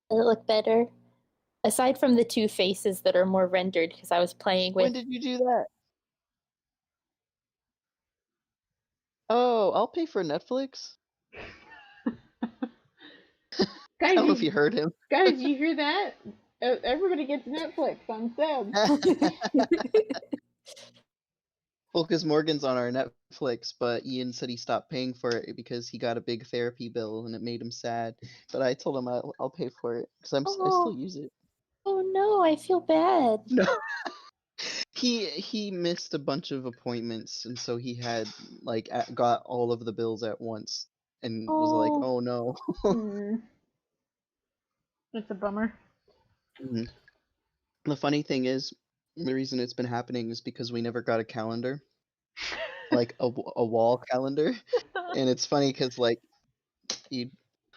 Does it look better? Aside from the two faces that are more rendered because I was playing with. When did you do that? Oh, I'll pay for Netflix. I don't know if you heard him. Guys, did you hear that? Everybody gets Netflix on Seb. Well, because Morgan's on our Netflix, but Ian said he stopped paying for it because he got a big therapy bill and it made him sad. But I told him I'll pay for it because I still use it. Oh no, I feel bad. No. He missed a bunch of appointments, and so he had got all of the bills at once, and was like, "Oh no." That's a bummer. Mhm. The funny thing is, the reason it's been happening is because we never got a calendar, like a wall calendar, and it's funny because I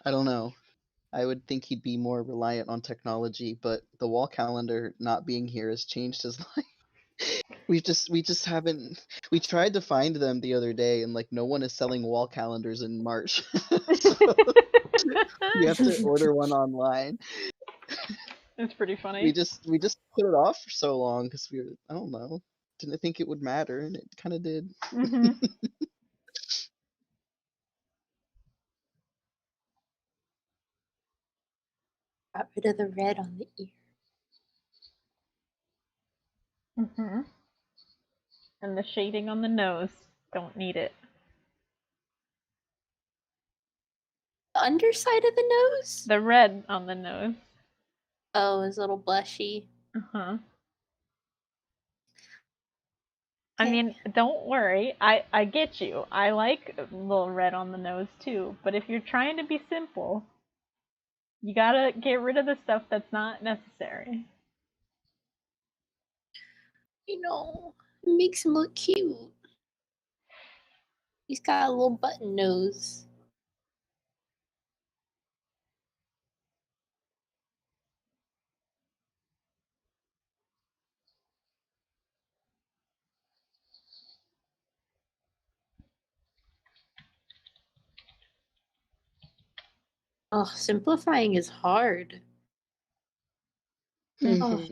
don't know. I would think he'd be more reliant on technology, but the wall calendar not being here has changed his life. We just haven't. We tried to find them the other day, and no one is selling wall calendars in March, so you have to order one online. It's pretty funny. We just put it off for so long because I don't know, didn't think it would matter, and it kind of did. Mm-hmm. Got rid of the red on the ear. Mm-hmm. And the shading on the nose. Don't need it. The underside of the nose? The red on the nose. Oh, it's a little blushy. Uh-huh. I mean, don't worry. I get you. I like a little red on the nose too. But if you're trying to be simple, you gotta get rid of the stuff that's not necessary. You know, it makes him look cute. He's got a little button nose. Oh, simplifying is hard. Oh.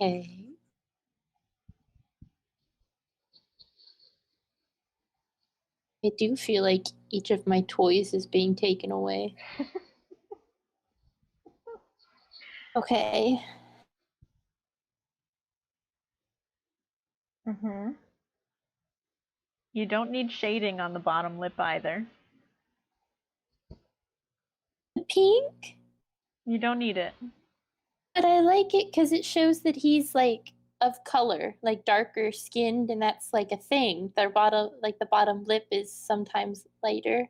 Okay. I do feel like each of my toys is being taken away. Okay. You don't need shading on the bottom lip either. Pink? You don't need it. But I like it because it shows that he's like of color, like darker skinned, and that's like a thing. The bottom lip is sometimes lighter.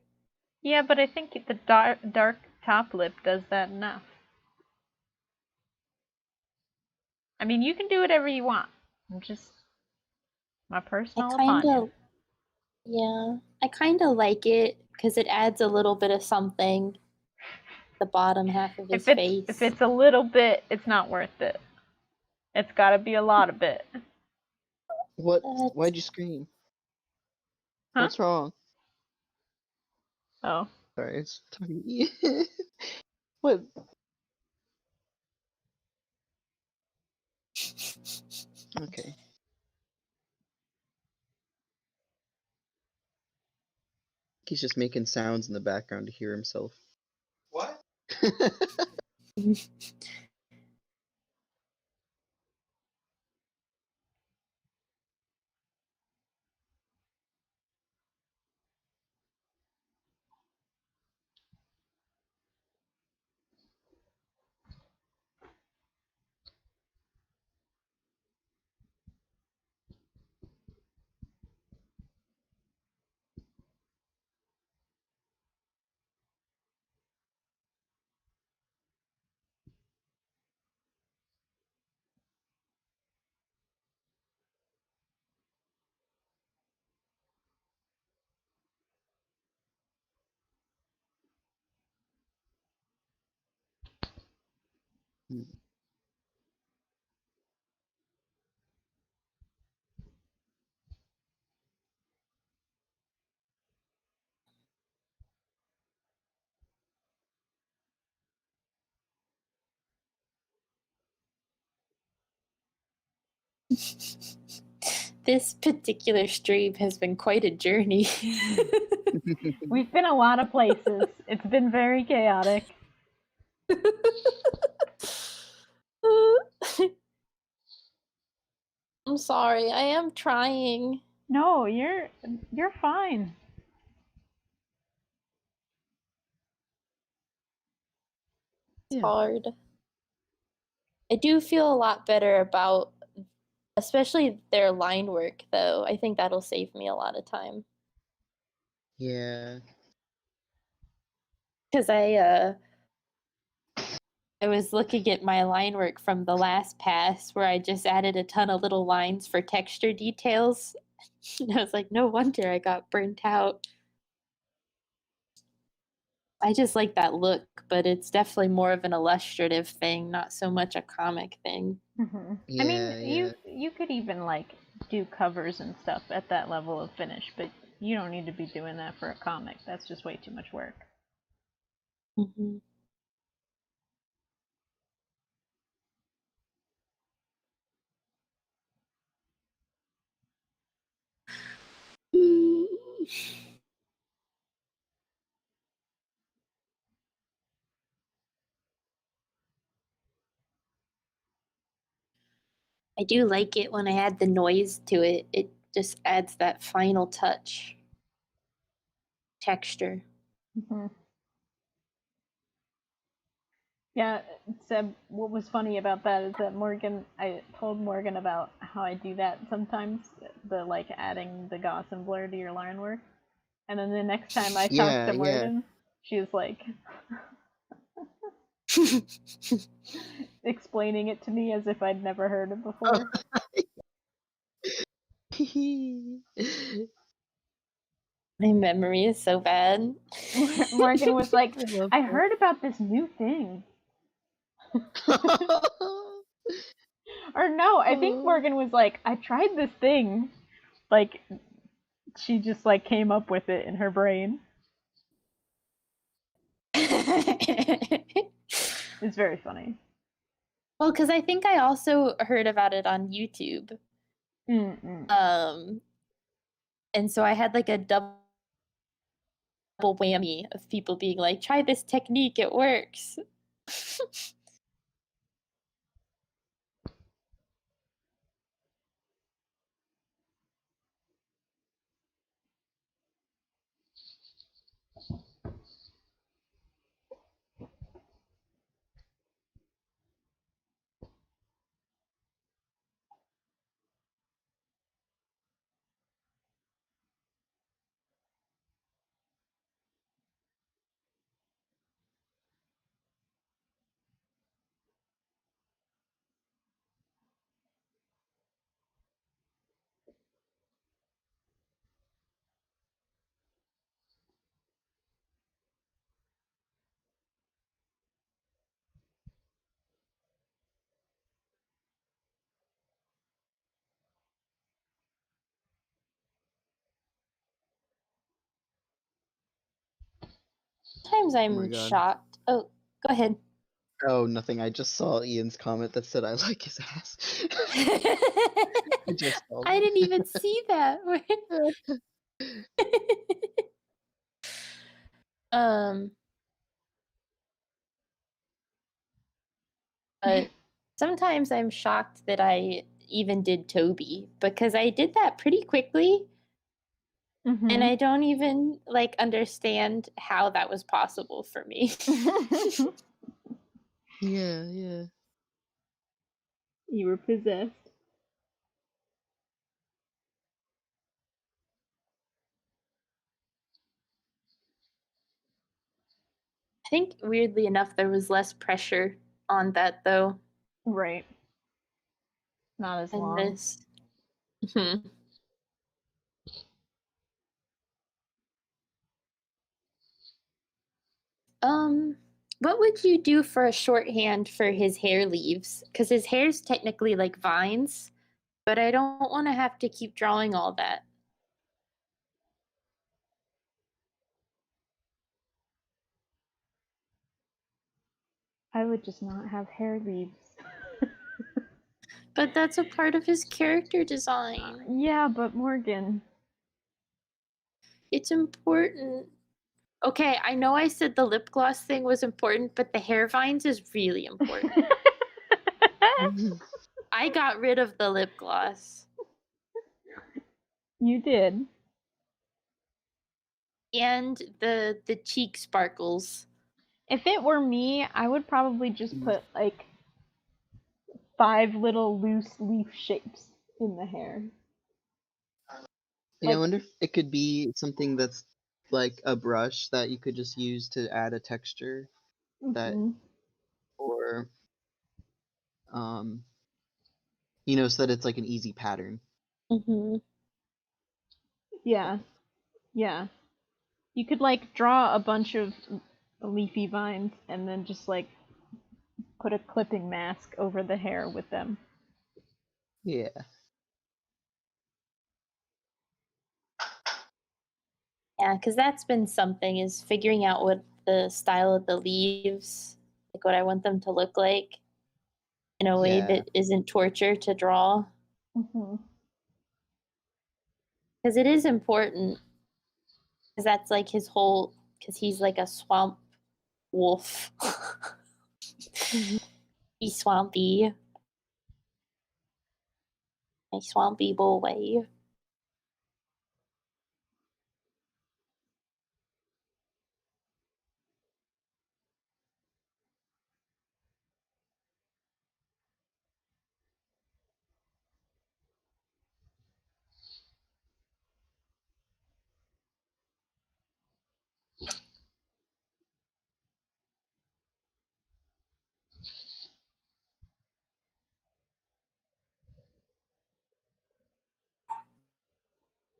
Yeah, but I think the dark top lip does that enough. I mean, you can do whatever you want. I'm just my personal opinion. Yeah, I kind of like it because it adds a little bit of something. The bottom half of his face. If it's a little bit, it's not worth it. It's got to be a lot of bit. What? Why'd you scream? Huh? What's wrong? Oh. Sorry, it's talking to me. What? Okay. He's just making sounds in the background to hear himself. What? This particular stream has been quite a journey. We've been a lot of places. It's been very chaotic. I'm sorry. I am trying. No, you're fine. It's hard. I do feel a lot better about, especially their line work, though. I think that'll save me a lot of time. Yeah. Because I was looking at my line work from the last pass where I just added a ton of little lines for texture details. And I was like, no wonder I got burnt out. I just like that look, but it's definitely more of an illustrative thing, not so much a comic thing. Yeah, I mean, you could even like do covers and stuff at that level of finish, but you don't need to be doing that for a comic. That's just way too much work. Mm-hmm. I do like it when I add the noise to it. It just adds that final touch. Texture. Yeah, Seb, what was funny about that is that I told Morgan about how I do that sometimes, the like adding the goss and blur to your line work. And then the next time I talked to Morgan, she was like explaining it to me as if I'd never heard it before. My memory is so bad. Morgan was like, I heard about this new thing. Or no, I think Morgan was like, I tried this thing like she just like came up with it in her brain. It's very funny. Well, because I think I also heard about it on YouTube. And so I had like a double whammy of people being like, try this technique, it works. Sometimes I'm shocked. Oh, go ahead. Oh, nothing. I just saw Ian's comment that said I like his ass. I didn't even see that. But sometimes I'm shocked that I even did Toby, because I did that pretty quickly. And I don't even like understand how that was possible for me. Yeah. You were possessed. I think weirdly enough there was less pressure on that though. Right. Not as long. This. What would you do for a shorthand for his hair leaves? Because his hair's technically like vines, but I don't want to have to keep drawing all that. I would just not have hair leaves. But that's a part of his character design. Yeah, but Morgan. It's important. Okay, I know I said the lip gloss thing was important, but the hair vines is really important. I got rid of the lip gloss. You did. And the cheek sparkles. If it were me, I would probably just put like 5 little loose leaf shapes in the hair. Yeah, I wonder if it could be something that's like a brush that you could just use to add a texture that, or so that it's like an easy pattern. Yeah. You could like draw a bunch of leafy vines and then just like put a clipping mask over the hair with them. Yeah. Yeah, because that's been something, is figuring out what the style of the leaves, like what I want them to look like in a way that isn't torture to draw. Because it is important. Because that's like his whole, because he's like a swamp wolf. He's swampy. A swampy boy.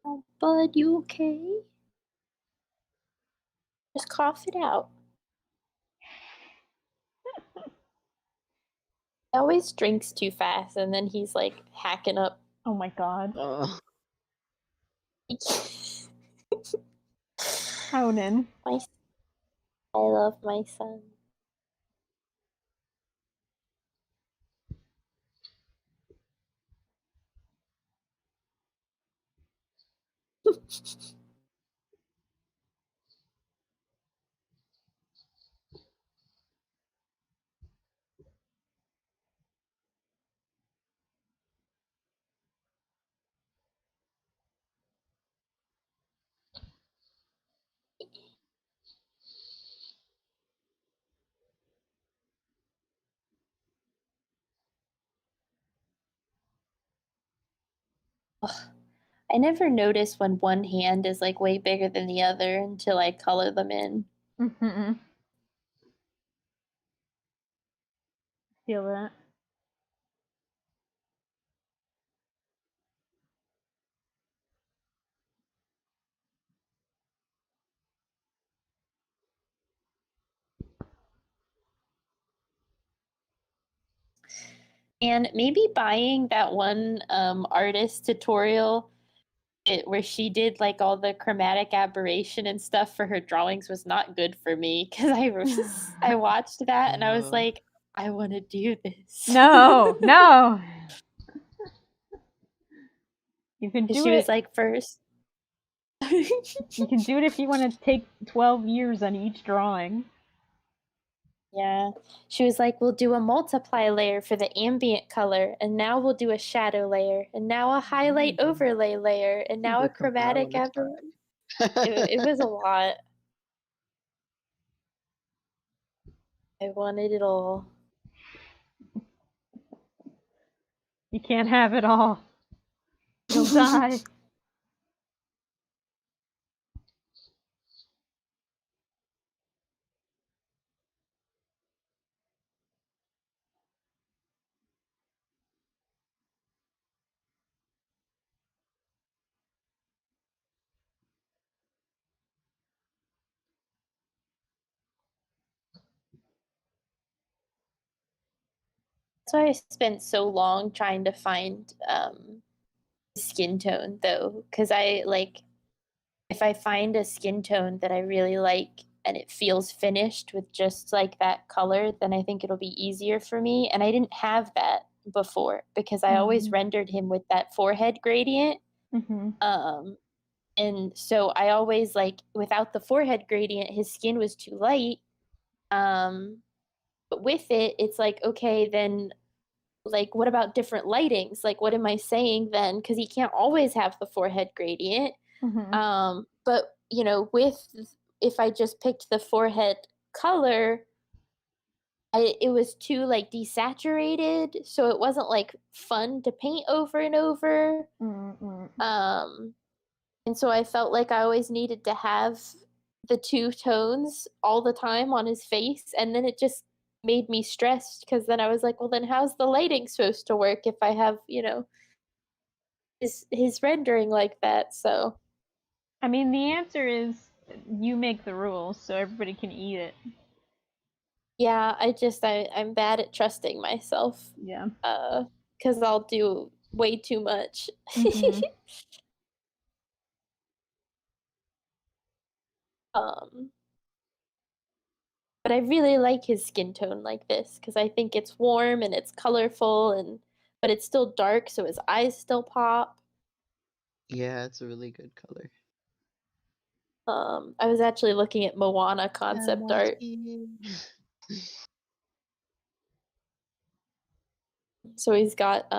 Oh, bud, you okay? Just cough it out. He always drinks too fast, and then he's like hacking up. Oh my god. Conan. I love my son. I never notice when one hand is like way bigger than the other until I color them in. Mm-hmm. Feel that. And maybe buying that one artist tutorial where she did like all the chromatic aberration and stuff for her drawings was not good for me because I watched that and I was like, I want to do this. No. You can do she was like, first. You can do it if you want to take 12 years on each drawing. Yeah. She was like, we'll do a multiply layer for the ambient color, and now we'll do a shadow layer, and now a highlight overlay layer, and now a chromatic aberration. It was a lot. I wanted it all. You can't have it all. You'll die. That's why I spent so long trying to find skin tone though, because I like if I find a skin tone that I really like and it feels finished with just like that color, then I think it'll be easier for me. And I didn't have that before because I always rendered him with that forehead gradient. And so I always like without the forehead gradient, his skin was too light. But with it, it's like, okay, then like what about different lightings? Like what am I saying then? Because he can't always have the forehead gradient. But you know, if I just picked the forehead color, it was too like desaturated, so it wasn't like fun to paint over and over. And so I felt like I always needed to have the two tones all the time on his face, and then it just made me stressed because then I was like, well, then how's the lighting supposed to work if I have, you know, his rendering like that? So I mean, the answer is you make the rules so everybody can eat it. yeah, I'm bad at trusting myself. Yeah. Because I'll do way too much. But I really like his skin tone like this because I think it's warm and it's colorful and but it's still dark, so his eyes still pop. Yeah, it's a really good color. I was actually looking at Moana concept art. So he's got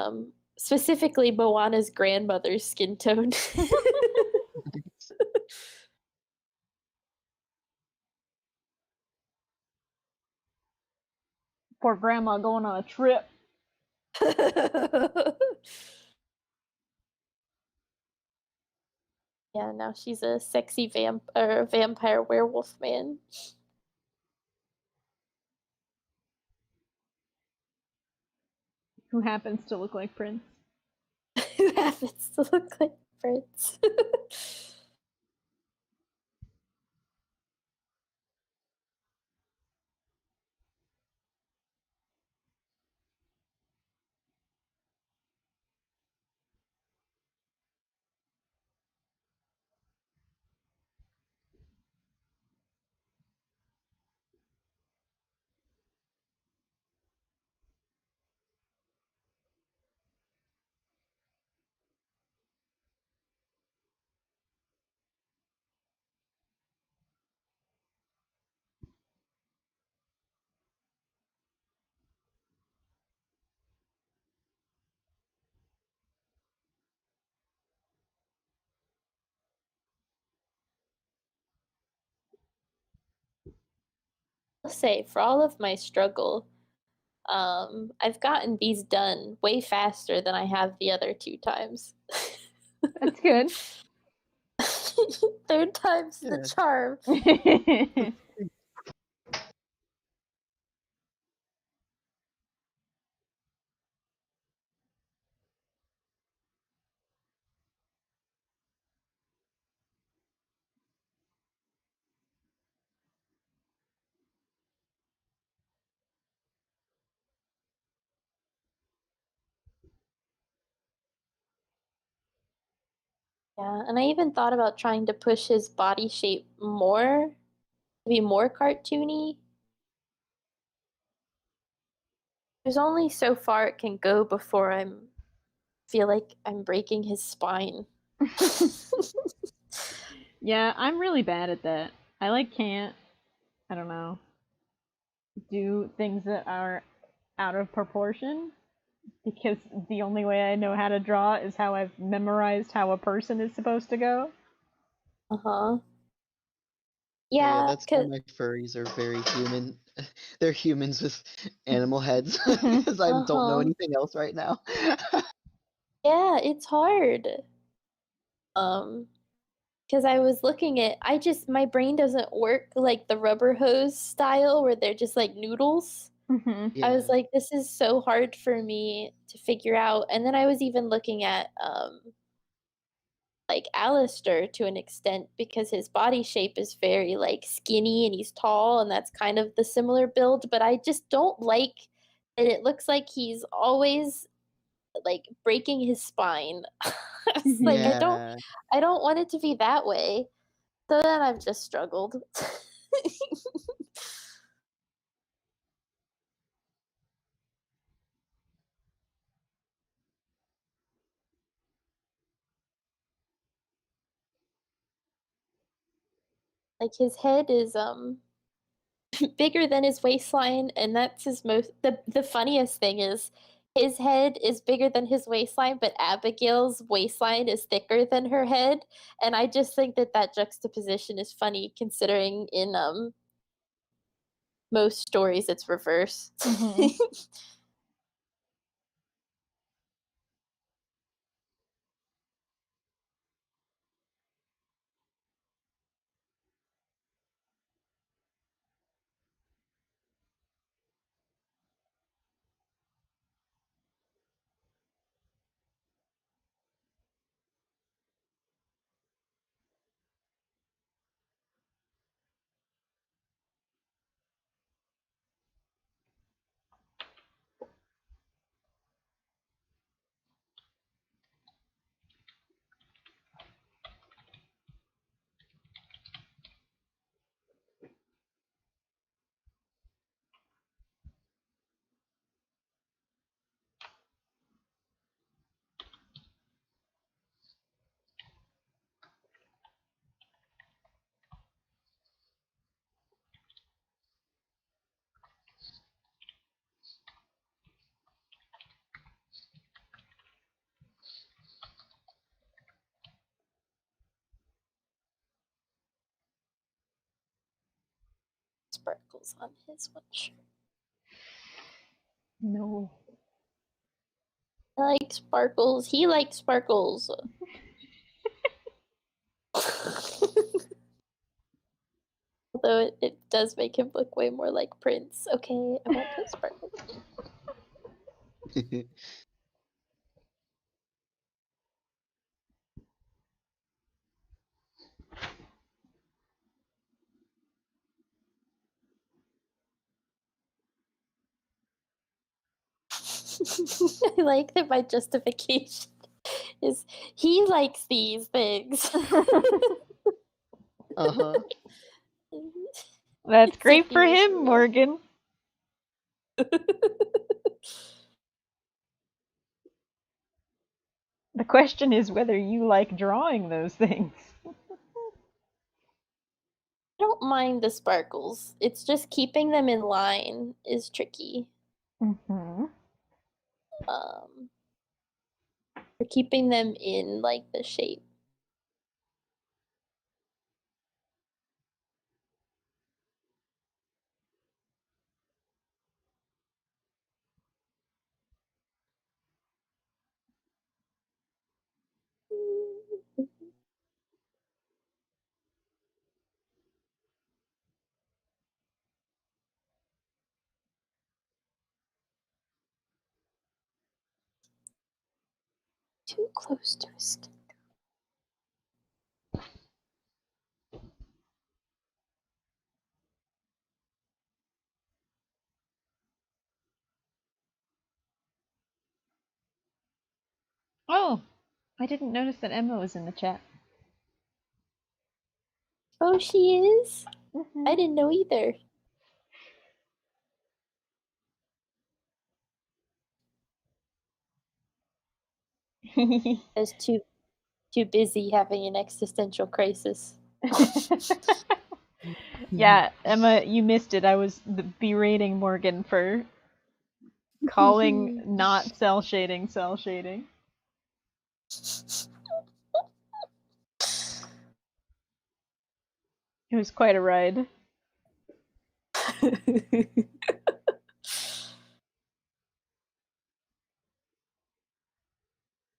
specifically Moana's grandmother's skin tone. Poor grandma going on a trip. Yeah, now she's a sexy vampire werewolf man. Who happens to look like Prince. Who happens to look like Prince. say, for all of my struggle, I've gotten these done way faster than I have the other 2 times. That's good. 3rd time's the charm. Yeah, and I even thought about trying to push his body shape more, to be more cartoony. There's only so far it can go before feel like I'm breaking his spine. Yeah, I'm really bad at that. I can't, I don't know, do things that are out of proportion, because the only way I know how to draw is how I've memorized how a person is supposed to go. Uh-huh. Yeah, Yeah, that's why my furries are very human. They're humans with animal heads, because I don't know anything else right now. yeah, it's hard. Because I was looking at, my brain doesn't work like the rubber hose style where they're just like noodles. I was Yeah. like, this is so hard for me to figure out. And then I was even looking at like Alistair to an extent, because his body shape is very like skinny and he's tall, and that's kind of the similar build, but I just don't like that it looks like he's always like breaking his spine. I was like, Yeah. I don't want it to be that way. So then I've just struggled. Like his head is bigger than his waistline, and that's his most the funniest thing is his head is bigger than his waistline, but Abigail's waistline is thicker than her head, and I just think that that juxtaposition is funny considering in most stories it's reverse. Sparkles on his one shirt. No. I like sparkles. He likes sparkles. Although it does make him look way more like Prince. Okay, I won't put sparkles. I like that my justification is he likes these things. Uh-huh. That's great for him, Morgan. The question is whether you like drawing those things. I don't mind the sparkles. It's just keeping them in line is tricky. Or keeping them in like the shape. Too close to his skin. Oh, I didn't notice that Emma was in the chat. Oh, she is? Mm-hmm. I didn't know either. I was too busy having an existential crisis. Yeah, Emma, you missed it. I was berating Morgan for calling not cell shading cell shading. It was quite a ride.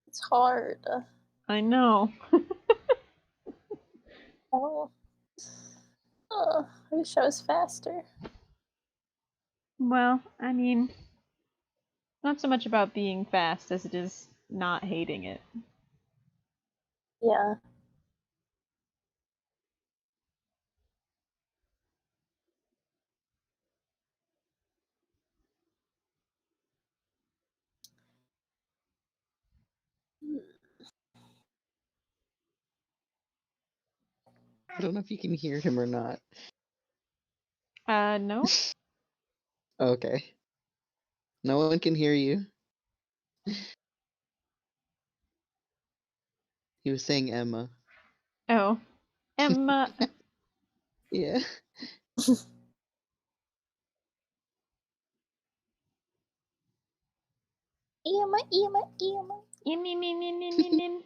It's hard. I know. Oh. I wish I was faster. Well, I mean, not so much about being fast as it is not hating it. Yeah. I don't know if you can hear him or not. No. Okay. No one can hear you. He was saying Emma. Oh. Emma. Yeah. Emma. In, in, in, in, in, in, in.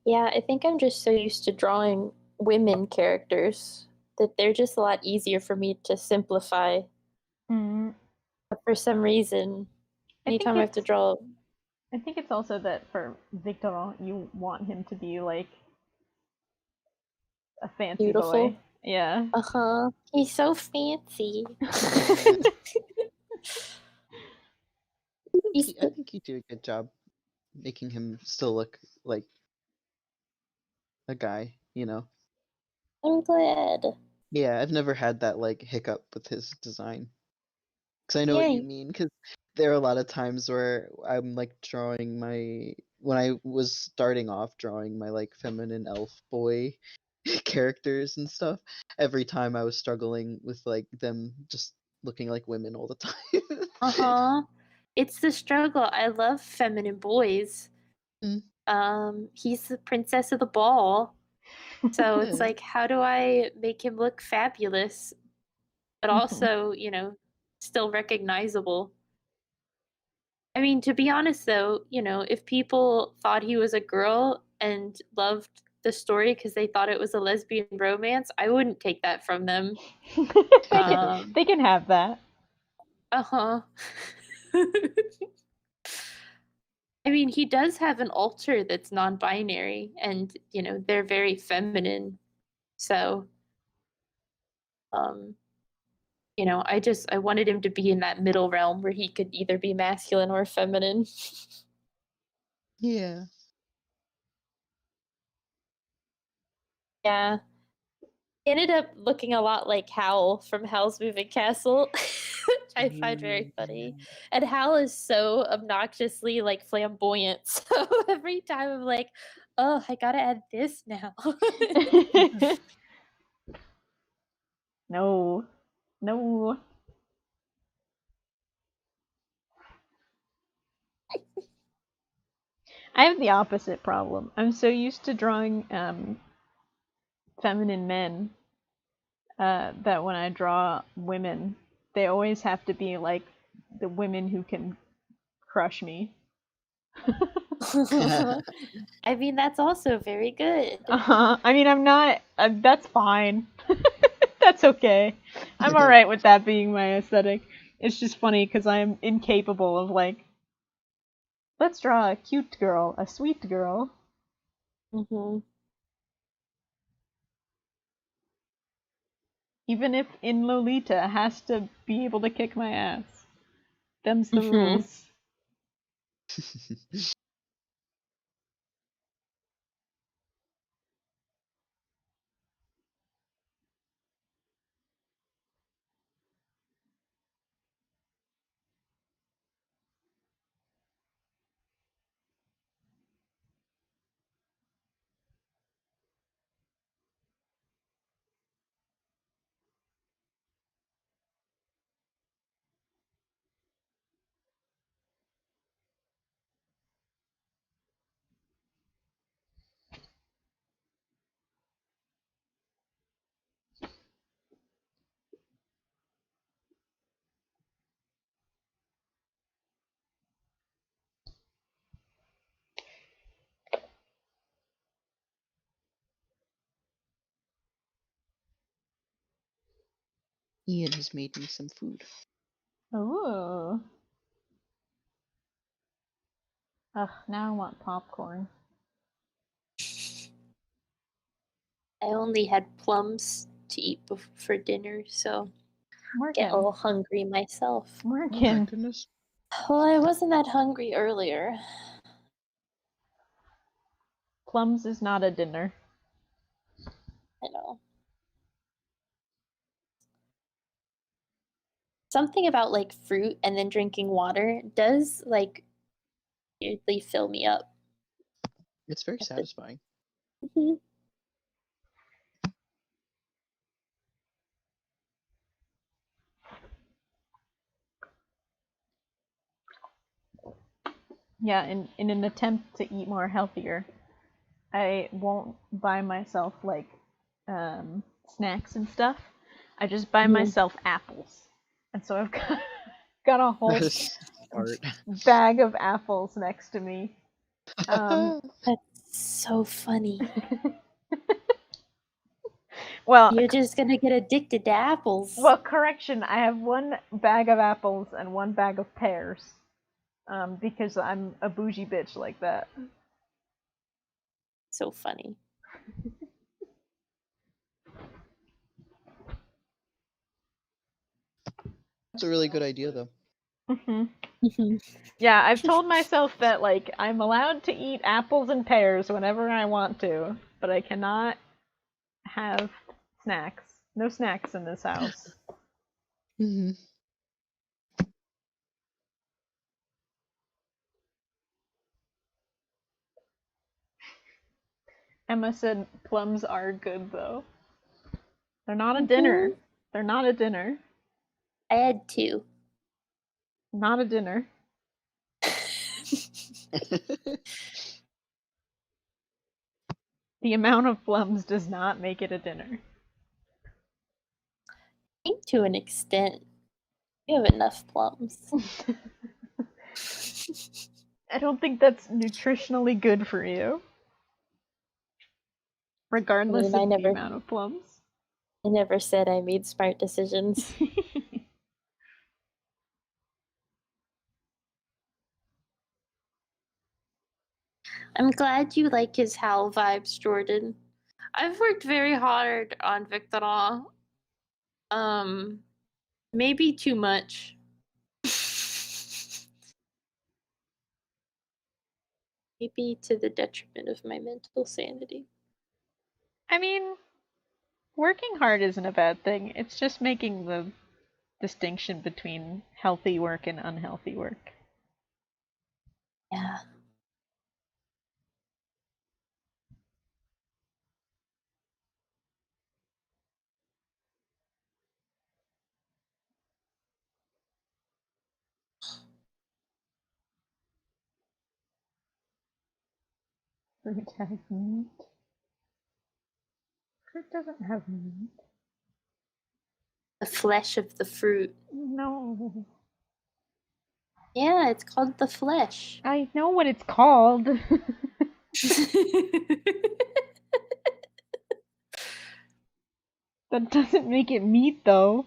Yeah, I think I'm just so used to drawing women characters that they're just a lot easier for me to simplify. Mm. But for some reason, anytime I have to draw. I think it's also that for Victor, you want him to be like a fancy Beautiful. boy. Yeah. Uh-huh. He's so fancy. I think you do a good job making him still look like a guy, you know? I'm glad. Yeah, I've never had that like hiccup with his design. Because I know what you mean, because there are a lot of times where I'm like drawing when I was starting off drawing my like feminine elf boy characters and stuff, every time I was struggling with like them just looking like women all the time. Uh-huh. It's the struggle. I love feminine boys. He's the princess of the ball. So it's like, how do I make him look fabulous, but also, still recognizable? I mean, to be honest though, if people thought he was a girl and loved the story because they thought it was a lesbian romance, I wouldn't take that from them. They can have that. Uh-huh. I mean, he does have an alter that's non-binary and, they're very feminine. So You know, I wanted him to be in that middle realm where he could either be masculine or feminine. Yeah. Yeah. He ended up looking a lot like Howl from Howl's Moving Castle, which I find very funny. And Howl is so obnoxiously like flamboyant. So every time I'm like, oh, I gotta add this now. No. No. I have the opposite problem. I'm so used to drawing feminine men that when I draw women, they always have to be like the women who can crush me. I mean, that's also very good. I mean, I'm not. That's fine. That's okay. I'm alright with that being my aesthetic. It's just funny because I'm incapable of, like, let's draw a cute girl, a sweet girl. Mm-hmm. Even if in Lolita has to be able to kick my ass. Them's the rules. Ian has made me some food. Ooh. Ugh, now I want popcorn. I only had plums to eat for dinner, so get a little hungry myself. Morgan. Oh, goodness. Well, I wasn't that hungry earlier. Plums is not a dinner. I know. Something about like fruit and then drinking water does like weirdly fill me up. It's very satisfying. Mm-hmm. Yeah, in an attempt to eat more healthier, I won't buy myself like snacks and stuff. I just buy myself apples, and so I've got a whole bag of apples next to me. That's so funny. Well, you're just gonna get addicted to apples. Well, correction. I have one bag of apples and one bag of pears, because I'm a bougie bitch like that. So funny. That's a really good idea, though. Yeah, I've told myself that, like, I'm allowed to eat apples and pears whenever I want to, but I cannot have snacks. No snacks in this house. Emma said plums are good, though. They're not a dinner. They're not a dinner. I had 2. Not a dinner. The amount of plums does not make it a dinner. I think to an extent. You have enough plums. I don't think that's nutritionally good for you. Regardless of the amount of plums. I never said I made smart decisions. I'm glad you like his Howl vibes, Jordan. I've worked very hard on Victor. Maybe too much. Maybe to the detriment of my mental sanity. I mean, working hard isn't a bad thing. It's just making the distinction between healthy work and unhealthy work. Yeah. Fruit has meat. Fruit doesn't have meat. The flesh of the fruit. No. Yeah, it's called the flesh. I know what it's called. That doesn't make it meat, though.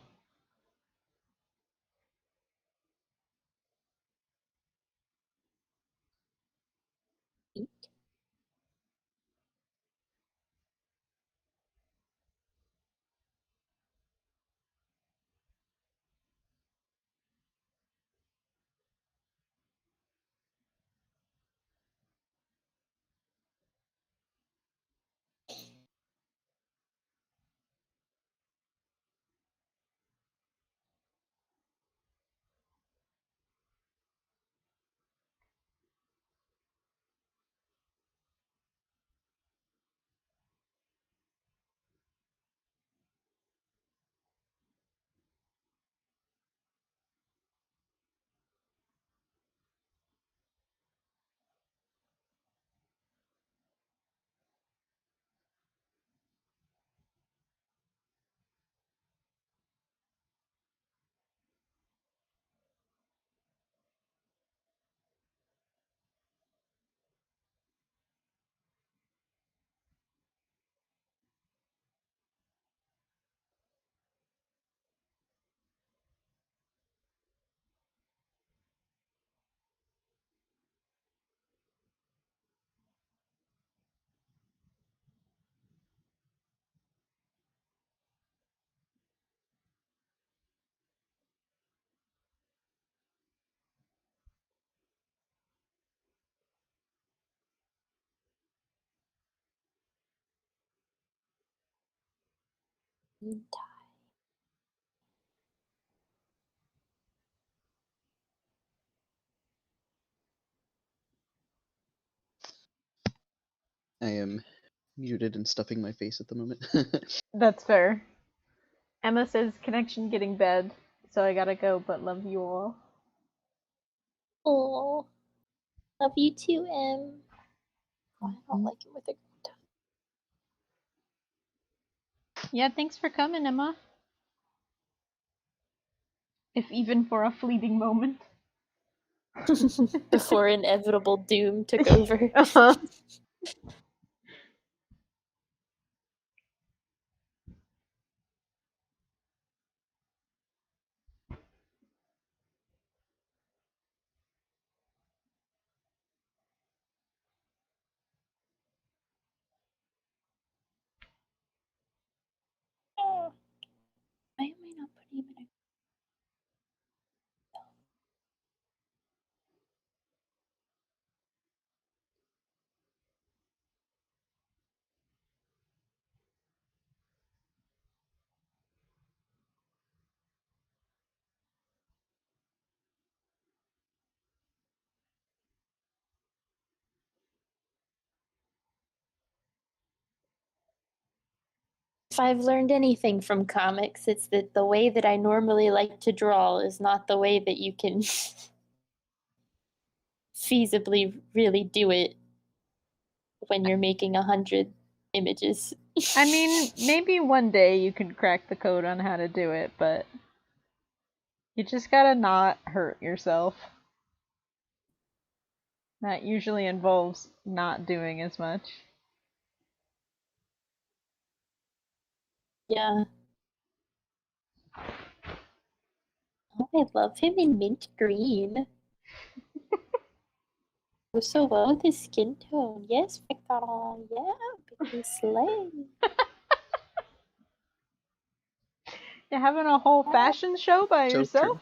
I am muted and stuffing my face at the moment. That's fair. Emma says connection getting bad, so I gotta go, but love you all. Oh, love you too, Em. Oh, I don't like it with a good. Yeah, thanks for coming, Emma. If even for a fleeting moment. Before inevitable doom took over. Uh-huh. Why am I not putting him in a... If I've learned anything from comics, it's that the way that I normally like to draw is not the way that you can feasibly really do it when you're making 100 images. I mean, maybe one day you can crack the code on how to do it, but you just gotta not hurt yourself. That usually involves not doing as much. Yeah. Oh, I love him in mint green. Goes so well with his skin tone. Yes, Victor. Yeah, Vicky Slay. You're having a whole fashion show by So yourself?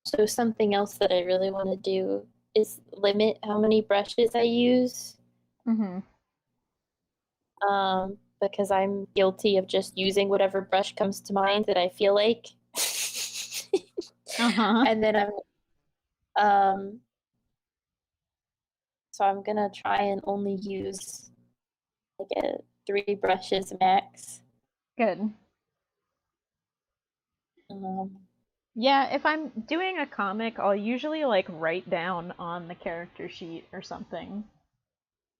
So something else that I really want to do is limit how many brushes I use. Mm-hmm. Because I'm guilty of just using whatever brush comes to mind that I feel like. Uh-huh. And then so I'm gonna try and only use like 3 brushes max. Good. Yeah, if I'm doing a comic, I'll usually like write down on the character sheet or something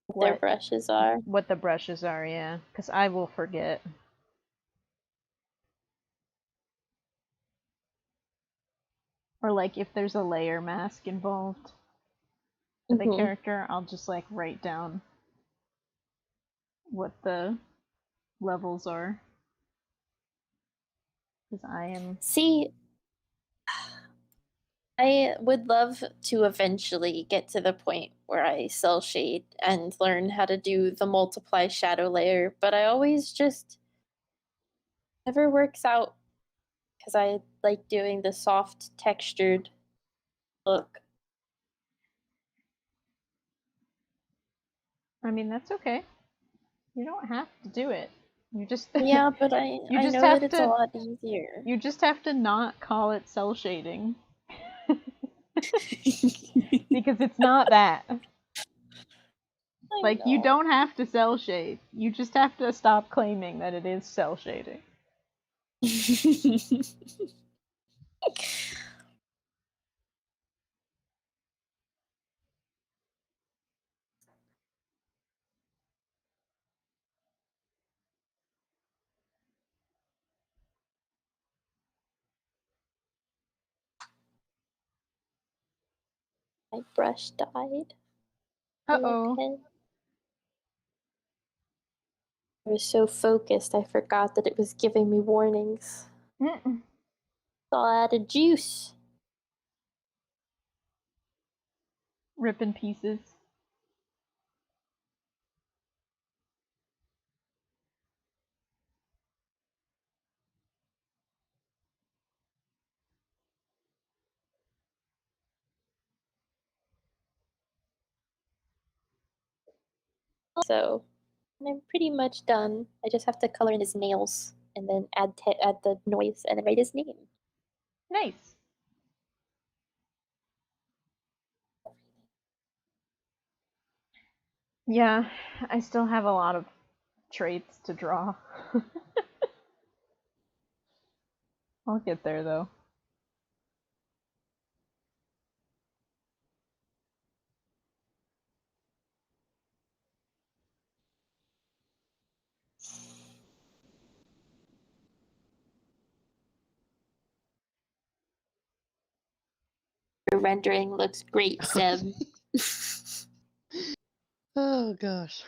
what their brushes are. What the brushes are, yeah, because I will forget. Or like if there's a layer mask involved for the character, I'll just like write down what the levels are. Because I am. See, I would love to eventually get to the point where I cell shade and learn how to do the multiply shadow layer, but I always just never works out because I like doing the soft textured look. I mean, that's okay. You don't have to do it. You just yeah, but I just know have that it's to, a lot easier. You just have to not call it cell shading. Because it's not that. Like, you don't have to cell shade. You just have to stop claiming that it is cell shading. My brush died. Uh-oh. I was so focused, I forgot that it was giving me warnings. Mm-mm. It's all out of juice. Ripping pieces. So, I'm pretty much done. I just have to color in his nails and then add the noise and then write his name. Nice. Yeah, I still have a lot of traits to draw. I'll get there, though. Your rendering looks great, Seb. Oh gosh.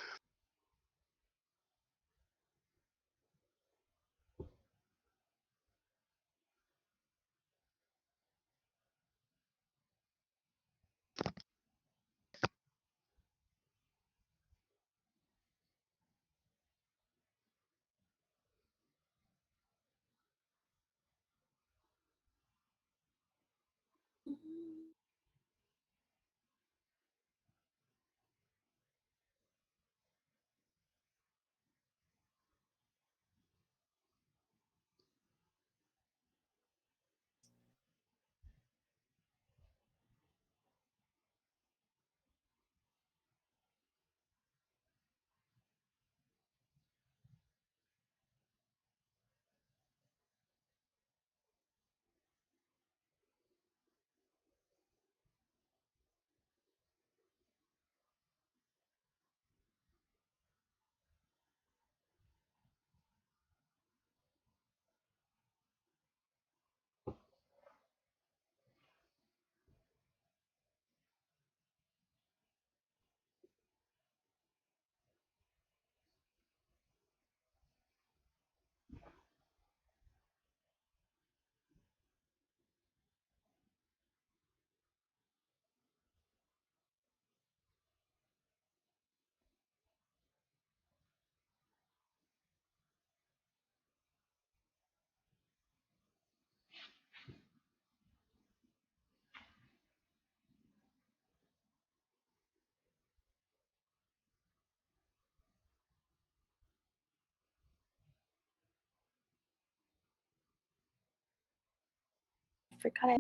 forgot I...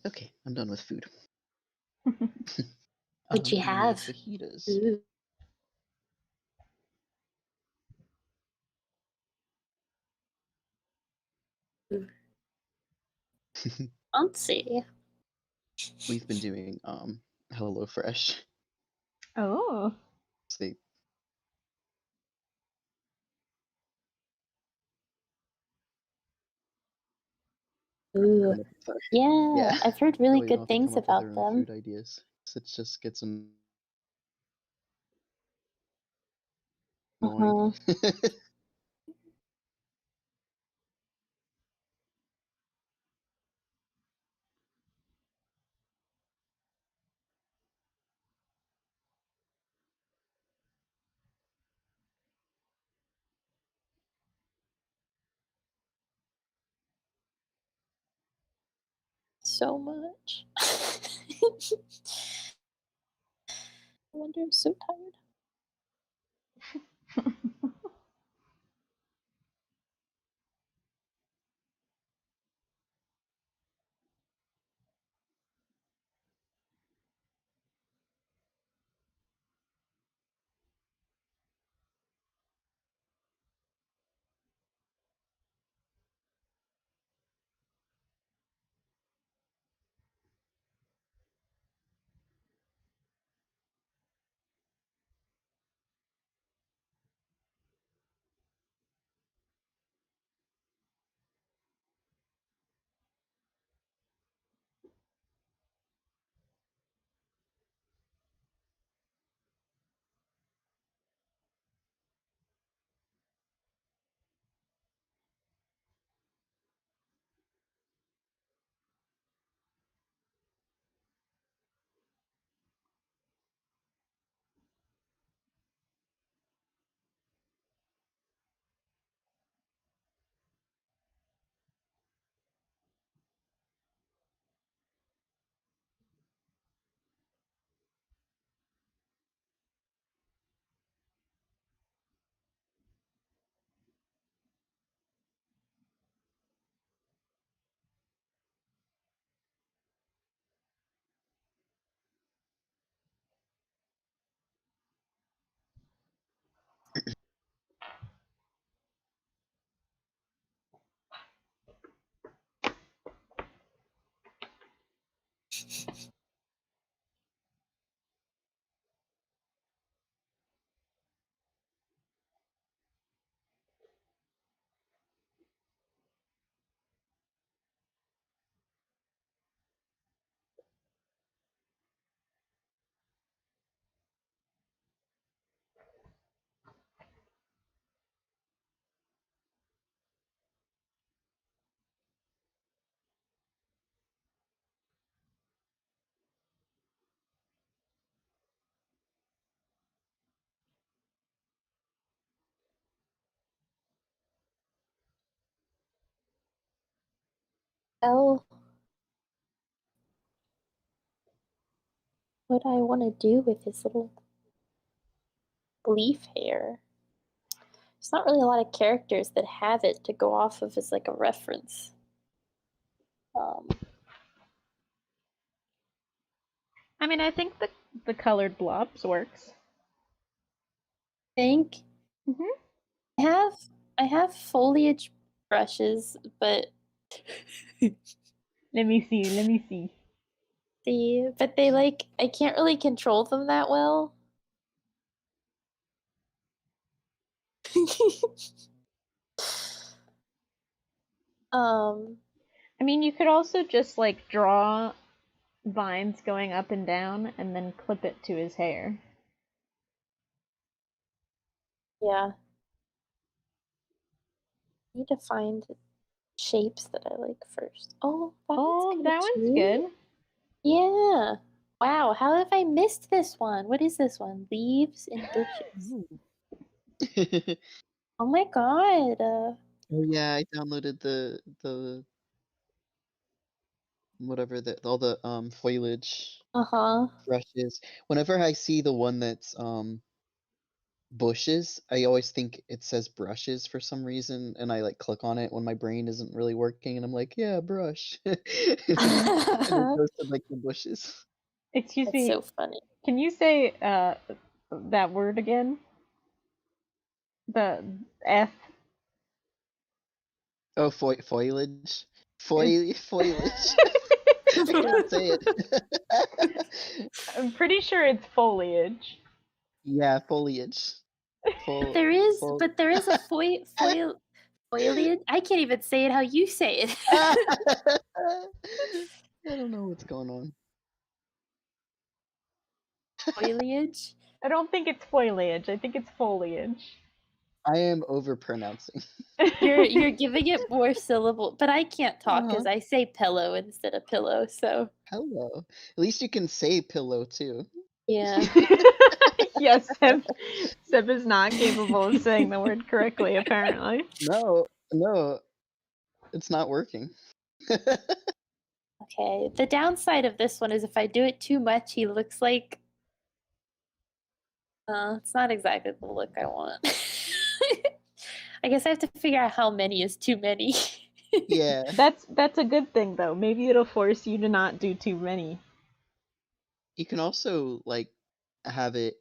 Okay, I'm done with food. What'd you We have? made fajitas. Ooh. Fancy. We've been doing HelloFresh. Oh. They Ooh. come up with Yeah, I've heard really that way we don't good have to things come up with about our own them. food ideas. It just gets annoying. So much. I wonder, I'm so tired. Well, what I want to do with his little leaf hair. There's not really a lot of characters that have it to go off of as like a reference. I mean, I think the colored blobs works. Think. Mm-hmm. I have foliage brushes, but Let me see. see, but they like I can't really control them that well. I mean, you could also just like draw vines going up and down and then clip it to his hair. Yeah. I need to find shapes that I like first. Oh, that one's that kinda one's cute. good. Yeah. Wow, how have I missed this one? What is this one? Leaves and bushes. Oh my god. Oh yeah, I downloaded the whatever all the foliage Uh-huh. brushes. Whenever I see the one that's bushes, I always think it says brushes for some reason, and I like click on it when my brain isn't really working, and I'm like, yeah, brush, and it goes to like the bushes. Excuse That's me. so funny. Can you say that word again? The F. Oh, foliage, foliage. I can't say it. I'm pretty sure it's foliage. Yeah, foliage. But there is Fol a foliage. I can't even say it how you say it. I don't know what's going on. Foliage? I don't think it's foliage. I think it's foliage. I am overpronouncing. You're giving it more syllable, but I can't talk because Uh-huh. I say pillow instead of pillow, so Hello. At least you can say pillow too. yeah. Yes, Seb is not capable of saying the word correctly, apparently. No, it's not working. Okay. The downside of this one is if I do it too much, he looks like it's not exactly the look I want. I guess I have to figure out how many is too many. Yeah. That's a good thing though. Maybe it'll force you to not do too many. You can also like have it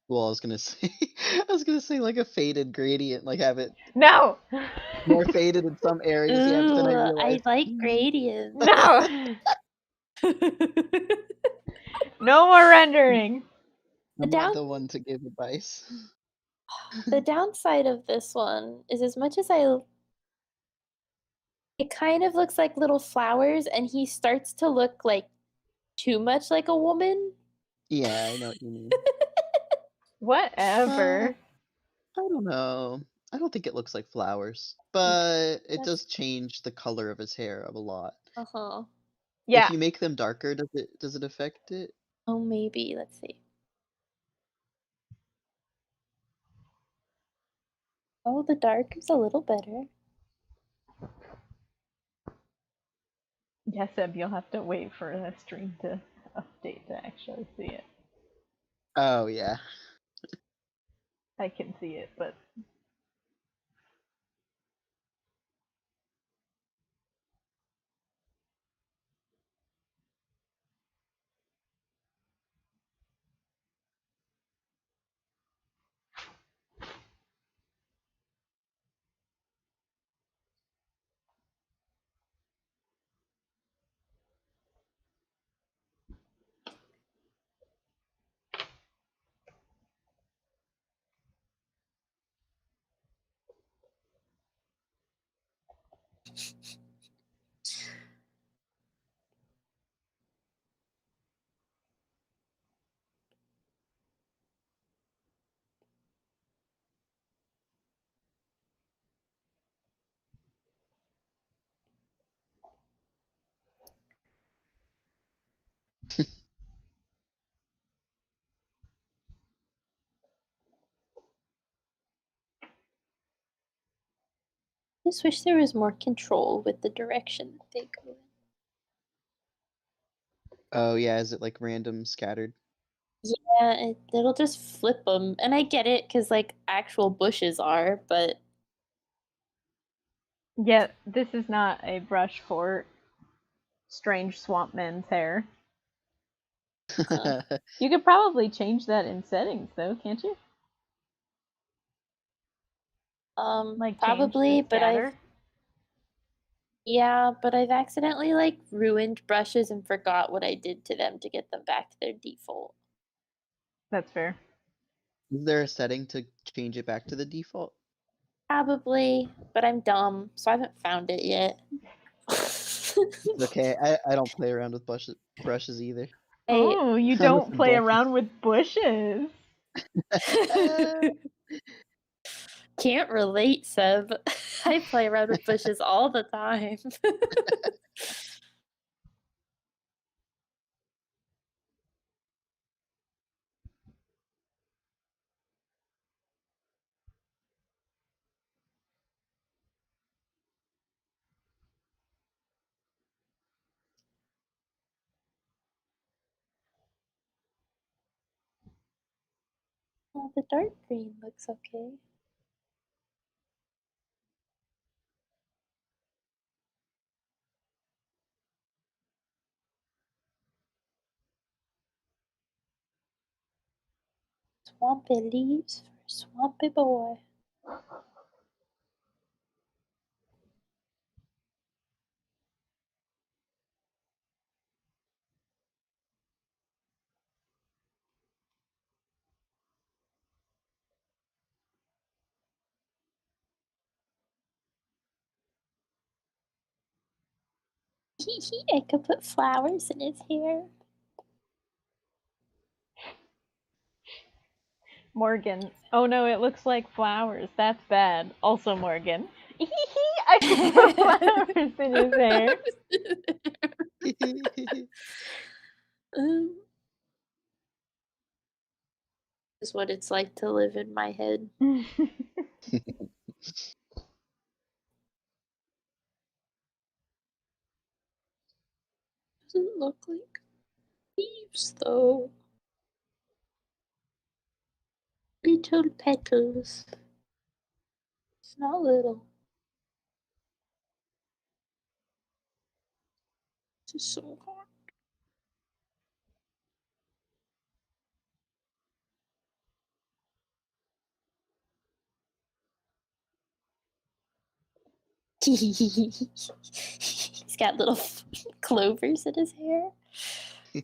well, I was gonna say like a faded gradient, like have it No. more faded in some areas, yeah, but then I Ooh, I realized like gradients. No. No more rendering. I'm not the one to give advice. The downside of this one is as much as it kind of looks like little flowers and he starts to look like too much like a woman. Yeah, I know what you mean. Whatever. I don't know. I don't think it looks like flowers, but it That's does change the color of his hair a lot. uh-huh. Yeah. If you make them darker, does it affect it? Oh, maybe. Let's see. Oh, the dark is a little better. Yes, Seb, you'll have to wait for the stream to update to actually see it. Oh yeah. I can see it, but I just wish there was more control with the direction that they go in. Oh yeah, is it like random scattered? Yeah, it'll just flip them. And I get it because, like, actual bushes are, but yeah, this is not a brush for strange swamp man's hair. You could probably change that in settings, though, can't you? Like probably, but scatter? I've accidentally like ruined brushes and forgot what I did to them to get them back to their default. That's fair. Is there a setting to change it back to the default? Probably, but I'm dumb, so I haven't found it yet. Okay, I don't play around with brushes either. Oh, you I'm don't play around with bushes. Can't relate, Seb. I play around with bushes all the time. Oh, the dark green looks okay. Swampy leaves for a swampy boy. I could put flowers in his hair. Morgan. Oh no, it looks like flowers. That's bad. Also Morgan. I could put flowers in his hair. Is what it's like to live in my head. Doesn't look like leaves though. Little petals. It's not little. This is so hard. He's got little clovers in his hair. He's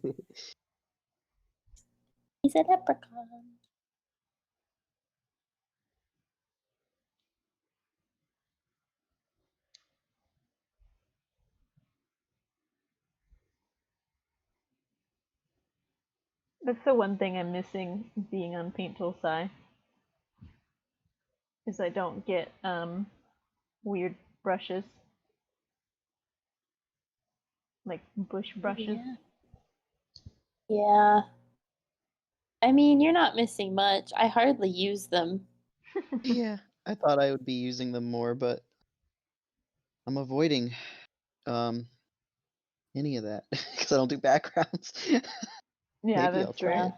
a leprechaun. That's the one thing I'm missing being on Paint Tool Sci. Is I don't get weird brushes. Like bush brushes. Yeah. I mean, you're not missing much. I hardly use them. Yeah, I thought I would be using them more, but I'm avoiding any of that because I don't do backgrounds. Yeah, Maybe that's I'll try true. it.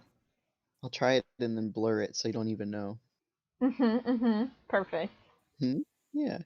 I'll try it and then blur it so you don't even know. Perfect. Yeah.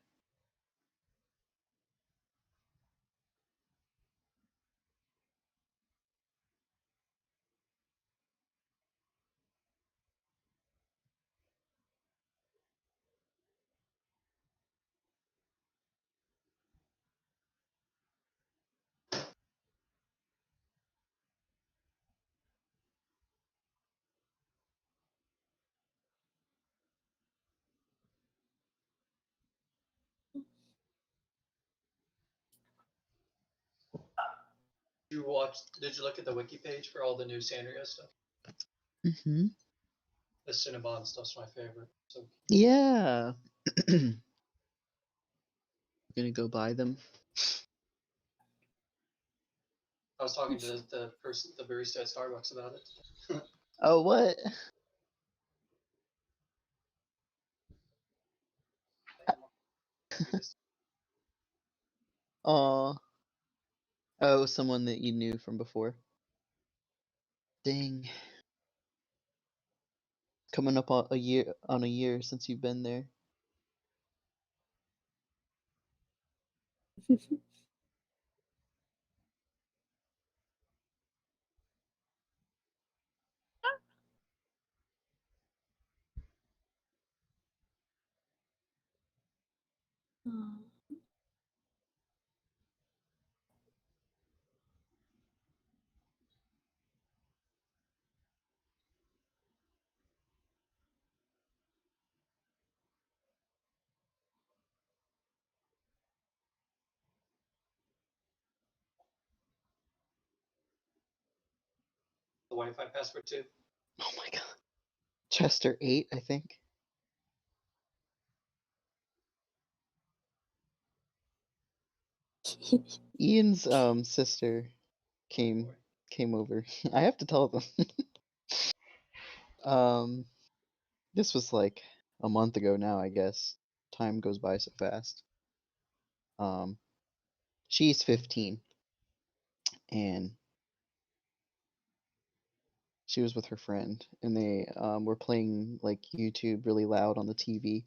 Did you look at the wiki page for all the new Sanrio stuff? Mm-hmm. The Cinnabon stuff's my favorite. So Yeah. I'm gonna go buy them. I was talking to the barista at Starbucks about it. Oh, what? Aw. Oh, someone that you knew from before. Dang. Coming up on a year since you've been there. The Wi-Fi password too. Oh my god. Chester 8, I think. Ian's sister came over. I have to tell them. This was like a month ago now, I guess. Time goes by so fast. She's 15, and she was with her friend, and they were playing like YouTube really loud on the TV.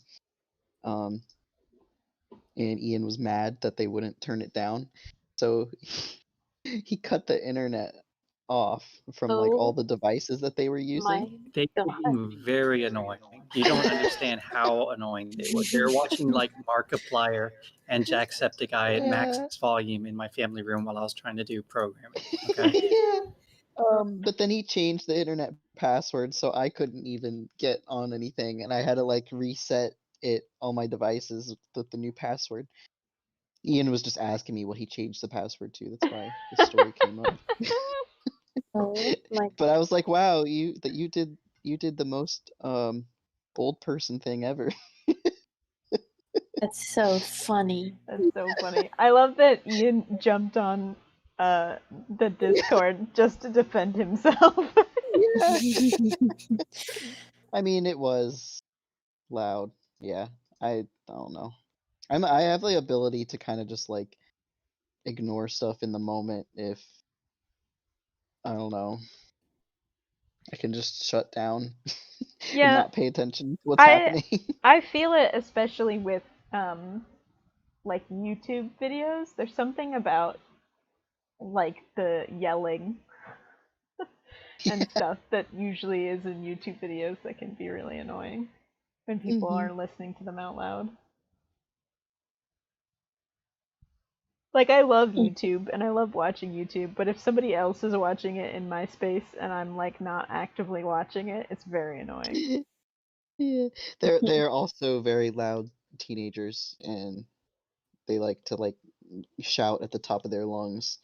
And Ian was mad that they wouldn't turn it down, so he cut the internet off from like all the devices that they were using. They became very annoying. You don't understand how annoying they were. They're watching like Markiplier and Jacksepticeye at max volume in my family room while I was trying to do programming. Okay. Yeah. But then he changed the internet password, so I couldn't even get on anything, and I had to like reset it all my devices with the new password. Ian was just asking me what he changed the password to. That's why the story came up. But I was like, wow, you did the most old person thing ever. That's so funny. That's so funny. I love that Ian jumped on the Discord just to defend himself. I mean, it was loud. Yeah, I don't know. I have the ability to kind of just like ignore stuff in the moment if I don't know. I can just shut down and not pay attention to what's happening. I feel it especially with like YouTube videos. There's something about like the yelling and stuff that usually is in YouTube videos that can be really annoying when people are listening to them out loud. Like, I love YouTube and I love watching YouTube, but if somebody else is watching it in my space and I'm like not actively watching it, it's very annoying. Yeah, they're also very loud teenagers, and they like to like shout at the top of their lungs.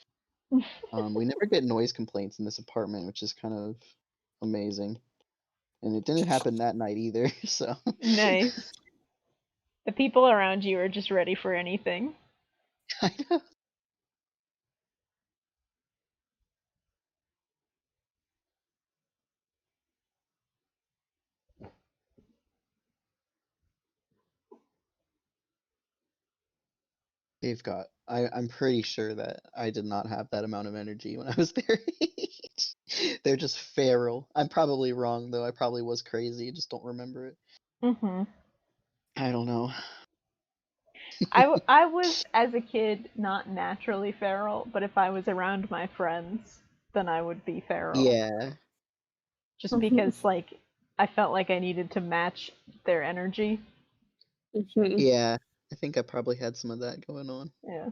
We never get noise complaints in this apartment, which is kind of amazing. And it didn't happen that night either, so. Nice. The people around you are just ready for anything. I know. I'm pretty sure that I did not have that amount of energy when I was their age. They're just feral. I'm probably wrong, though. I probably was crazy. I just don't remember it. I don't know. I was, as a kid, not naturally feral, but if I was around my friends, then I would be feral. Yeah. Just because, like, I felt like I needed to match their energy. Yeah, I think I probably had some of that going on. Yeah.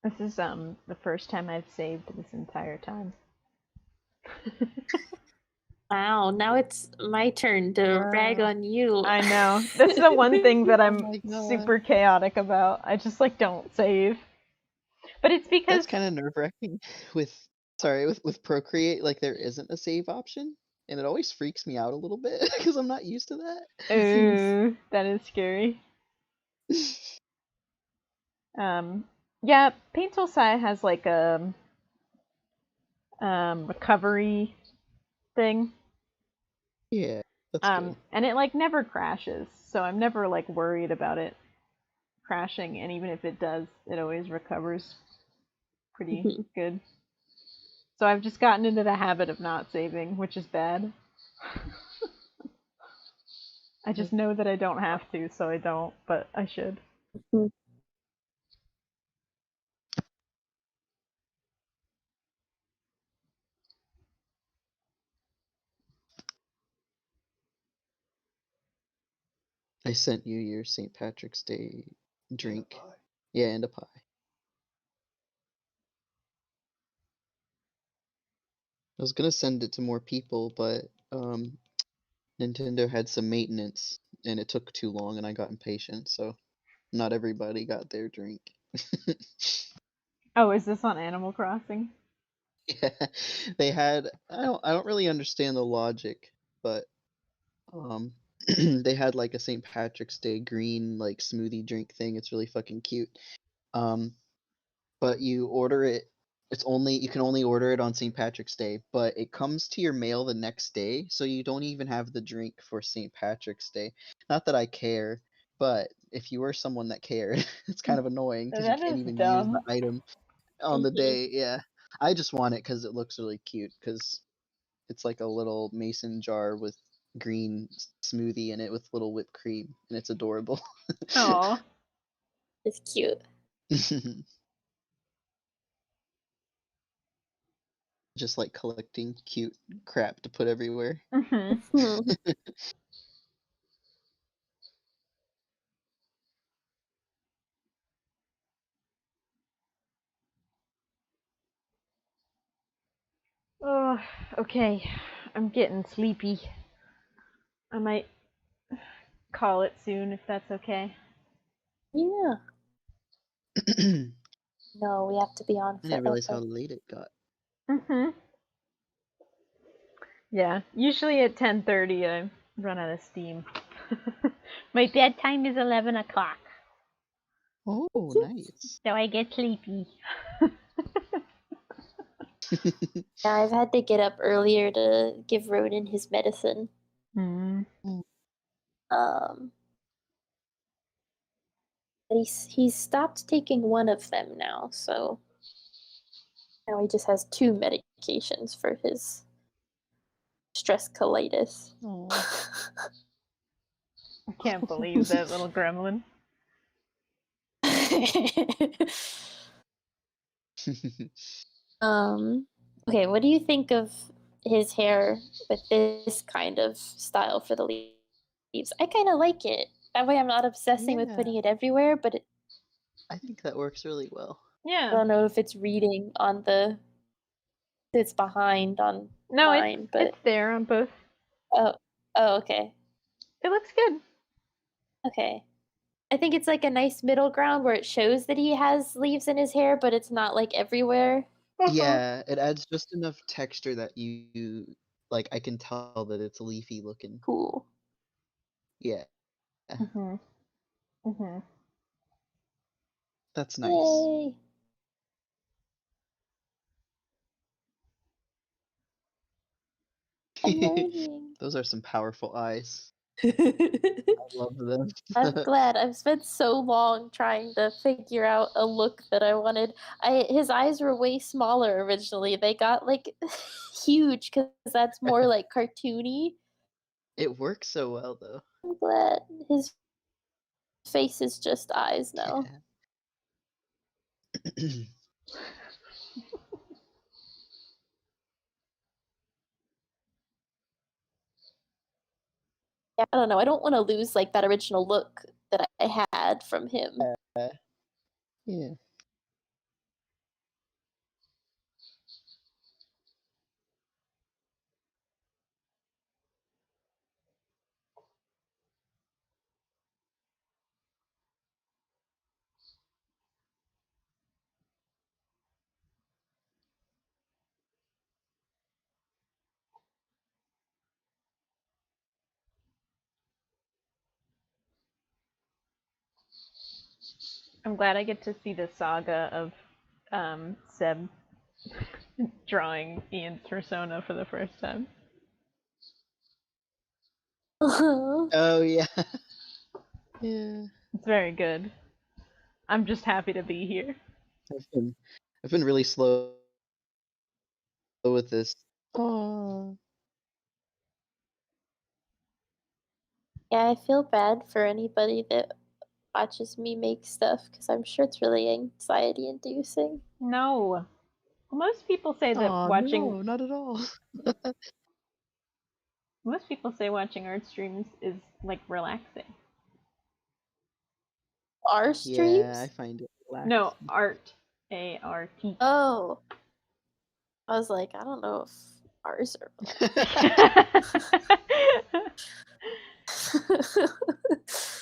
This is the first time I've saved this entire time. Wow, now it's my turn to rag on you. I know. That's the one thing that I'm super chaotic about. I just like don't save. But it's because that's kind of nerve-wracking with Procreate, like there isn't a save option, and it always freaks me out a little bit because I'm not used to that. Ooh, that is scary. Yeah, Paint Tool Sai has like a recovery thing. Yeah, that's good. And it like never crashes, so I'm never like worried about it crashing, and even if it does, it always recovers pretty good. So I've just gotten into the habit of not saving, which is bad. I just know that I don't have to, so I don't, but I should. I sent you your St. Patrick's Day drink. Yeah, and a pie. I was gonna send it to more people, but Nintendo had some maintenance, and it took too long, and I got impatient, so not everybody got their drink. Oh, is this on Animal Crossing? Yeah, they had. I don't really understand the logic, but um, they had like a St. Patrick's Day green like smoothie drink thing. It's really fucking cute. Um, but you order it. You can only order it on St. Patrick's Day, but it comes to your mail the next day, so you don't even have the drink for St. Patrick's Day. Not that I care, but if you were someone that cared, it's kind of annoying because you That can't is even use the dumb. item on the day. Yeah, I just want it because it looks really cute. Because it's like a little mason jar with green smoothie in it with little whipped cream, and it's adorable. Aw. It's cute. Just like collecting cute crap to put everywhere. Hmm. Hmm. Oh, okay. I'm getting sleepy. I might call it soon if that's okay. Yeah. I No, we have to be on didn't realize how forever. late it got. Mm-hmm. Yeah. Usually at 10:30 I run out of steam. My bedtime is 11 o'clock, Oh, nice. so I get sleepy. Yeah, I've had to get up earlier to give Ronan his medicine. Mm. Um, but he's stopped taking one of them now, so now he just has 2 medications for his stress colitis. I can't believe that little gremlin. Okay, what do you think of his hair with this kind of style for the leaves? I kind of like it. That way I'm not obsessing with Yeah, putting it everywhere, but I think that works really well. I Yeah. don't know if it's reading on the it's behind on No, mine, but it's there on both. oh, okay. It looks good. Okay. I think it's like a nice middle ground where it shows that he has leaves in his hair, but it's not like everywhere. Yeah, it adds just enough texture that you like. I can tell that it's leafy looking. Cool. Yeah, Mhm. Mhm. that's nice. Yay. Annoying. Those are some powerful eyes. I'm I love them. glad. I've spent so long trying to figure out a look that I wanted. His eyes were way smaller originally. They got like huge because that's more like cartoony. It works so well though. I'm glad his face is just eyes now. Yeah. Yeah, I don't know. I don't want to lose like that original look that I had from him. Yeah. I'm glad I get to see the saga of Seb drawing Ian's persona for the first time. Oh yeah. Yeah. It's very good. I'm just happy to be here. I've been really slow with this. Oh. Yeah, I feel bad for anybody that watches me make stuff because I'm sure it's really anxiety inducing. No. Most people say that Aw, watching no, not at all. most people say watching art streams is like relaxing. Our Yeah, I streams? find it No, relaxing. art. A-R-T. Oh. I was like, I don't know if ours are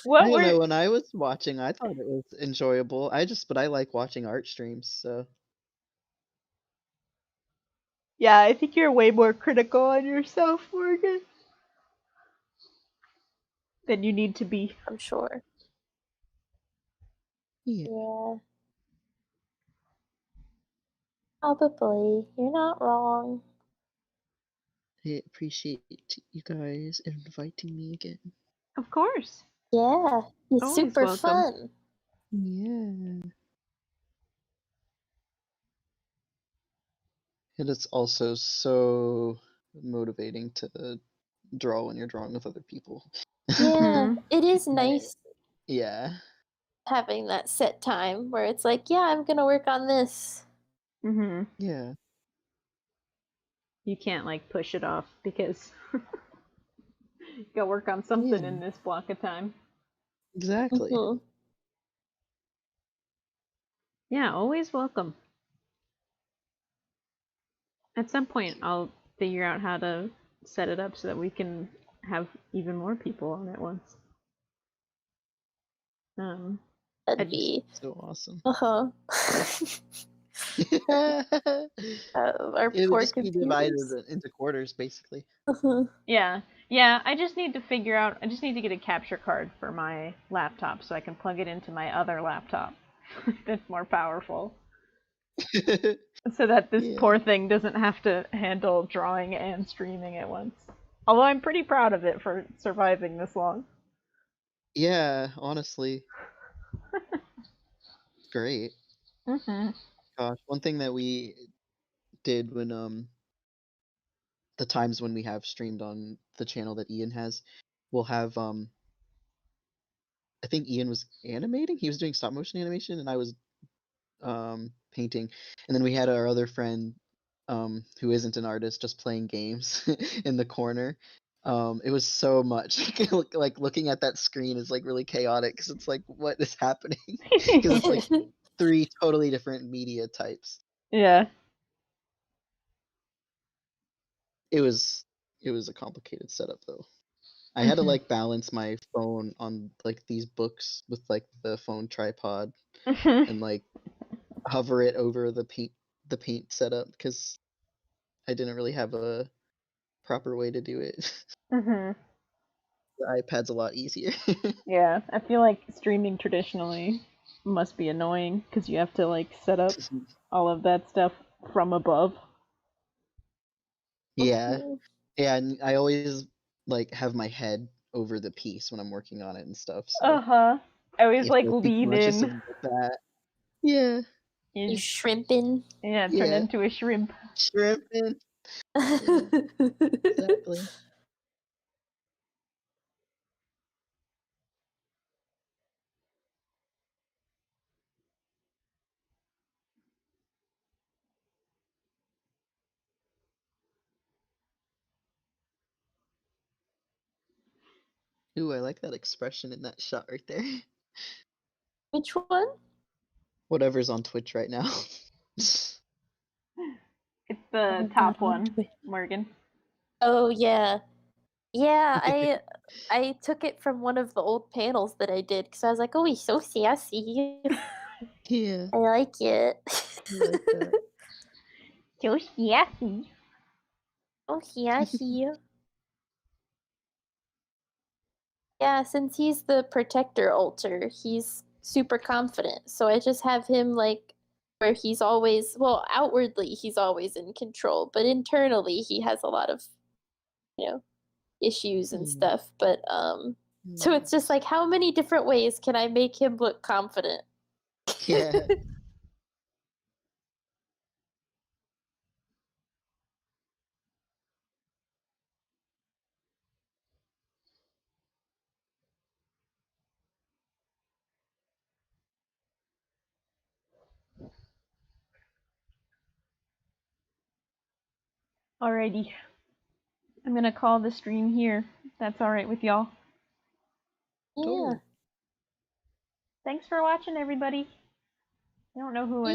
What I don't were know, when I was watching, I thought it was enjoyable. But I like watching art streams, so Yeah, I think you're way more critical on yourself, Morgan, than you need to be. I'm sure. Yeah. Probably. You're not wrong. I appreciate you guys inviting me again. Of course. Yeah, it's Always super welcome. fun. Yeah. And it's also so motivating to draw when you're drawing with other people. Yeah, it is nice Yeah. having that set time where it's like, yeah, I'm gonna work on this. Mm-hmm. Yeah. You can't like push it off because you gotta work on something in this block of time. Exactly. Mhm. Yeah, always welcome. At some point, I'll figure out how to set it up so that we can have even more people on at once. That'd be so awesome. Our It would poor just be divided into quarters, basically. Yeah, I just need to figure out. I just need to get a capture card for my laptop so I can plug it into my other laptop that's more powerful. So that this poor thing doesn't have to handle drawing and streaming at once. Although I'm pretty proud of it for surviving this long. Yeah, honestly. Great. Mm-hmm. Gosh, one thing that we did when the times when we have streamed on the channel that Ian has, we'll have I think Ian was animating. He was doing stop motion animation, and I was painting. And then we had our other friend who isn't an artist just playing games in the corner. It was so much like looking at that screen is like really chaotic because it's like what is happening because it's like 3 totally different media types. Yeah. It was a complicated setup though. I had to like balance my phone on like these books with like the phone tripod and like hover it over the paint setup because I didn't really have a proper way to do it. Mm-hmm. The iPad's a lot easier. Yeah, I feel like streaming traditionally must be annoying because you have to like set up all of that stuff from above. Yeah. Yeah, and I always like have my head over the piece when I'm working on it and stuff. So I always if like I think lean much of in. something like that. Yeah. You shrimping. Yeah, turn into a shrimp. Shrimping. Yeah, exactly. Ooh, I like that expression in that shot right there. Which one? Whatever's on Twitch right now. It's the top one, Morgan. Oh yeah, yeah. I took it from one of the old panels that I did because I was like, oh, he's so sassy. Yeah. I like it. I like that. So sassy. Oh sassy. Yeah, since he's the protector altar, he's super confident. So I just have him like where he's always, well, outwardly he's always in control, but internally he has a lot of, issues and stuff. But so it's just like how many different ways can I make him look confident? Yeah. Alrighty. I'm gonna call the stream here. That's alright with y'all. Yeah. Thanks for watching, everybody. I don't know who was